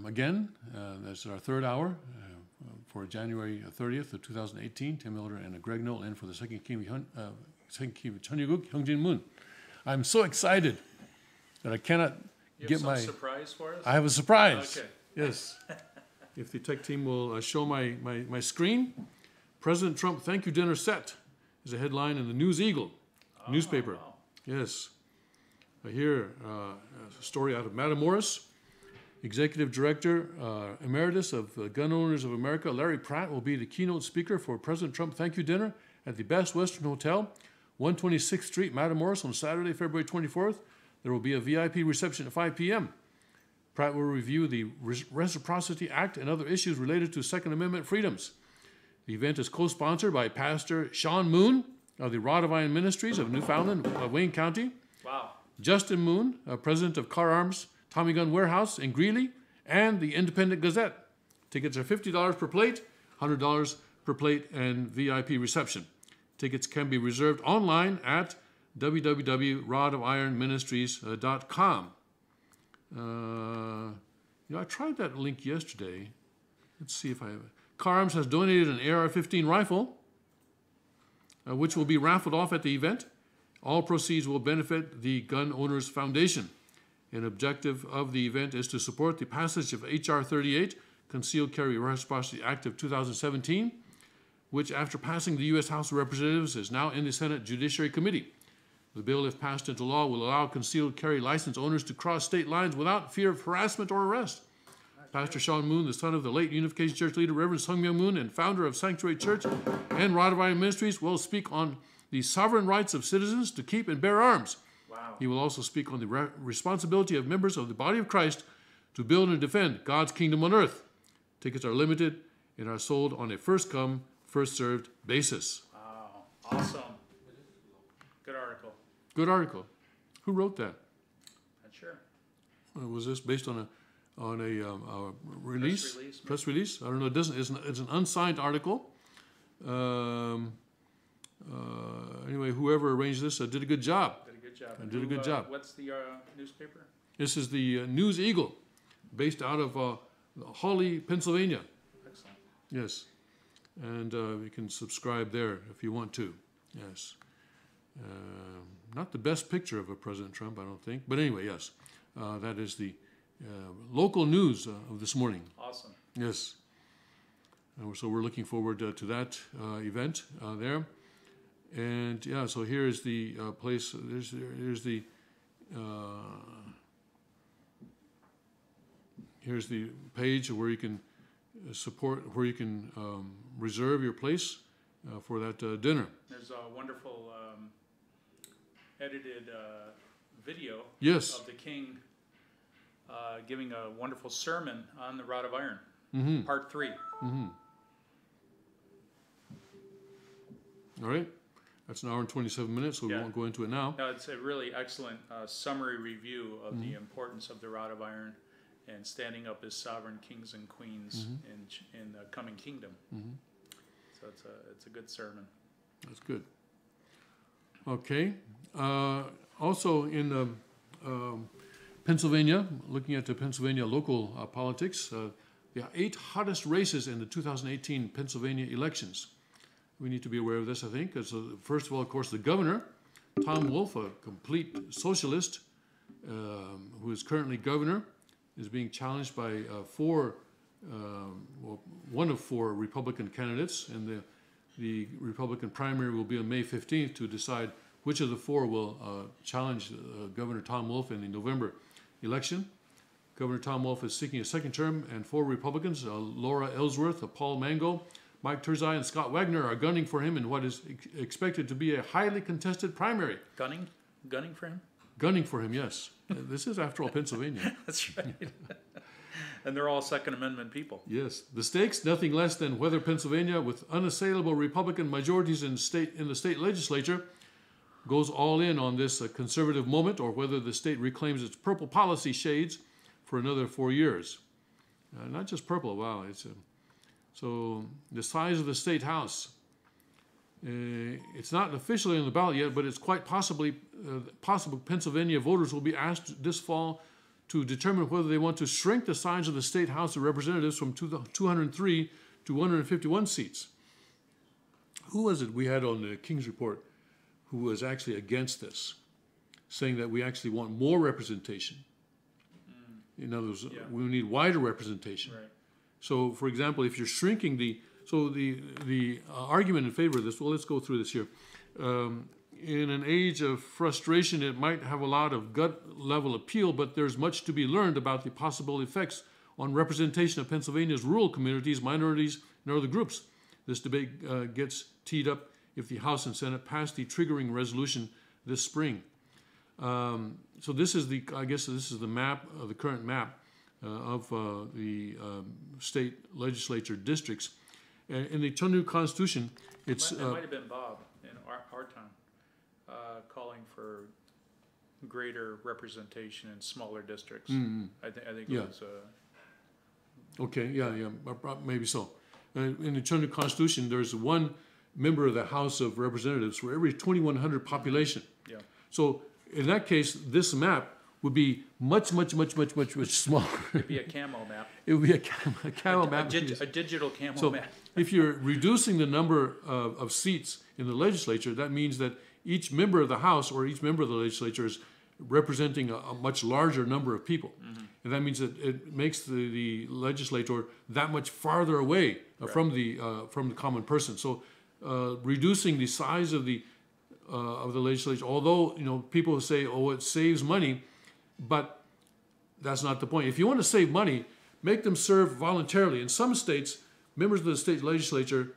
S4: Again, that's our third hour for January 30th of 2018. Tim Miller and Greg Noel in for the second King of Cheonryuk, Hyung Moon. I'm so excited that I cannot get my...
S2: surprise for us?
S4: I have a surprise.
S2: Okay.
S4: Yes. If the tech team will show my screen. President Trump thank you dinner set is a headline in the News Eagle newspaper.
S2: Wow.
S4: Yes. Here, a story out of Matamoros. Executive Director Emeritus of Gun Owners of America, Larry Pratt, will be the keynote speaker for President Trump thank you dinner at the Best Western Hotel, 126th Street, Matamoros, on Saturday, February 24th. There will be a VIP reception at 5 p.m. Pratt will review the Reciprocity Act and other issues related to Second Amendment freedoms. The event is co-sponsored by Pastor Sean Moon of the Rod of Iron Ministries of Newfoundland, Wayne County.
S2: Wow.
S4: Justin Moon, president of Car Arms Tommy Gun Warehouse in Greeley, and the Independent Gazette. Tickets are $50 per plate, $100 per plate, and VIP reception. Tickets can be reserved online at www.rodofironministries.com. I tried that link yesterday. Let's see if I have it. Car Arms has donated an AR-15 rifle, which will be raffled off at the event. All proceeds will benefit the Gun Owners Foundation. An objective of the event is to support the passage of H.R. 38, Concealed Carry Reciprocity Act of 2017, which, after passing the U.S. House of Representatives, is now in the Senate Judiciary Committee. The bill, if passed into law, will allow concealed carry license owners to cross state lines without fear of harassment or arrest. Pastor Sean Moon, the son of the late Unification Church leader Reverend Sung Myung Moon and founder of Sanctuary Church and Rod of Iron Ministries, will speak on the sovereign rights of citizens to keep and bear arms.
S2: Wow.
S4: He will also speak on the responsibility of members of the body of Christ to build and defend God's kingdom on earth. Tickets are limited and are sold on a first-come, first-served basis.
S2: Wow. Awesome. Good article.
S4: Good article. Who wrote that?
S2: Not sure.
S4: Was this based on a release? Press release? I don't know. It's an unsigned article. Anyway, whoever arranged this did a good job. Did a good job.
S2: What's the newspaper?
S4: This is the News Eagle, based out of Hawley, Pennsylvania.
S2: Excellent.
S4: Yes. And you can subscribe there if you want to. Yes. Not the best picture of a President Trump, I don't think. But anyway, yes. That is the local news of this morning.
S2: Awesome.
S4: Yes. So we're looking forward to that event there. And yeah, so here's the place. Here's the page where you can reserve your place for that dinner.
S2: There's a wonderful edited video
S4: Yes.
S2: of the king giving a wonderful sermon on the Rod of Iron, part 3.
S4: Mm-hmm. All right. That's an hour and 27 minutes, so we won't go into it now.
S2: No, it's a really excellent summary review of the importance of the Rod of Iron and standing up as sovereign kings and queens in the coming kingdom. So it's a good sermon.
S4: That's good. Okay. Also in Pennsylvania, looking at the Pennsylvania local politics, the 8 hottest races in the 2018 Pennsylvania elections. We need to be aware of this, I think. First of all, of course, the governor, Tom Wolf, a complete socialist who is currently governor, is being challenged by one of 4 Republican candidates, and the Republican primary will be on May 15th to decide which of the 4 will challenge Governor Tom Wolf in the November election. Governor Tom Wolf is seeking a second term, and 4 Republicans, Laura Ellsworth, Paul Mango, Mike Turzai, and Scott Wagner, are gunning for him in what is expected to be a highly contested primary.
S2: Gunning for him?
S4: Gunning for him, yes. This is, after all, Pennsylvania.
S2: That's right. And they're all Second Amendment people.
S4: Yes. The stakes, nothing less than whether Pennsylvania, with unassailable Republican majorities in the state legislature, goes all in on this conservative moment, or whether the state reclaims its purple policy shades for another 4 years. Not just purple, wow. So the size of the state house, it's not officially on the ballot yet, but it's quite possible Pennsylvania voters will be asked this fall to determine whether they want to shrink the size of the State House of Representatives from 203 to 151 seats. Who was it we had on the King's Report who was actually against this, saying that we actually want more representation? In other words, we need wider representation.
S2: Right.
S4: So, for example, if you're shrinking the argument in favor of this, well, let's go through this here. In an age of frustration, it might have a lot of gut-level appeal, but there's much to be learned about the possible effects on representation of Pennsylvania's rural communities, minorities, and other groups. This debate gets teed up if the House and Senate pass the triggering resolution this spring. So this is I guess this is the map, the current map of the state legislature districts. In the Chengdu Constitution, it's...
S2: It might have been Bob in our time calling for greater representation in smaller districts. I think it was...
S4: Okay, maybe so. In the Chengdu Constitution, there's one member of the House of Representatives for every 2,100 population.
S2: Yeah.
S4: So in that case, this map would be much smaller.
S2: It'd be a camo map.
S4: It would be a camo map.
S2: A digital camo map.
S4: If you're reducing the number of seats in the legislature, that means that each member of the House or each member of the legislature is representing a much larger number of people. And that means that it makes the legislator that much farther away from the common person. So reducing the size of the legislature, although people say, oh, it saves money, but that's not the point. If you want to save money, make them serve voluntarily. In some states, members of the state legislature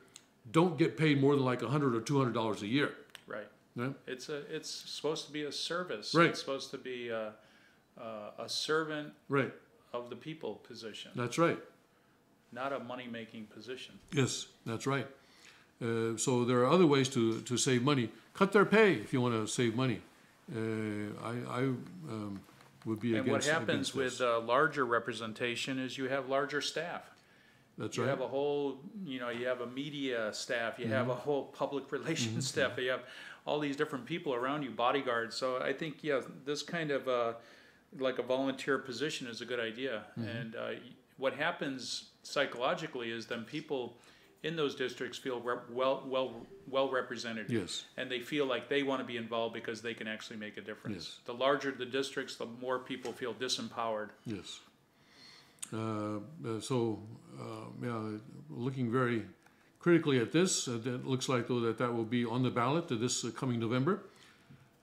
S4: don't get paid more than like $100 or $200 a year.
S2: Right.
S4: Yeah?
S2: It's supposed to be a service.
S4: Right.
S2: It's supposed to be a servant of the people position.
S4: That's right.
S2: Not a money-making position.
S4: Yes, that's right. So there are other ways to save money. Cut their pay if you want to save money. I would be against.
S2: And what happens with larger representation is you have larger staff.
S4: That's
S2: right.
S4: You
S2: have a whole, you have a media staff. You have a whole public relations staff. You have all these different people around you, bodyguards. So I think, this kind of like a volunteer position is a good idea. And what happens psychologically is then people in those districts feel well represented.
S4: Yes. And
S2: they feel like they want to be involved because they can actually make a difference.
S4: Yes.
S2: The larger the districts, the more people feel disempowered.
S4: Yes. Looking very critically at this, it looks like though that will be on the ballot this coming November.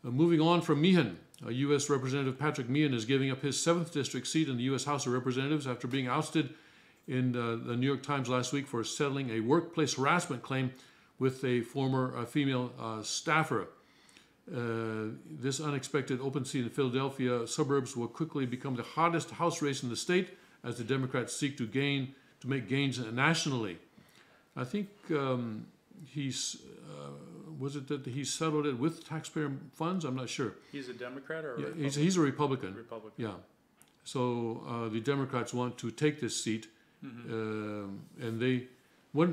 S4: Moving on from Meehan, U.S. Representative Patrick Meehan is giving up his 7th district seat in the U.S. House of Representatives after being ousted in the New York Times last week for settling a workplace harassment claim with a former female staffer. This unexpected open seat in Philadelphia suburbs will quickly become the hottest House race in the state as the Democrats seek to make gains nationally. I think was it that he settled it with taxpayer funds? I'm not sure.
S2: He's a Democrat or a
S4: Republican?
S2: Republican?
S4: He's a Republican.
S2: Republican.
S4: Yeah. So the Democrats want to take this seat. And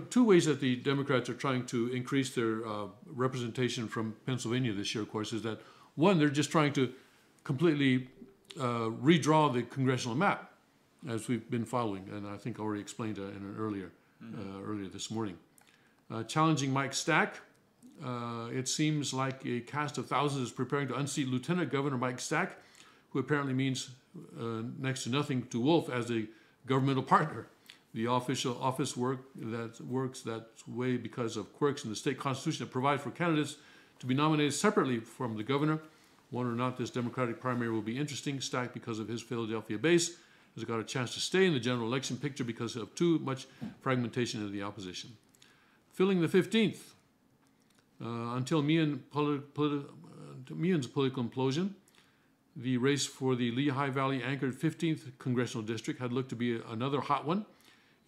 S4: two ways that the Democrats are trying to increase their representation from Pennsylvania this year, of course, is that one, they're just trying to completely redraw the congressional map, as we've been following, and I think I already explained in an earlier this morning. Challenging Mike Stack. It seems like a cast of thousands is preparing to unseat Lieutenant Governor Mike Stack, who apparently means next to nothing to Wolf as a governmental partner. The official office works that way because of quirks in the state constitution that provide for candidates to be nominated separately from the governor. Whether or not this Democratic primary will be interesting. Stack, because of his Philadelphia base, has got a chance to stay in the general election picture because of too much fragmentation in the opposition. Filling the 15th. Until Meehan's political implosion, the race for the Lehigh Valley anchored 15th congressional district had looked to be another hot one,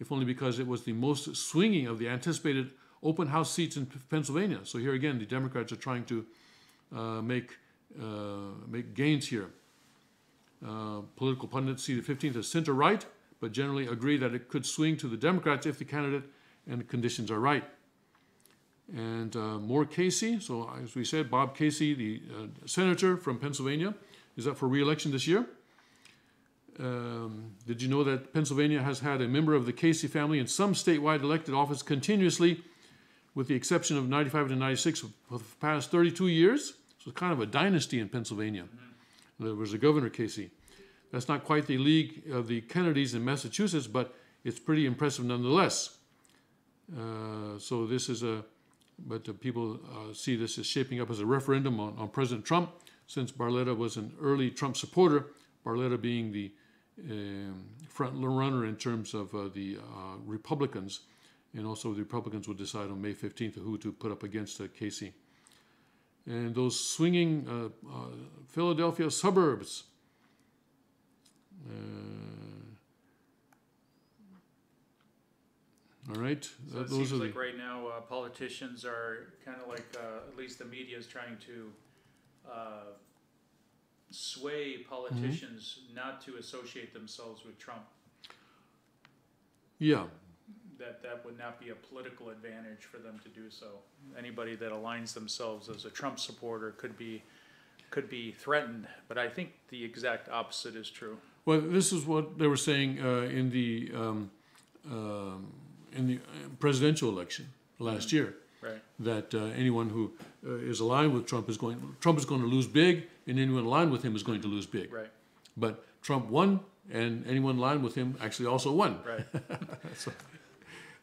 S4: if only because it was the most swinging of the anticipated open house seats in Pennsylvania. So here again, the Democrats are trying to make gains here. Political pundits see the 15th as center-right, but generally agree that it could swing to the Democrats if the candidate and the conditions are right. And more Casey. So as we said, Bob Casey, the senator from Pennsylvania, is up for re-election this year. Did you know that Pennsylvania has had a member of the Casey family in some statewide elected office continuously, with the exception of 95 to 96 for the past 32 years? So it's kind of a dynasty in Pennsylvania. There was a Governor Casey. That's not quite the league of the Kennedys in Massachusetts, but it's pretty impressive nonetheless. So this is people see this as shaping up as a referendum on President Trump, since Barletta was an early Trump supporter, Barletta being the front runner in terms of the Republicans, and also the Republicans will decide on May 15th who to put up against Casey. And those swinging Philadelphia suburbs. All right.
S2: So it seems like right now politicians are kind of like, at least the media is trying to sway politicians not to associate themselves with Trump.
S4: Yeah.
S2: That would not be a political advantage for them to do so. Anybody that aligns themselves as a Trump supporter could be threatened, but I think the exact opposite is true.
S4: Well, this is what they were saying in the presidential election last year.
S2: Right.
S4: That anyone who is aligned with Trump is going to lose big, and anyone aligned with him is going to lose big.
S2: Right.
S4: But Trump won, and anyone aligned with him actually also won.
S2: Right.
S4: So,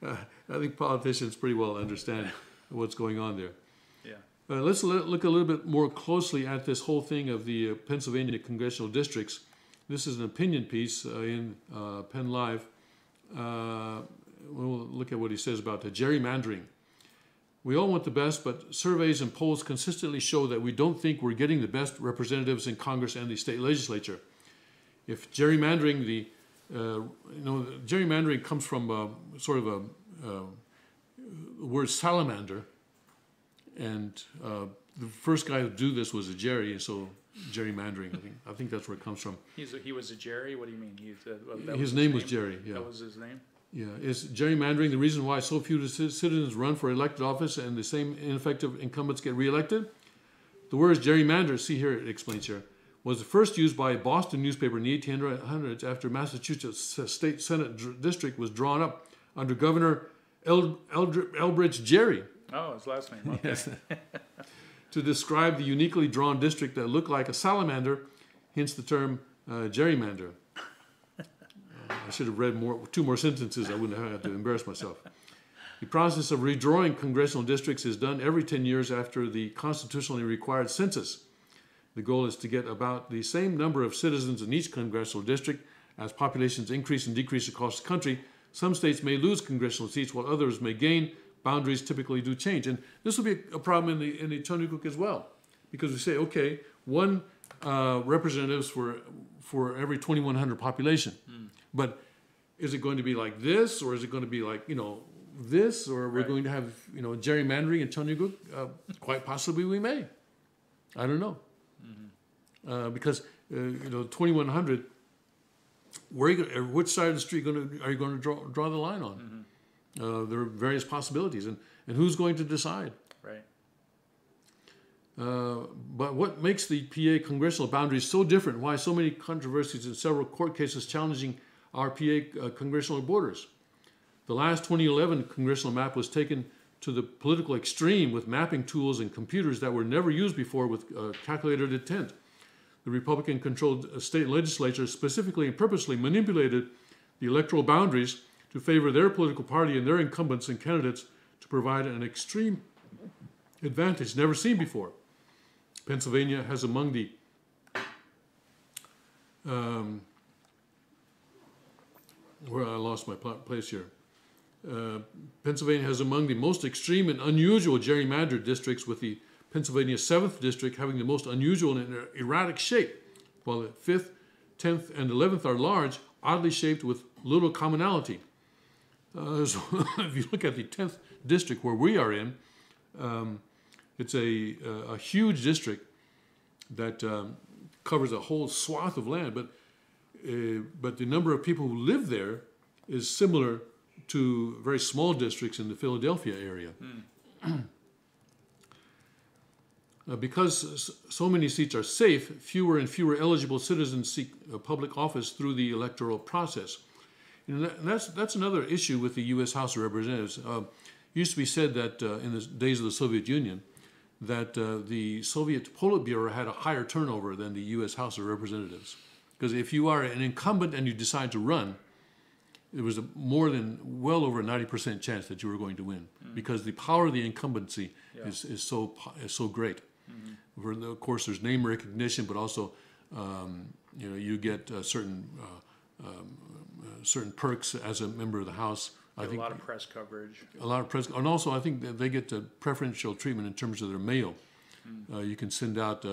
S4: I think politicians pretty well understand what's going on there.
S2: Yeah.
S4: Let's look a little bit more closely at this whole thing of the Pennsylvania congressional districts. This is an opinion piece in Penn Live. We'll look at what he says about the gerrymandering. We all want the best, but surveys and polls consistently show that we don't think we're getting the best representatives in Congress and the state legislature. If gerrymandering, gerrymandering comes from sort of the word salamander, and the first guy to do this was a Jerry, and so gerrymandering. I think that's where it comes from.
S2: He was a Jerry. What do you mean?
S4: His name was Jerry. Yeah.
S2: That was his name.
S4: Yeah, is gerrymandering the reason why so few citizens run for elected office and the same ineffective incumbents get reelected? The word gerrymander, see here, it explains here, was first used by a Boston newspaper in the 1800s after Massachusetts State Senate district was drawn up under Governor Elbridge Gerry.
S2: Oh, his last name. Okay.
S4: Yes. To describe the uniquely drawn district that looked like a salamander, hence the term gerrymander. I should have read two more sentences. I wouldn't have had to embarrass myself. The process of redrawing congressional districts is done every 10 years after the constitutionally required census. The goal is to get about the same number of citizens in each congressional district. As populations increase and decrease across the country, some states may lose congressional seats while others may gain. Boundaries typically do change. And this will be a problem in the Chunukuk as well. Because we say, okay, one representatives for every 2,100 population. But is it going to be like this, or is it going to be like, this, or we're going to have, gerrymandering in Chunukuk? Quite possibly we may. I don't know. Because, 2,100, which side of the street are you going to draw the line on? There are various possibilities, and who's going to decide?
S2: Right.
S4: But what makes the PA congressional boundaries so different? Why so many controversies and several court cases challenging our PA congressional borders? The last 2011 congressional map was taken to the political extreme with mapping tools and computers that were never used before with calculated intent. The Republican-controlled state legislature specifically and purposely manipulated the electoral boundaries to favor their political party and their incumbents and candidates to provide an extreme advantage never seen before. Pennsylvania has among the where I lost my place here. Pennsylvania has among the most extreme and unusual gerrymandered districts, with the Pennsylvania 7th District having the most unusual and erratic shape, while the 5th, 10th, and 11th are large, oddly shaped with little commonality. So if you look at the 10th District where we are in, it's a huge district that covers a whole swath of land, but the number of people who live there is similar to very small districts in the Philadelphia area. because so many seats are safe, fewer and fewer eligible citizens seek public office through the electoral process. That's another issue with the U.S. House of Representatives. It used to be said that in the days of the Soviet Union, that the Soviet Politburo had a higher turnover than the U.S. House of Representatives. Because if you are an incumbent and you decide to run, there was well over a 90% chance that you were going to win, because the power of the incumbency is so great. Of course, there's name recognition, but also you get certain perks as a member of the House. I think
S2: a lot of press coverage.
S4: A lot of press, and also I think that they get preferential treatment in terms of their mail. You can send out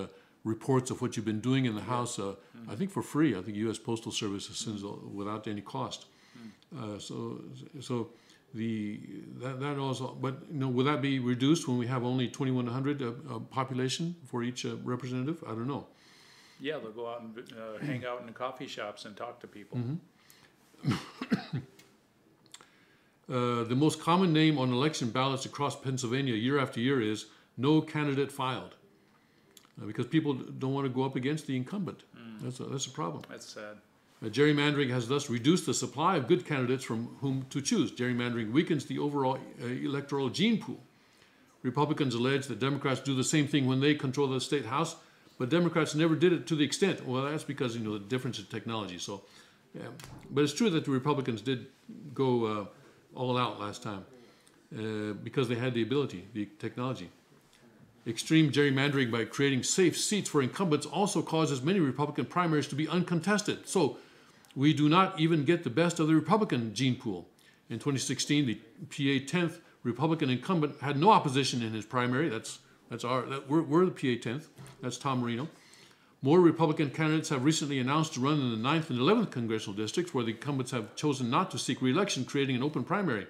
S4: reports of what you've been doing in the House. I think for free. I think U.S. Postal Service sends without any cost. That also, but will that be reduced when we have only 2,100 population for each representative? I don't know.
S2: Yeah, they'll go out and hang out in the coffee shops and talk to people.
S4: The most common name on election ballots across Pennsylvania year after year is "no candidate filed," because people don't want to go up against the incumbent. That's a problem.
S2: That's sad.
S4: Gerrymandering has thus reduced the supply of good candidates from whom to choose. Gerrymandering weakens the overall electoral gene pool. Republicans allege that Democrats do the same thing when they control the state house, but Democrats never did it to the extent. Well, that's because the difference in technology. So, but it's true that the Republicans did go all out last time because they had the ability, the technology. Extreme gerrymandering by creating safe seats for incumbents also causes many Republican primaries to be uncontested. So we do not even get the best of the Republican gene pool. In 2016, the PA 10th Republican incumbent had no opposition in his primary. We're the PA 10th. That's Tom Marino. More Republican candidates have recently announced to run in the 9th and 11th congressional districts, where the incumbents have chosen not to seek re-election, creating an open primary.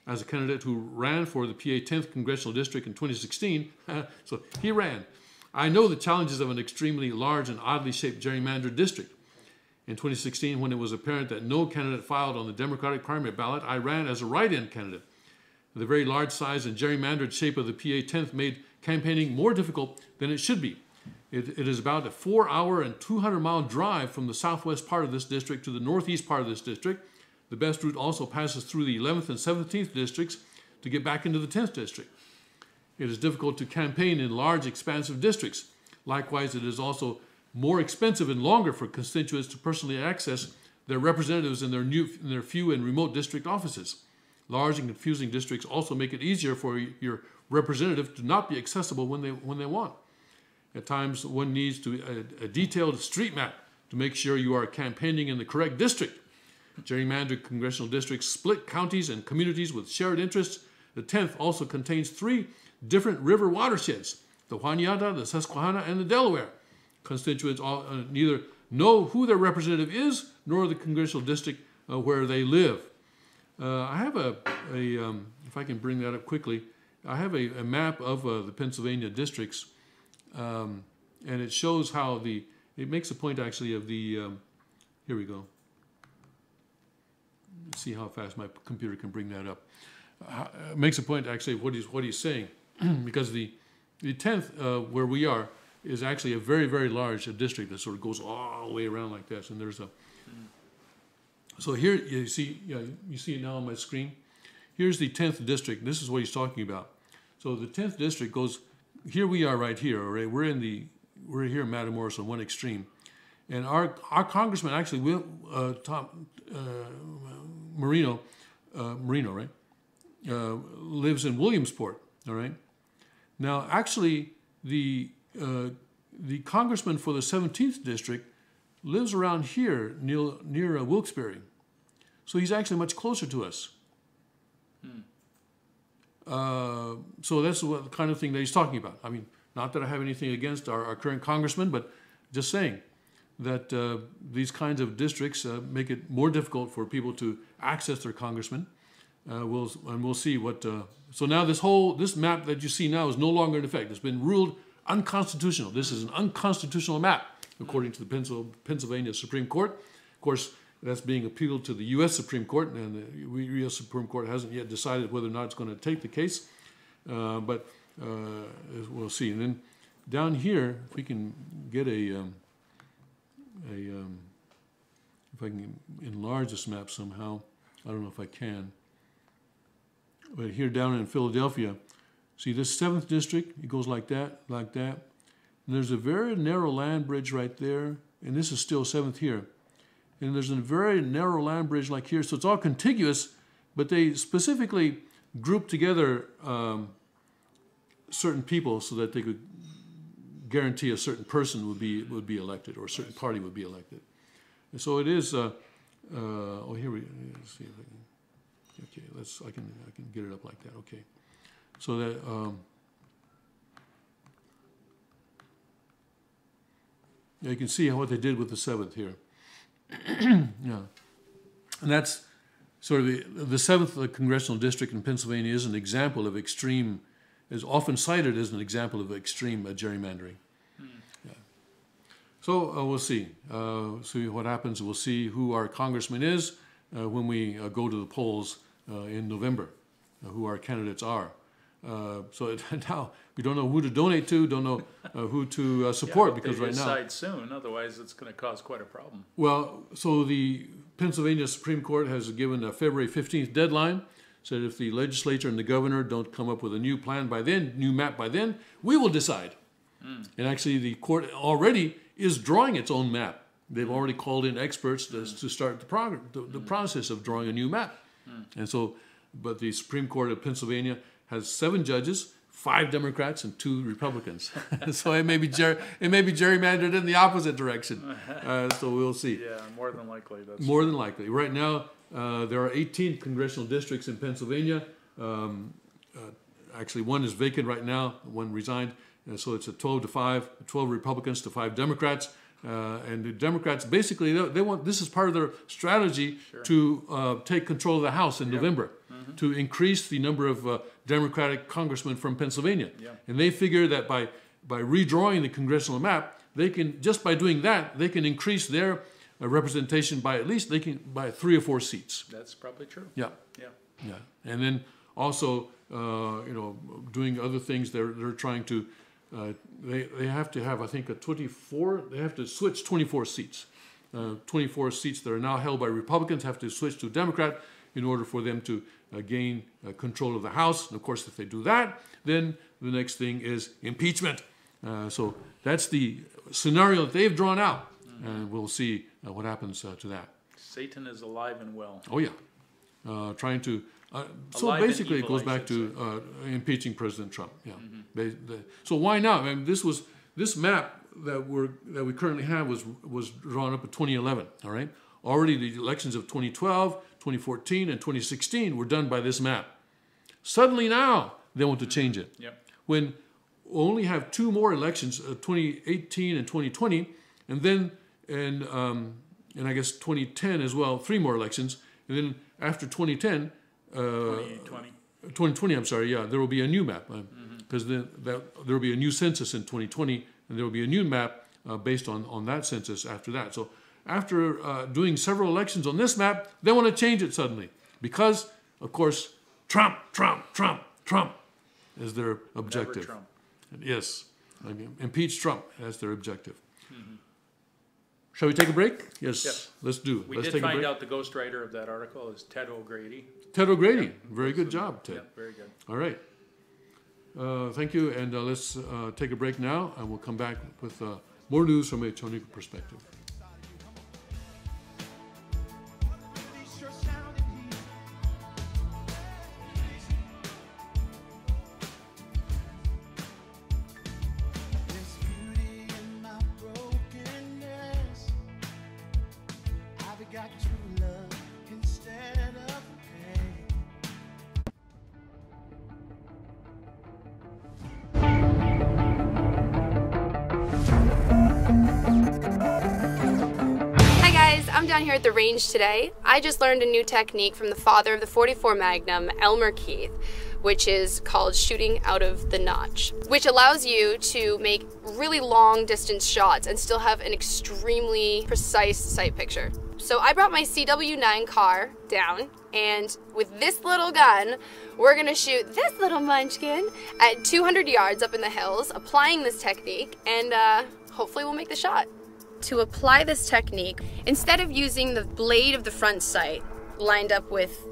S4: As a candidate who ran for the PA 10th congressional district in 2016, so he ran, I know the challenges of an extremely large and oddly shaped gerrymandered district. In 2016, when it was apparent that no candidate filed on the Democratic primary ballot, I ran as a write-in candidate. The very large size and gerrymandered shape of the PA 10th made campaigning more difficult than it should be. It is about a 4-hour and 200-mile drive from the southwest part of this district to the northeast part of this district. The best route also passes through the 11th and 17th districts to get back into the 10th district. It is difficult to campaign in large, expansive districts. Likewise, it is also more expensive and longer for constituents to personally access their representatives in their few and remote district offices. Large and confusing districts also make it easier for your representative to not be accessible when they want. At times, one needs a detailed street map to make sure you are campaigning in the correct district. Gerrymandered congressional districts split counties and communities with shared interests. The 10th also contains 3 different river watersheds, the Juanita, the Susquehanna, and the Delaware. Constituents neither know who their representative is, nor the congressional district where they live. I have if I can bring that up quickly, I have a map of the Pennsylvania districts, and it shows how it makes a point actually of here we go. Let's see how fast my computer can bring that up. It makes a point actually of what he's saying, because the 10th where we are is actually a very, very large district that sort of goes all the way around like this, and there's so here you see it now on my screen. Here's the 10th district. This is what he's talking about. So the 10th district goes, here we are right here, all right? We're here in Matamoros on one extreme. And our congressman actually, Tom Marino, right, lives in Williamsport, all right? Now, actually, the congressman for the 17th district lives around here near Wilkes-Barre. So he's actually much closer to us. So that's the kind of thing that he's talking about. I mean, not that I have anything against our current congressman, but just saying that these kinds of districts make it more difficult for people to access their congressman. We'll see what. So now this map that you see now is no longer in effect. It's been ruled unconstitutional. This is an unconstitutional map, according to the Pennsylvania Supreme Court. Of course, that's being appealed to the U.S. Supreme Court, and the U.S. Supreme Court hasn't yet decided whether or not it's going to take the case, but we'll see. And then down here, if we can get if I can enlarge this map somehow, I don't know if I can. But here down in Philadelphia, see this 7th district, it goes like that, like that. And there's a very narrow land bridge right there, and this is still 7th here. And there's a very narrow land bridge like here, so it's all contiguous, but they specifically grouped together certain people so that they could guarantee a certain person would be elected, or a certain party would be elected. And so it is. Oh, here we. Let's see if I can. Okay, I can get it up like that. Okay, so that. Yeah, you can see what they did with the 7th here. Yeah, and that's sort of the 7th congressional district in Pennsylvania is an example of extreme, is often cited as an example of extreme gerrymandering. Yeah. So we'll see what happens. We'll see who our congressman is when we go to the polls in November, who our candidates are. So now we don't know who to donate to, don't know who to support, because right now.
S2: Decide soon, otherwise it's going to cause quite a problem.
S4: Well, so the Pennsylvania Supreme Court has given a February 15th deadline. Said if the legislature and the governor don't come up with a new plan by then, new map by then, we will decide. And actually, the court already is drawing its own map. They've already called in experts to start the process of drawing a new map. And so, but the Supreme Court of Pennsylvania has 7 judges, 5 Democrats and 2 Republicans. So it may be gerrymandered in the opposite direction. So we'll see.
S2: Yeah, more than likely. That's
S4: more than likely. Right now, there are 18 congressional districts in Pennsylvania. Actually, one is vacant right now. One resigned. So it's a 12-5, 12 Republicans to 5 Democrats. And the Democrats, basically, they want, this is part of their strategy to take control of the House in November, to increase the number of Democratic congressmen from Pennsylvania. And they figure that by redrawing the congressional map, they can, just by doing that, they can increase their representation by at least, by 3 or 4 seats.
S2: That's probably true.
S4: Yeah. And then also, doing other things, they're trying to, they have to have, I think, they have to switch 24 seats. 24 seats that are now held by Republicans have to switch to Democrat in order for them to gain control of the House. And of course, if they do that, then the next thing is impeachment. So that's the scenario that they've drawn out. And we'll see what happens to that.
S2: Satan is alive and well.
S4: Oh, yeah. Trying to... so basically, it goes back to impeaching President Trump. Yeah. So why now? I mean, this map that we currently have was drawn up in 2011. All right. Already the elections of 2012, 2014, and 2016 were done by this map. Suddenly now they want to change it. When we only have 2 more elections, 2018 and 2020, and then and I guess 2010 as well, 3 more elections, and then after 2010. 2020, I'm sorry, yeah, there will be a new map, because there will be a new census in 2020, and there will be a new map based on that census after that. So after doing several elections on this map, they want to change it suddenly, because, of course, Trump is their objective.
S2: Never Trump.
S4: Yes, I mean, impeach Trump, that's their objective. Shall we take a break? Yes. Let's do.
S2: We did find out the ghostwriter of that article is Ted O'Grady.
S4: Ted O'Grady. Very good job, Ted.
S2: Yeah, very good.
S4: All right. Thank you, and let's take a break now, and we'll come back with more news from a Tonico perspective.
S13: I'm down here at the range today. I just learned a new technique from the father of the .44 Magnum, Elmer Keith, which is called shooting out of the notch, which allows you to make really long distance shots and still have an extremely precise sight picture. So I brought my CW9 car down, and with this little gun, we're gonna shoot this little munchkin at 200 yards up in the hills, applying this technique, and hopefully we'll make the shot. To apply this technique, instead of using the blade of the front sight lined up with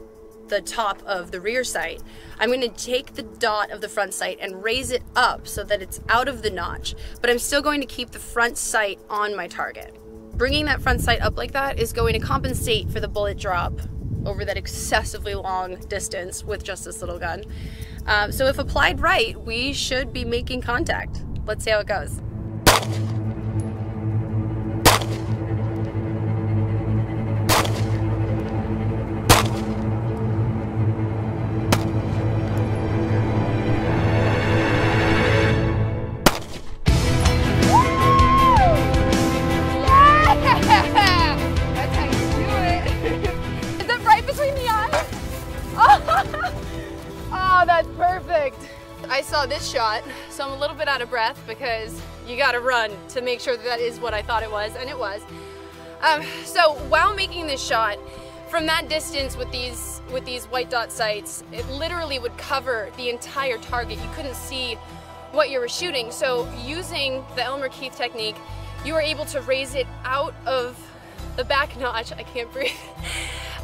S13: the top of the rear sight, I'm going to take the dot of the front sight and raise it up so that it's out of the notch, but I'm still going to keep the front sight on my target. Bringing that front sight up like that is going to compensate for the bullet drop over that excessively long distance with just this little gun. So if applied right, we should be making contact. Let's see how it goes. I saw this shot, so I'm a little bit out of breath because you gotta run to make sure that is what I thought it was, and it was. So while making this shot, from that distance with these white dot sights, it literally would cover the entire target. You couldn't see what you were shooting. So using the Elmer Keith technique, you were able to raise it out of the back notch. I can't breathe.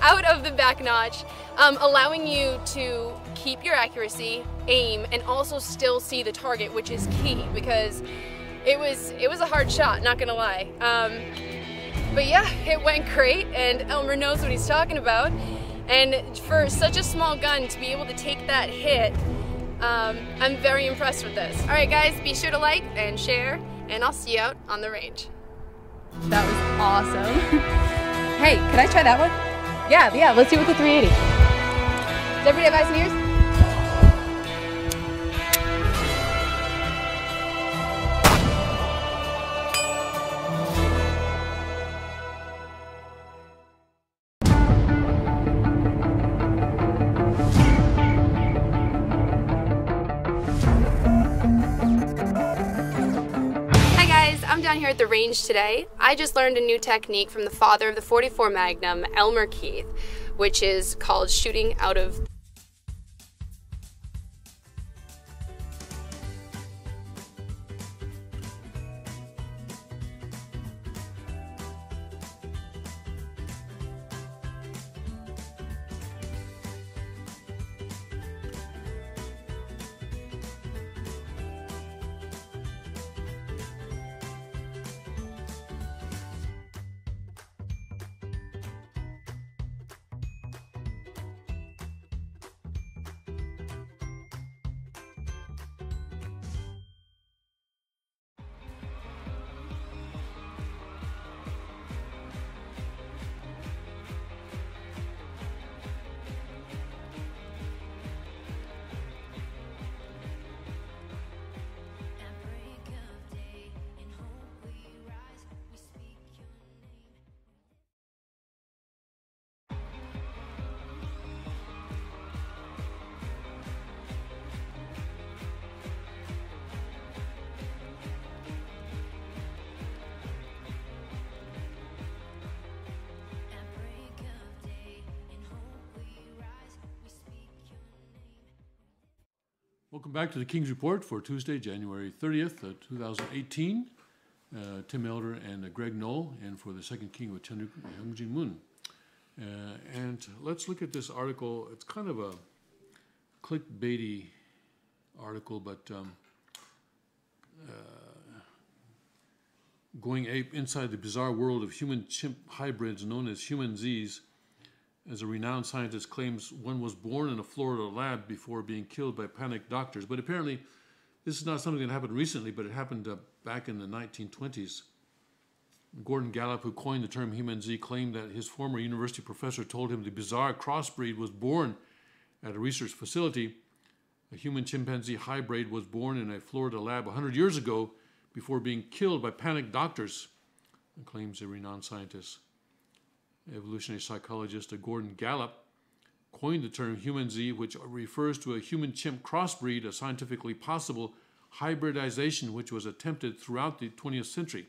S13: Out of the back notch, allowing you to keep your accuracy, aim, and also still see the target, which is key because it was a hard shot, not gonna lie. But yeah, it went great, and Elmer knows what he's talking about. And for such a small gun to be able to take that hit, I'm very impressed with this. All right, guys, be sure to like and share, and I'll see you out on the range. That was awesome. Hey, can I try that one? Yeah, let's see with the 380. Does everybody have eyes and ears? I'm down here at the range today. I just learned a new technique from the father of the 44 Magnum, Elmer Keith, which is called shooting out of
S4: Welcome back to the King's Report for Tuesday, January 30th, 2018. Tim Elder and Greg Knoll, and for the second king with Hyung Moon. And let's look at this article. It's kind of a clickbaity article, but going ape inside the bizarre world of human-chimp hybrids known as human Z's, as a renowned scientist claims one was born in a Florida lab before being killed by panicked doctors. But apparently, this is not something that happened recently, but it happened back in the 1920s. Gordon Gallup, who coined the term human Z, claimed that his former university professor told him the bizarre crossbreed was born at a research facility. A human chimpanzee hybrid was born in a Florida lab 100 years ago before being killed by panicked doctors, claims a renowned scientist. Evolutionary psychologist Gordon Gallup coined the term human Z, which refers to a human-chimp crossbreed, a scientifically possible hybridization which was attempted throughout the 20th century.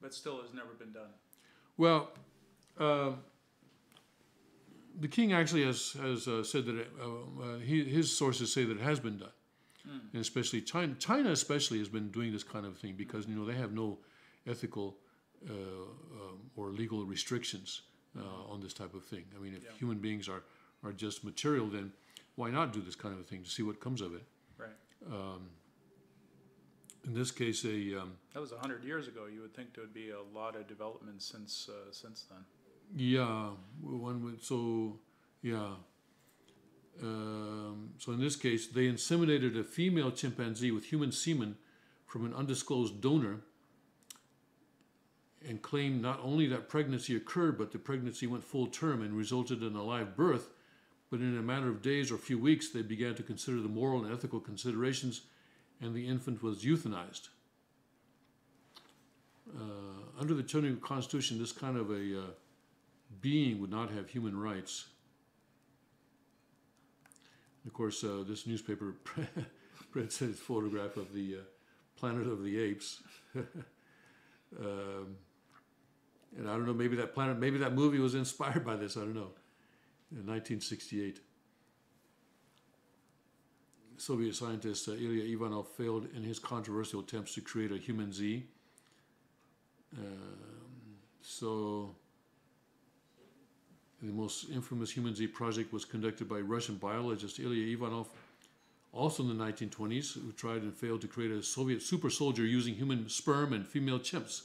S2: But still has never been done.
S4: Well, the king actually has said that his sources say that it has been done. And especially China especially has been doing this kind of thing because, they have no ethical or legal restrictions on this type of thing. I mean, if human beings are just material, then why not do this kind of a thing to see what comes of it?
S2: Right.
S4: In this case,
S2: that was 100 years ago. You would think there would be a lot of development since then.
S4: Yeah, one would. So, yeah. So in this case, they inseminated a female chimpanzee with human semen from an undisclosed donor and claimed not only that pregnancy occurred, but the pregnancy went full term and resulted in a live birth. But in a matter of days or few weeks, they began to consider the moral and ethical considerations, and the infant was euthanized. Under the Chinese Constitution, this kind of a being would not have human rights. Of course, this newspaper prints a photograph of the Planet of the Apes. And I don't know, maybe that movie was inspired by this, I don't know. In 1968. Soviet scientist Ilya Ivanov failed in his controversial attempts to create a human Z. So the most infamous human Z project was conducted by Russian biologist Ilya Ivanov, also in the 1920s, who tried and failed to create a Soviet super soldier using human sperm and female chimps.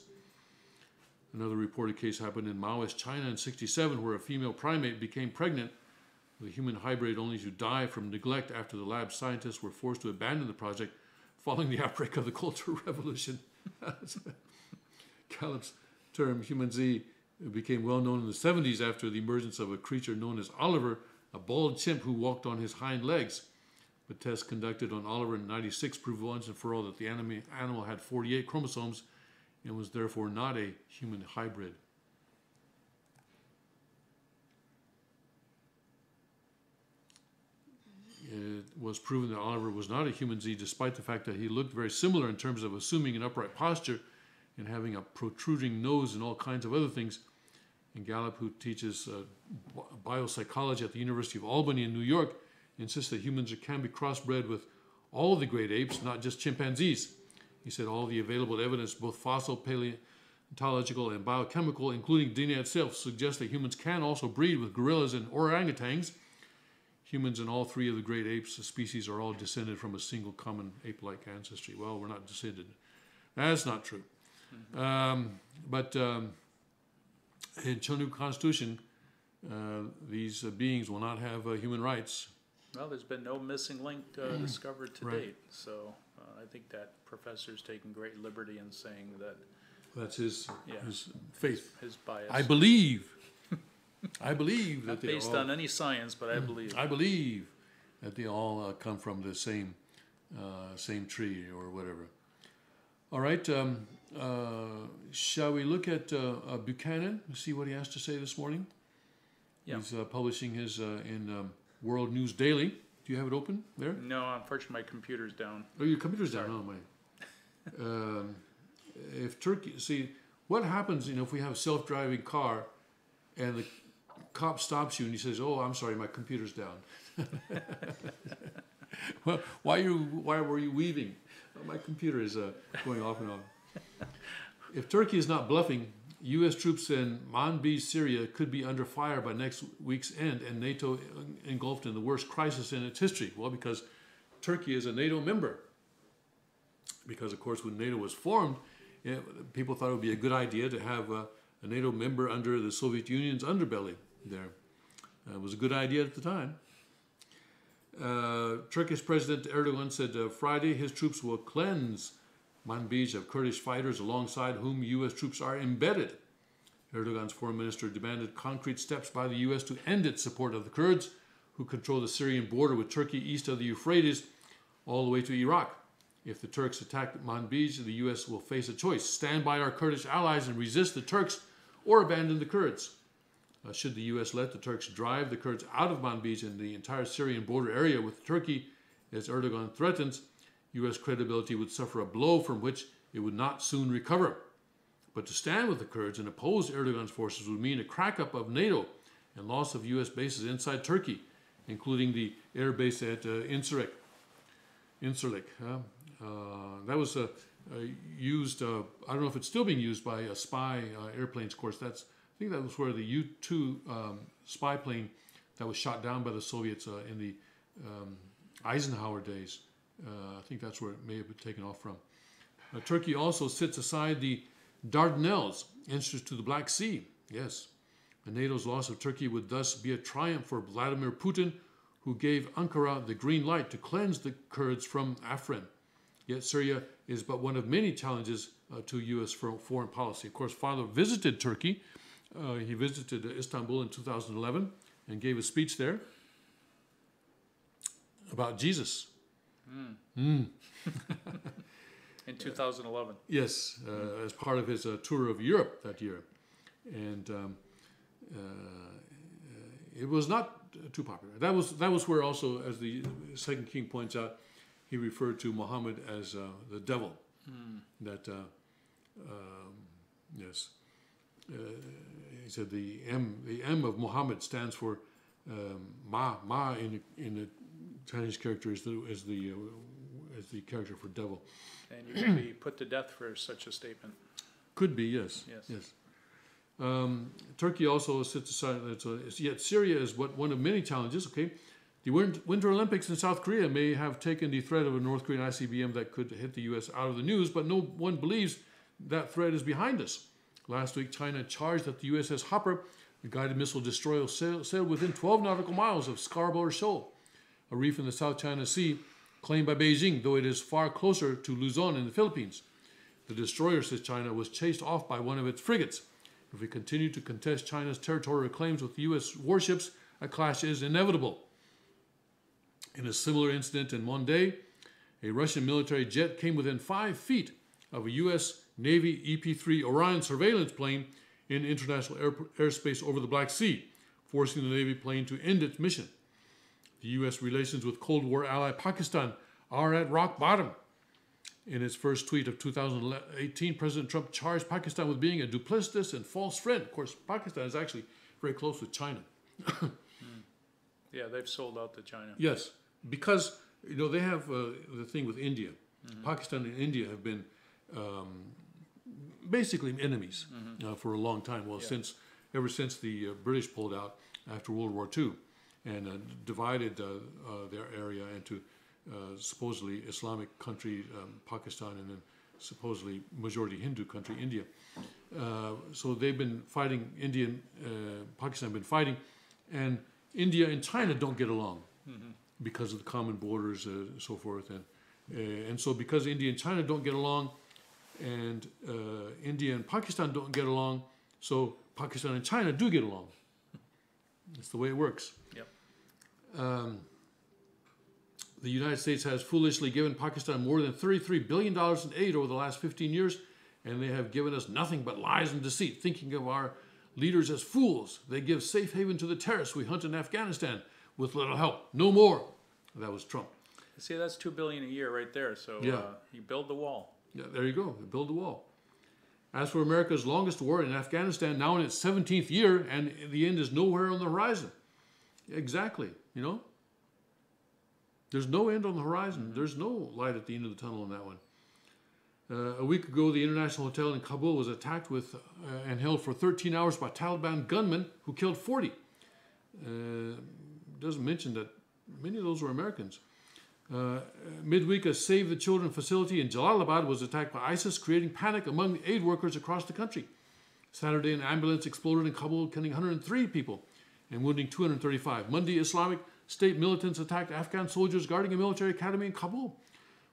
S4: Another reported case happened in Maoist China in '67, where a female primate became pregnant with a human hybrid only to die from neglect after the lab scientists were forced to abandon the project following the outbreak of the Cultural Revolution. Gallup's term human Z became well known in the 70s after the emergence of a creature known as Oliver, a bald chimp who walked on his hind legs. But tests conducted on Oliver in '96 proved once and for all that the animal had 48 chromosomes and was therefore not a human hybrid. It was proven that Oliver was not a human Z, despite the fact that he looked very similar in terms of assuming an upright posture and having a protruding nose and all kinds of other things. And Gallup, who teaches biopsychology at the University of Albany in New York, insists that humans can be crossbred with all of the great apes, not just chimpanzees. He said all the available evidence, both fossil, paleontological, and biochemical, including DNA itself, suggests that humans can also breed with gorillas and orangutans. Humans and all three of the great apes species are all descended from a single common ape-like ancestry. Well, we're not descended. That's not true. But in Chinese Constitution, these beings will not have human rights.
S2: Well, there's been no missing link discovered to date, so I think that professor's taking great liberty in saying that.
S4: That's his faith.
S2: His bias.
S4: I believe that
S2: not
S4: they
S2: based
S4: all,
S2: on any science, but I believe.
S4: I believe that they all come from the same tree or whatever. All right, shall we look at Buchanan and see what he has to say this morning?
S2: Yeah.
S4: He's publishing his in World News Daily. Do you have it open there?
S2: No, unfortunately, my computer's down.
S4: Oh, your computer's down. Oh, my. If Turkey, see, what happens, if we have a self-driving car and the cop stops you and he says, "Oh, I'm sorry, my computer's down." Well, why were you weaving? Oh, my computer is going off and on. If Turkey is not bluffing, U.S. troops in Manbij, Syria could be under fire by next week's end and NATO engulfed in the worst crisis in its history. Well, because Turkey is a NATO member. Because, of course, when NATO was formed, people thought it would be a good idea to have a NATO member under the Soviet Union's underbelly there. It was a good idea at the time. Turkish President Erdogan said Friday his troops will cleanse Manbij of Kurdish fighters alongside whom U.S. troops are embedded. Erdogan's foreign minister demanded concrete steps by the U.S. to end its support of the Kurds, who control the Syrian border with Turkey east of the Euphrates, all the way to Iraq. If the Turks attack Manbij, the U.S. will face a choice: stand by our Kurdish allies and resist the Turks, or abandon the Kurds. Should the U.S. let the Turks drive the Kurds out of Manbij and the entire Syrian border area with Turkey, as Erdogan threatens, U.S. credibility would suffer a blow from which it would not soon recover. But to stand with the Kurds and oppose Erdogan's forces would mean a crack-up of NATO and loss of U.S. bases inside Turkey, including the air base at Incirlik. That was used, I don't know if it's still being used by spy airplanes, of course. I think that was where the U-2 spy plane that was shot down by the Soviets in the Eisenhower days. I think that's where it may have been taken off from. Turkey also sits aside the Dardanelles, entrance to the Black Sea. Yes. NATO's loss of Turkey would thus be a triumph for Vladimir Putin, who gave Ankara the green light to cleanse the Kurds from Afrin. Yet Syria is but one of many challenges to U.S. foreign policy. Of course, Father visited Turkey. He visited Istanbul in 2011 and gave a speech there about Jesus.
S2: In 2011.
S4: Yes, as part of his tour of Europe that year. And it was not too popular. That was where also, as the second king points out, he referred to Muhammad as the devil. That, yes. He said the M of Muhammad stands for Ma. Ma in the Chinese character is the character for devil.
S2: And you can be put to death for such a statement.
S4: Could be, yes. Yes. Turkey also sits aside. Yet Syria is one of many challenges. Okay, the Winter Olympics in South Korea may have taken the threat of a North Korean ICBM that could hit the U.S. out of the news, but no one believes that threat is behind us. Last week, China charged that the USS Hopper, the guided missile destroyer, sailed within 12 nautical miles of Scarborough Shoal, a reef in the South China Sea claimed by Beijing, though it is far closer to Luzon in the Philippines. The destroyer, says China, was chased off by one of its frigates. If we continue to contest China's territorial claims with U.S. warships, a clash is inevitable. In a similar incident in Monday, a Russian military jet came within 5 feet of a U.S. Navy EP-3 Orion surveillance plane in international airspace over the Black Sea, forcing the Navy plane to end its mission. The U.S. relations with Cold War ally Pakistan are at rock bottom. In its first tweet of 2018, President Trump charged Pakistan with being a duplicitous and false friend. Of course, Pakistan is actually very close with China.
S2: Yeah, they've sold out to China.
S4: Yes, because they have the thing with India. Pakistan and India have been basically enemies for a long time. Well, ever since the British pulled out after World War II and divided their area into supposedly Islamic country, Pakistan, and then supposedly majority Hindu country, India. So they've been fighting, Pakistan have been fighting, and India and China don't get along because of the common borders and so forth. And so because India and China don't get along, and India and Pakistan don't get along, so Pakistan and China do get along. That's the way it works.
S2: Yep.
S4: The United States has foolishly given Pakistan more than $33 billion in aid over the last 15 years, and they have given us nothing but lies and deceit, thinking of our leaders as fools. They give safe haven to the terrorists we hunt in Afghanistan with little help. No more. That was Trump.
S2: See, that's $2 billion a year right there. So you build the wall.
S4: Yeah, there you go. Build the wall. As for America's longest war in Afghanistan, now in its 17th year, and the end is nowhere on the horizon. Exactly, There's no end on the horizon. There's no light at the end of the tunnel on that one. A week ago, the International Hotel in Kabul was attacked with and held for 13 hours by Taliban gunmen who killed 40. Doesn't mention that many of those were Americans. Midweek, a Save the Children facility in Jalalabad was attacked by ISIS, creating panic among aid workers across the country. Saturday, an ambulance exploded in Kabul, killing 103 people and wounding 235. Monday, Islamic State militants attacked Afghan soldiers guarding a military academy in Kabul.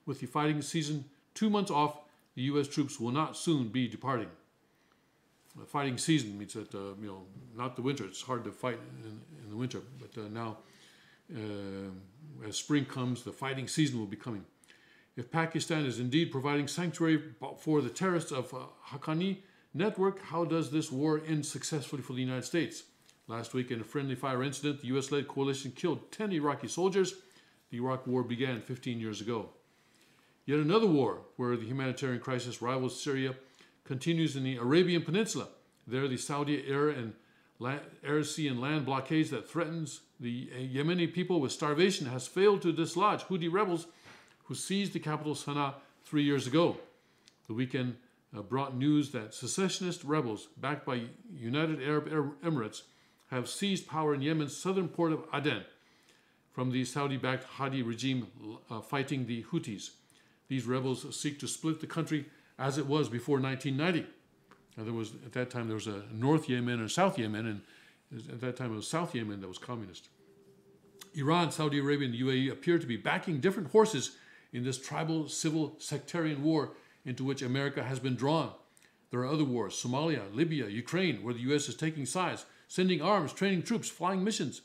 S4: With the fighting season 2 months off, the U.S. troops will not soon be departing. Fighting season means that, not the winter. It's hard to fight in the winter. But now, as spring comes, the fighting season will be coming. If Pakistan is indeed providing sanctuary for the terrorists of Haqqani network, how does this war end successfully for the United States? Last week, in a friendly fire incident, the U.S.-led coalition killed 10 Iraqi soldiers. The Iraq War began 15 years ago. Yet another war, where the humanitarian crisis rivals Syria, continues in the Arabian Peninsula. There, the Saudi air, sea, and land blockades that threatens the Yemeni people with starvation has failed to dislodge Houthi rebels who seized the capital Sana'a 3 years ago. The weekend brought news that secessionist rebels, backed by United Arab Emirates, have seized power in Yemen's southern port of Aden from the Saudi-backed Hadi regime fighting the Houthis. These rebels seek to split the country as it was before 1990. And at that time there was a North Yemen and South Yemen, and at that time it was South Yemen that was communist. Iran, Saudi Arabia, and the UAE appear to be backing different horses in this tribal, civil, sectarian war into which America has been drawn. There are other wars, Somalia, Libya, Ukraine, where the U.S. is taking sides, sending arms, training troops, flying missions.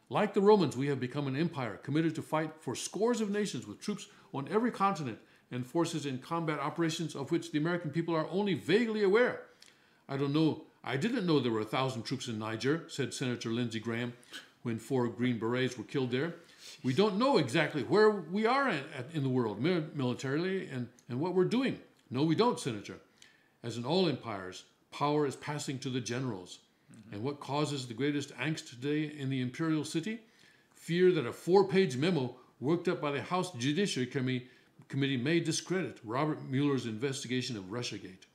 S4: Like the Romans, we have become an empire committed to fight for scores of nations with troops on every continent and forces in combat operations of which the American people are only vaguely aware. I didn't know there were 1,000 troops in Niger, said Senator Lindsey Graham when 4 Green Berets were killed there. We don't know exactly where we are in the world militarily and what we're doing. No, we don't, Senator. As in all empires, power is passing to the generals. And what causes the greatest angst today in the imperial city? Fear that a 4-page memo worked up by the House Judiciary Committee may discredit Robert Mueller's investigation of Russiagate.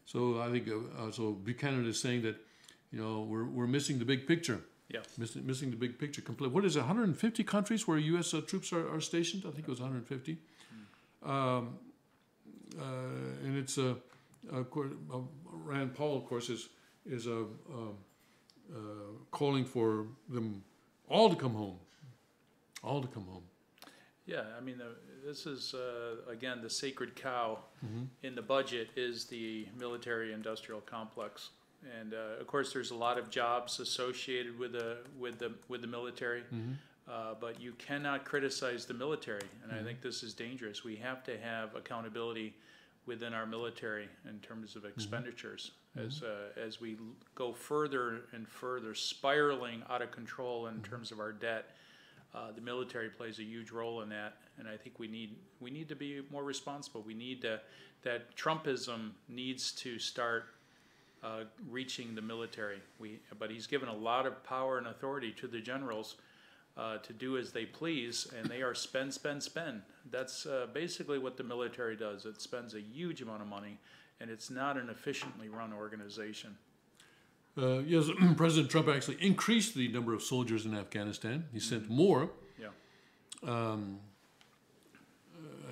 S4: So I think so Buchanan is saying that, we're missing the big picture.
S2: Yeah.
S4: Missing the big picture. What is it, 150 countries where U.S. Troops are stationed? I think it was 150. And it's Rand Paul, of course, is calling for them all to come home. All to come home.
S2: Yeah, I mean, this is, again, the sacred cow in the budget is the military-industrial complex. And, of course, there's a lot of jobs associated with the military, but you cannot criticize the military, and I think this is dangerous. We have to have accountability within our military in terms of expenditures as we go further and further, spiraling out of control in terms of our debt. The military plays a huge role in that, and I think we need to be more responsible. We need that Trumpism needs to start reaching the military. But he's given a lot of power and authority to the generals to do as they please, and they are spend, spend, spend. That's basically what the military does. It spends a huge amount of money, and it's not an efficiently run organization.
S4: Yes, President Trump actually increased the number of soldiers in Afghanistan. He sent more.
S2: Yeah.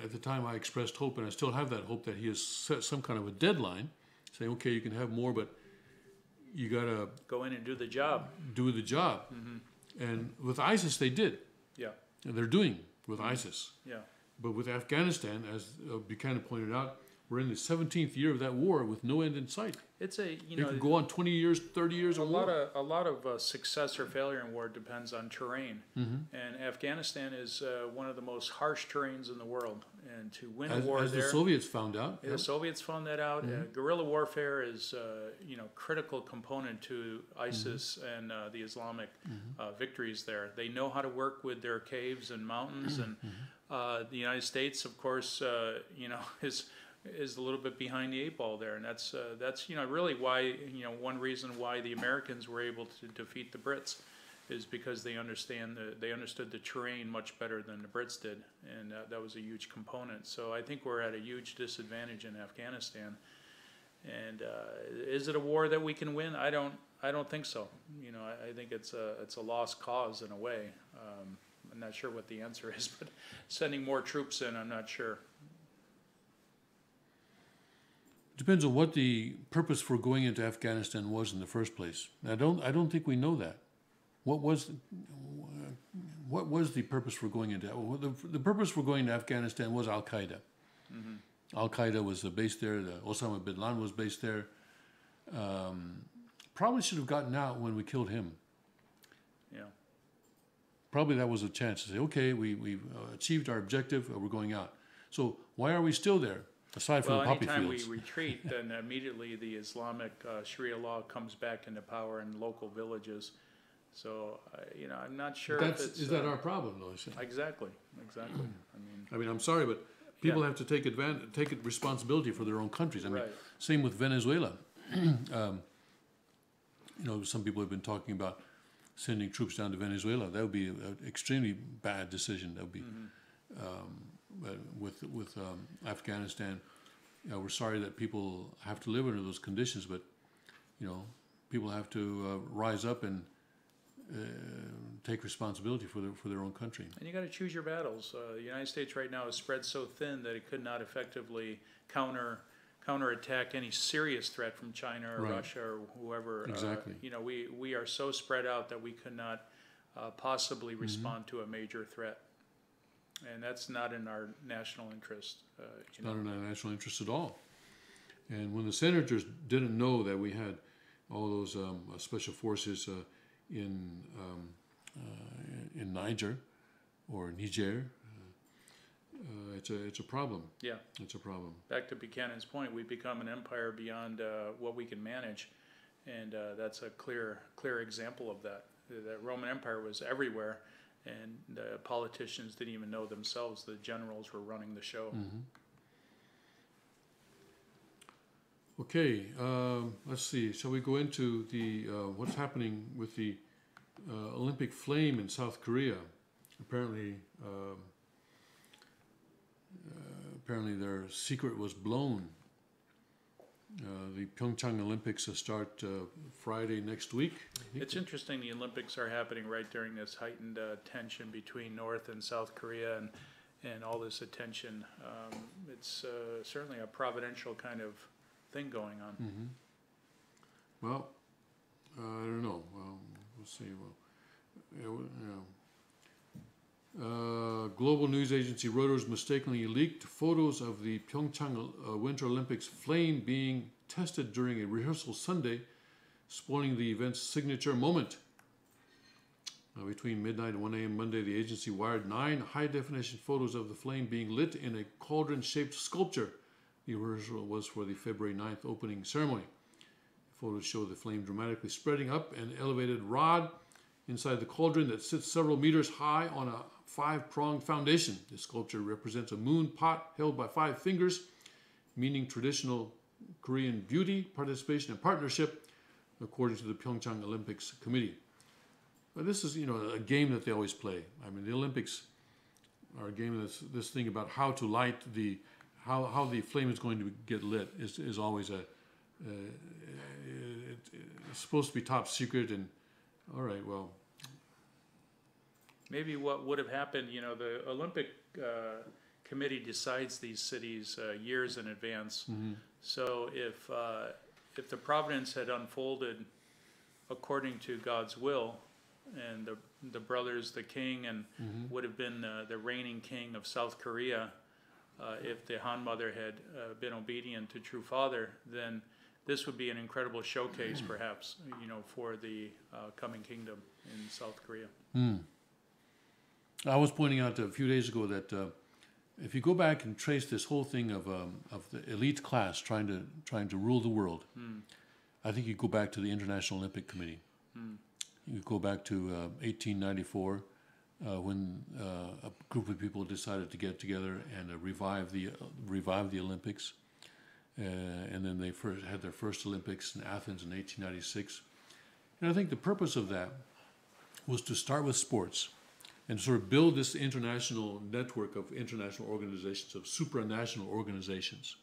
S4: At the time, I expressed hope, and I still have that hope, that he has set some kind of a deadline, saying, okay, you can have more, but you got to
S2: go in and do the job.
S4: Do the job. And with ISIS, they did.
S2: Yeah.
S4: And they're doing with ISIS.
S2: Yeah.
S4: But with Afghanistan, as Buchanan pointed out, we're in the 17th year of that war with no end in sight.
S2: It's it
S4: could go on 20 years, 30 years or more.
S2: A lot of success or failure in war depends on terrain, and Afghanistan is one of the most harsh terrains in the world. And to win a war
S4: as
S2: there,
S4: the Soviets found out.
S2: The Soviets found that out. Guerrilla warfare is critical component to ISIS and the Islamic victories there. They know how to work with their caves and mountains, and the United States, of course, is a little bit behind the 8 ball there, and that's really why one reason why the Americans were able to defeat the Brits is because they understood the terrain much better than the Brits did, and that was a huge component. So I think we're at a huge disadvantage in Afghanistan. And is it a war that we can win? I don't think so. I think it's a lost cause in a way. I'm not sure what the answer is, but sending more troops in, I'm not sure.
S4: Depends on what the purpose for going into Afghanistan was in the first place. I don't think we know that. What was the purpose for going into? Well, the purpose for going to Afghanistan was Al Qaeda. Al Qaeda was based there. Osama bin Laden was based there. Probably should have gotten out when we killed him.
S2: Yeah.
S4: Probably that was a chance to say, okay, we've achieved our objective. We're going out. So why are we still there? Aside from the poppy fields.
S2: Anytime we retreat, then immediately the Islamic Sharia law comes back into power in local villages. So, I'm not sure
S4: Is that our problem, though?
S2: Exactly. I mean,
S4: I'm sorry, but People have to take responsibility for their own countries. I mean,
S2: Right.
S4: same with Venezuela. Some people have been talking about sending troops down to Venezuela. That would be an extremely bad decision. That would be but with Afghanistan. We're sorry that people have to live under those conditions, but people have to rise up and take responsibility for their own country.
S2: And you got to choose your battles. The United States right now is spread so thin that it could not effectively counterattack any serious threat from China or
S4: Right.
S2: Russia or whoever.
S4: Exactly.
S2: We are so spread out that we could not possibly respond to a major threat, and that's not in our national interest.
S4: It's not in our national interest at all. And when the senators didn't know that we had all those special forces in Niger or Niger, it's a problem.
S2: Yeah,
S4: it's a problem.
S2: Back to Buchanan's point, we've become an empire beyond what we can manage, and that's a clear example of that. The Roman Empire was everywhere, and the politicians didn't even know themselves. The generals were running the show.
S4: Mm-hmm. Okay, let's see. Shall we go into the what's happening with the Olympic flame in South Korea? Apparently their secret was blown. The Pyeongchang Olympics start Friday next week.
S2: It's interesting the Olympics are happening right during this heightened tension between North and South Korea and all this attention. It's certainly a providential kind of thing going on.
S4: Mm-hmm. Well, I don't know. Well, we'll see. Global news agency Reuters mistakenly leaked photos of the Pyeongchang Winter Olympics flame being tested during a rehearsal Sunday, spoiling the event's signature moment. Between midnight and 1 a.m. Monday, the agency wired 9 high-definition photos of the flame being lit in a cauldron-shaped sculpture. The rehearsal was for the February 9th opening ceremony. The photos show the flame dramatically spreading up an elevated rod inside the cauldron that sits several meters high on a 5-pronged foundation. The sculpture represents a moon pot held by 5 fingers, meaning traditional Korean beauty, participation, and partnership, according to the Pyeongchang Olympics Committee. But this is, a game that they always play. I mean, the Olympics are a game that's this thing about how to light how the flame is going to get lit is always it's supposed to be top secret, and all right, well.
S2: Maybe what would have happened, the Olympic committee decides these cities years in advance.
S4: Mm-hmm.
S2: So if the providence had unfolded according to God's will, and the brothers, the king, and
S4: Mm-hmm.
S2: would have been the reigning king of South Korea, if the Han Mother had been obedient to True Father, then this would be an incredible showcase, perhaps, for the coming kingdom in South Korea.
S4: Mm. I was pointing out a few days ago that if you go back and trace this whole thing of the elite class trying to rule the world, I think you go back to the International Olympic Committee. You go back to 1894 when a group of people decided to get together and revive the Olympics, and then they had their first Olympics in Athens in 1896. And I think the purpose of that was to start with sports and sort of build this international network of international organizations, of supranational organizations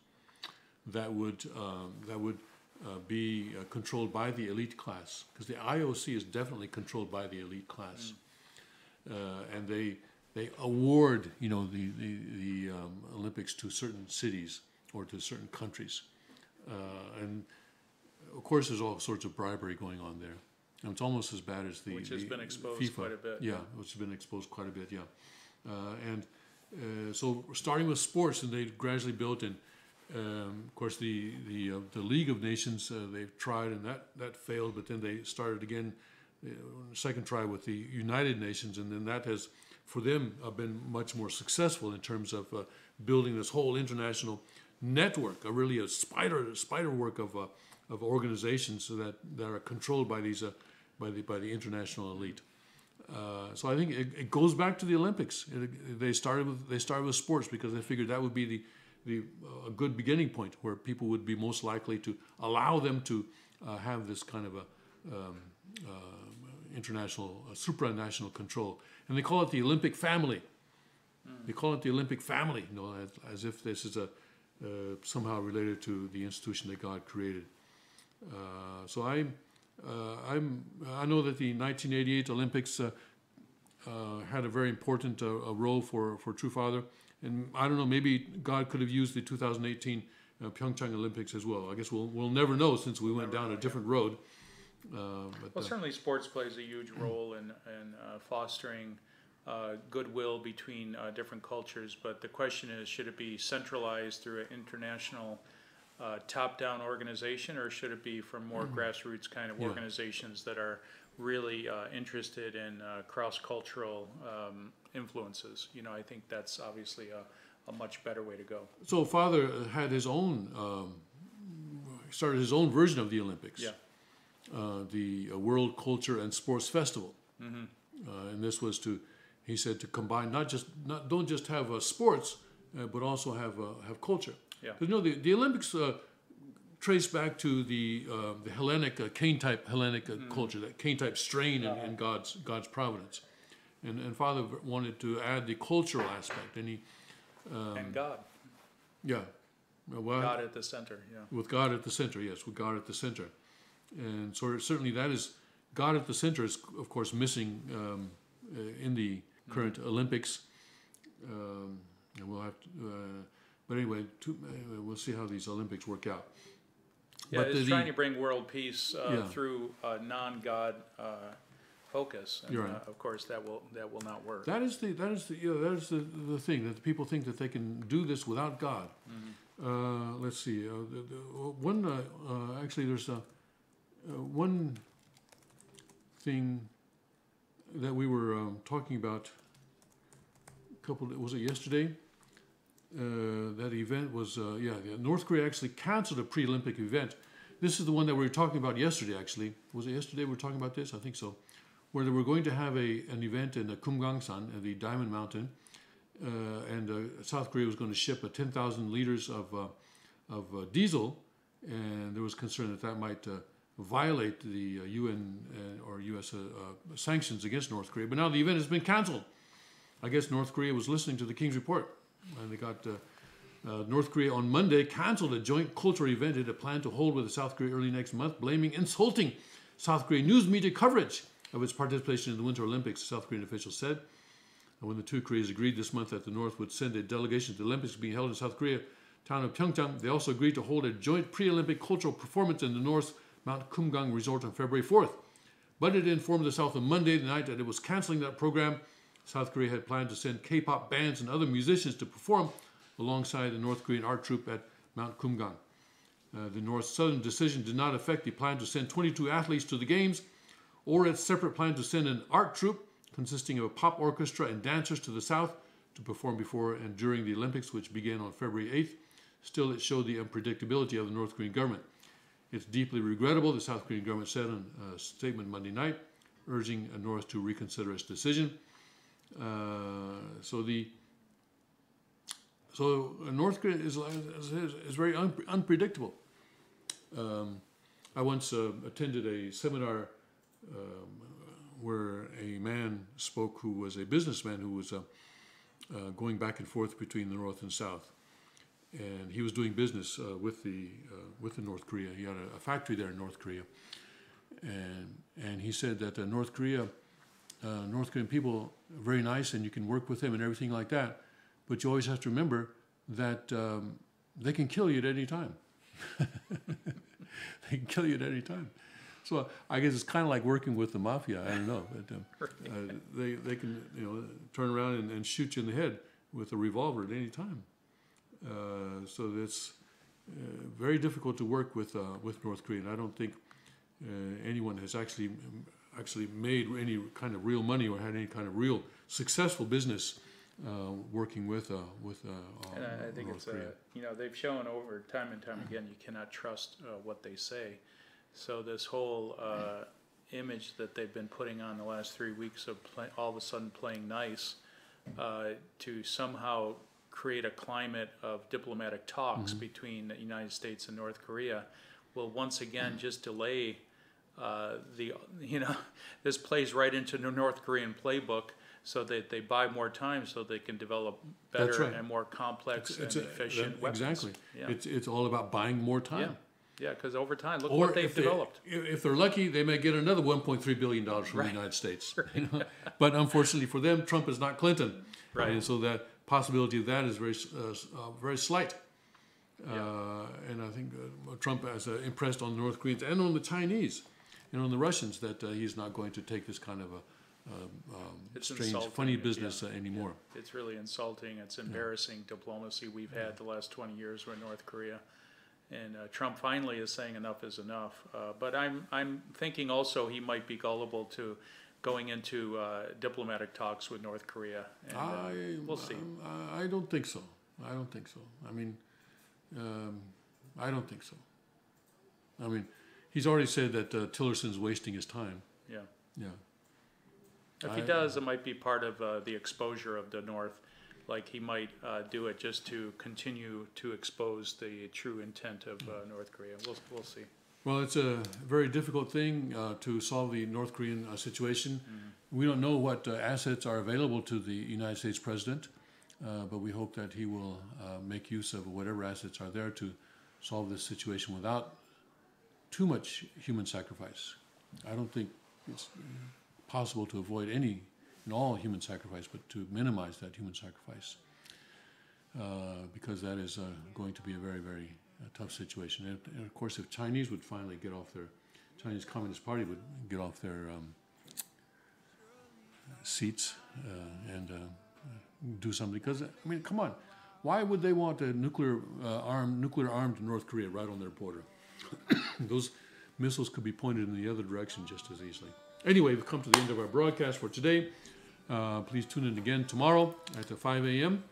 S4: that would be controlled by the elite class, because the IOC is definitely controlled by the elite class, and they award the Olympics to certain cities or to certain countries, and of course there's all sorts of bribery going on there. And it's almost as bad as
S2: which has been exposed
S4: FIFA.
S2: quite a bit.
S4: Yeah, which has been exposed quite a bit. Yeah, so starting with sports, and they gradually built in. Of course, the League of Nations they've tried, and that failed. But then they started again, second try with the United Nations, and then that has, for them, been much more successful in terms of building this whole international network, really a spider work of organizations that are controlled by these by the international elite. So I think it goes back to the Olympics. They started with sports because they figured that would be a good beginning point where people would be most likely to allow them to have this kind of a international, supranational control. And they call it the Olympic family. They call it the Olympic family, you know, as if this is somehow related to the institution that God created. So I know that the 1988 Olympics had a very important role for True Father, and I don't know, maybe God could have used the 2018 Pyeongchang Olympics as well. I guess we'll never know since we went down a different road.
S2: Well, certainly sports plays a huge role in fostering goodwill between different cultures, but the question is, should it be centralized through an international top-down organization, or should it be from more grassroots kind of organizations that are really interested in cross-cultural influences? You know, I think that's obviously a much better way to go.
S4: So Father had his own, started his own version of the Olympics.
S2: Yeah.
S4: The World Culture and Sports Festival. And this was he said, to combine don't just have sports, but also have culture.
S2: Yeah.
S4: You know, the Olympics trace back to the Hellenic, Cain-type Hellenic culture, that Cain-type strain in God's providence. And Father wanted to add the cultural aspect, and he
S2: and God.
S4: Yeah. Well,
S2: God at the center. Yeah.
S4: With God at the center, yes, with God at the center. And so certainly that is, God at the center is, of course, missing in the current Olympics. And we'll have to, but anyway, we'll see how these Olympics work out.
S2: Yeah,
S4: but
S2: it's trying to bring world peace through non-God focus, and
S4: right.
S2: Of course that will not work.
S4: That is the thing, that people think that they can do this without God. Let's see. Actually, there's one thing that we were talking about. Was it yesterday? That event was North Korea actually canceled a pre-Olympic event. This is the one that we were talking about yesterday. Actually, was it yesterday we were talking about this? I think so. Where they were going to have an event in Kumgangsan, the Diamond Mountain, and South Korea was going to ship 10,000 liters of diesel, and there was concern that might violate the UN or U.S. Sanctions against North Korea. But now the event has been canceled. I guess North Korea was listening to the King's Report, and they got North Korea on Monday canceled a joint cultural event it had planned to hold with South Korea early next month, blaming insulting South Korean news media coverage of its participation in the Winter Olympics, South Korean officials said. And when the two Koreas agreed this month that the North would send a delegation to the Olympics being held in South Korea, town of Pyeongchang, they also agreed to hold a joint pre-Olympic cultural performance in the North's Mount Kumgang Resort on February 4th. But it informed the South on Monday night that it was canceling that program. South Korea had planned to send K-pop bands and other musicians to perform alongside the North Korean art troupe at Mount Kumgang. The North's sudden decision did not affect the plan to send 22 athletes to the Games, or its separate plan to send an art troupe consisting of a pop orchestra and dancers to the South to perform before and during the Olympics, which began on February 8th. Still, it showed the unpredictability of the North Korean government. It's deeply regrettable, the South Korean government said in a statement Monday night, urging the North to reconsider its decision. So North Korea is very unpredictable. I once attended a seminar where a man spoke who was a businessman who was going back and forth between the North and South, and he was doing business with the North Korea. He had a factory there in North Korea, and he said that North Korean people are very nice, and you can work with them and everything like that, but you always have to remember that they can kill you at any time. They can kill you at any time. So I guess it's kind of like working with the mafia. I don't know. But, they can turn around and shoot you in the head with a revolver at any time. So it's very difficult to work with North Korea. And I don't think anyone has actually made any kind of real money or had any kind of real successful business working with and I think North Korea.
S2: They've shown over time and time again you cannot trust what they say. So this whole image that they've been putting on the last 3 weeks of all of a sudden playing nice to somehow create a climate of diplomatic talks between the United States and North Korea will once again just delay this plays right into the North Korean playbook, so that they buy more time so they can develop better and more complex and efficient weapons.
S4: Exactly.
S2: Yeah.
S4: It's all about buying more time.
S2: Yeah, because over time, look what they've developed.
S4: If they're lucky, they may get another $1.3 billion from the United States. You know? But unfortunately for them, Trump is not Clinton.
S2: Right.
S4: And so that possibility of that is very slight. And I think Trump has impressed on the North Koreans and on the Chinese and on the Russians that he's not going to take this kind of a strange, funny business anymore.
S2: Yeah. It's really insulting. It's embarrassing diplomacy we've had the last 20 years with North Korea. And Trump finally is saying enough is enough. But I'm thinking also he might be gullible to going into diplomatic talks with North Korea. And, we'll see.
S4: I don't think so. I don't think so. I mean, I don't think so. I mean, he's already said that Tillerson's wasting his time.
S2: Yeah.
S4: Yeah.
S2: If he does, it might be part of the exposure of the North. Like he might do it just to continue to expose the true intent of North Korea. We'll see.
S4: Well, it's a very difficult thing to solve the North Korean situation. We don't know what assets are available to the United States president, but we hope that he will make use of whatever assets are there to solve this situation without too much human sacrifice. I don't think it's possible to avoid any and all human sacrifice, but to minimize that human sacrifice, because that is going to be a very, very tough situation. And of course, if Chinese would finally get off their, Chinese Communist Party would get off their seats and do something, because I mean, come on, why would they want a nuclear armed North Korea right on their border? Those missiles could be pointed in the other direction just as easily. Anyway, we've come to the end of our broadcast for today. Please tune in again tomorrow at 5 a.m.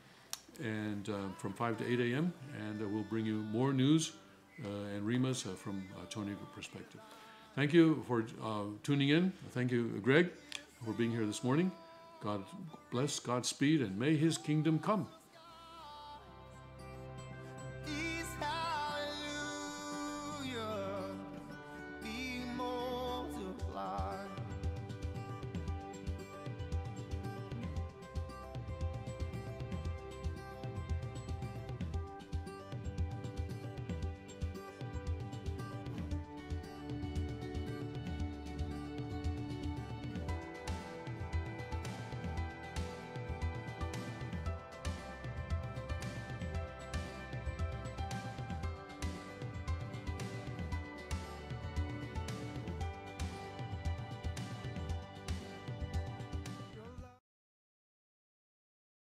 S4: and from 5 to 8 a.m. and we'll bring you more news and remas from a Tony perspective. Thank you for tuning in. Thank you, Greg, for being here this morning. God bless, Godspeed, and may His kingdom come.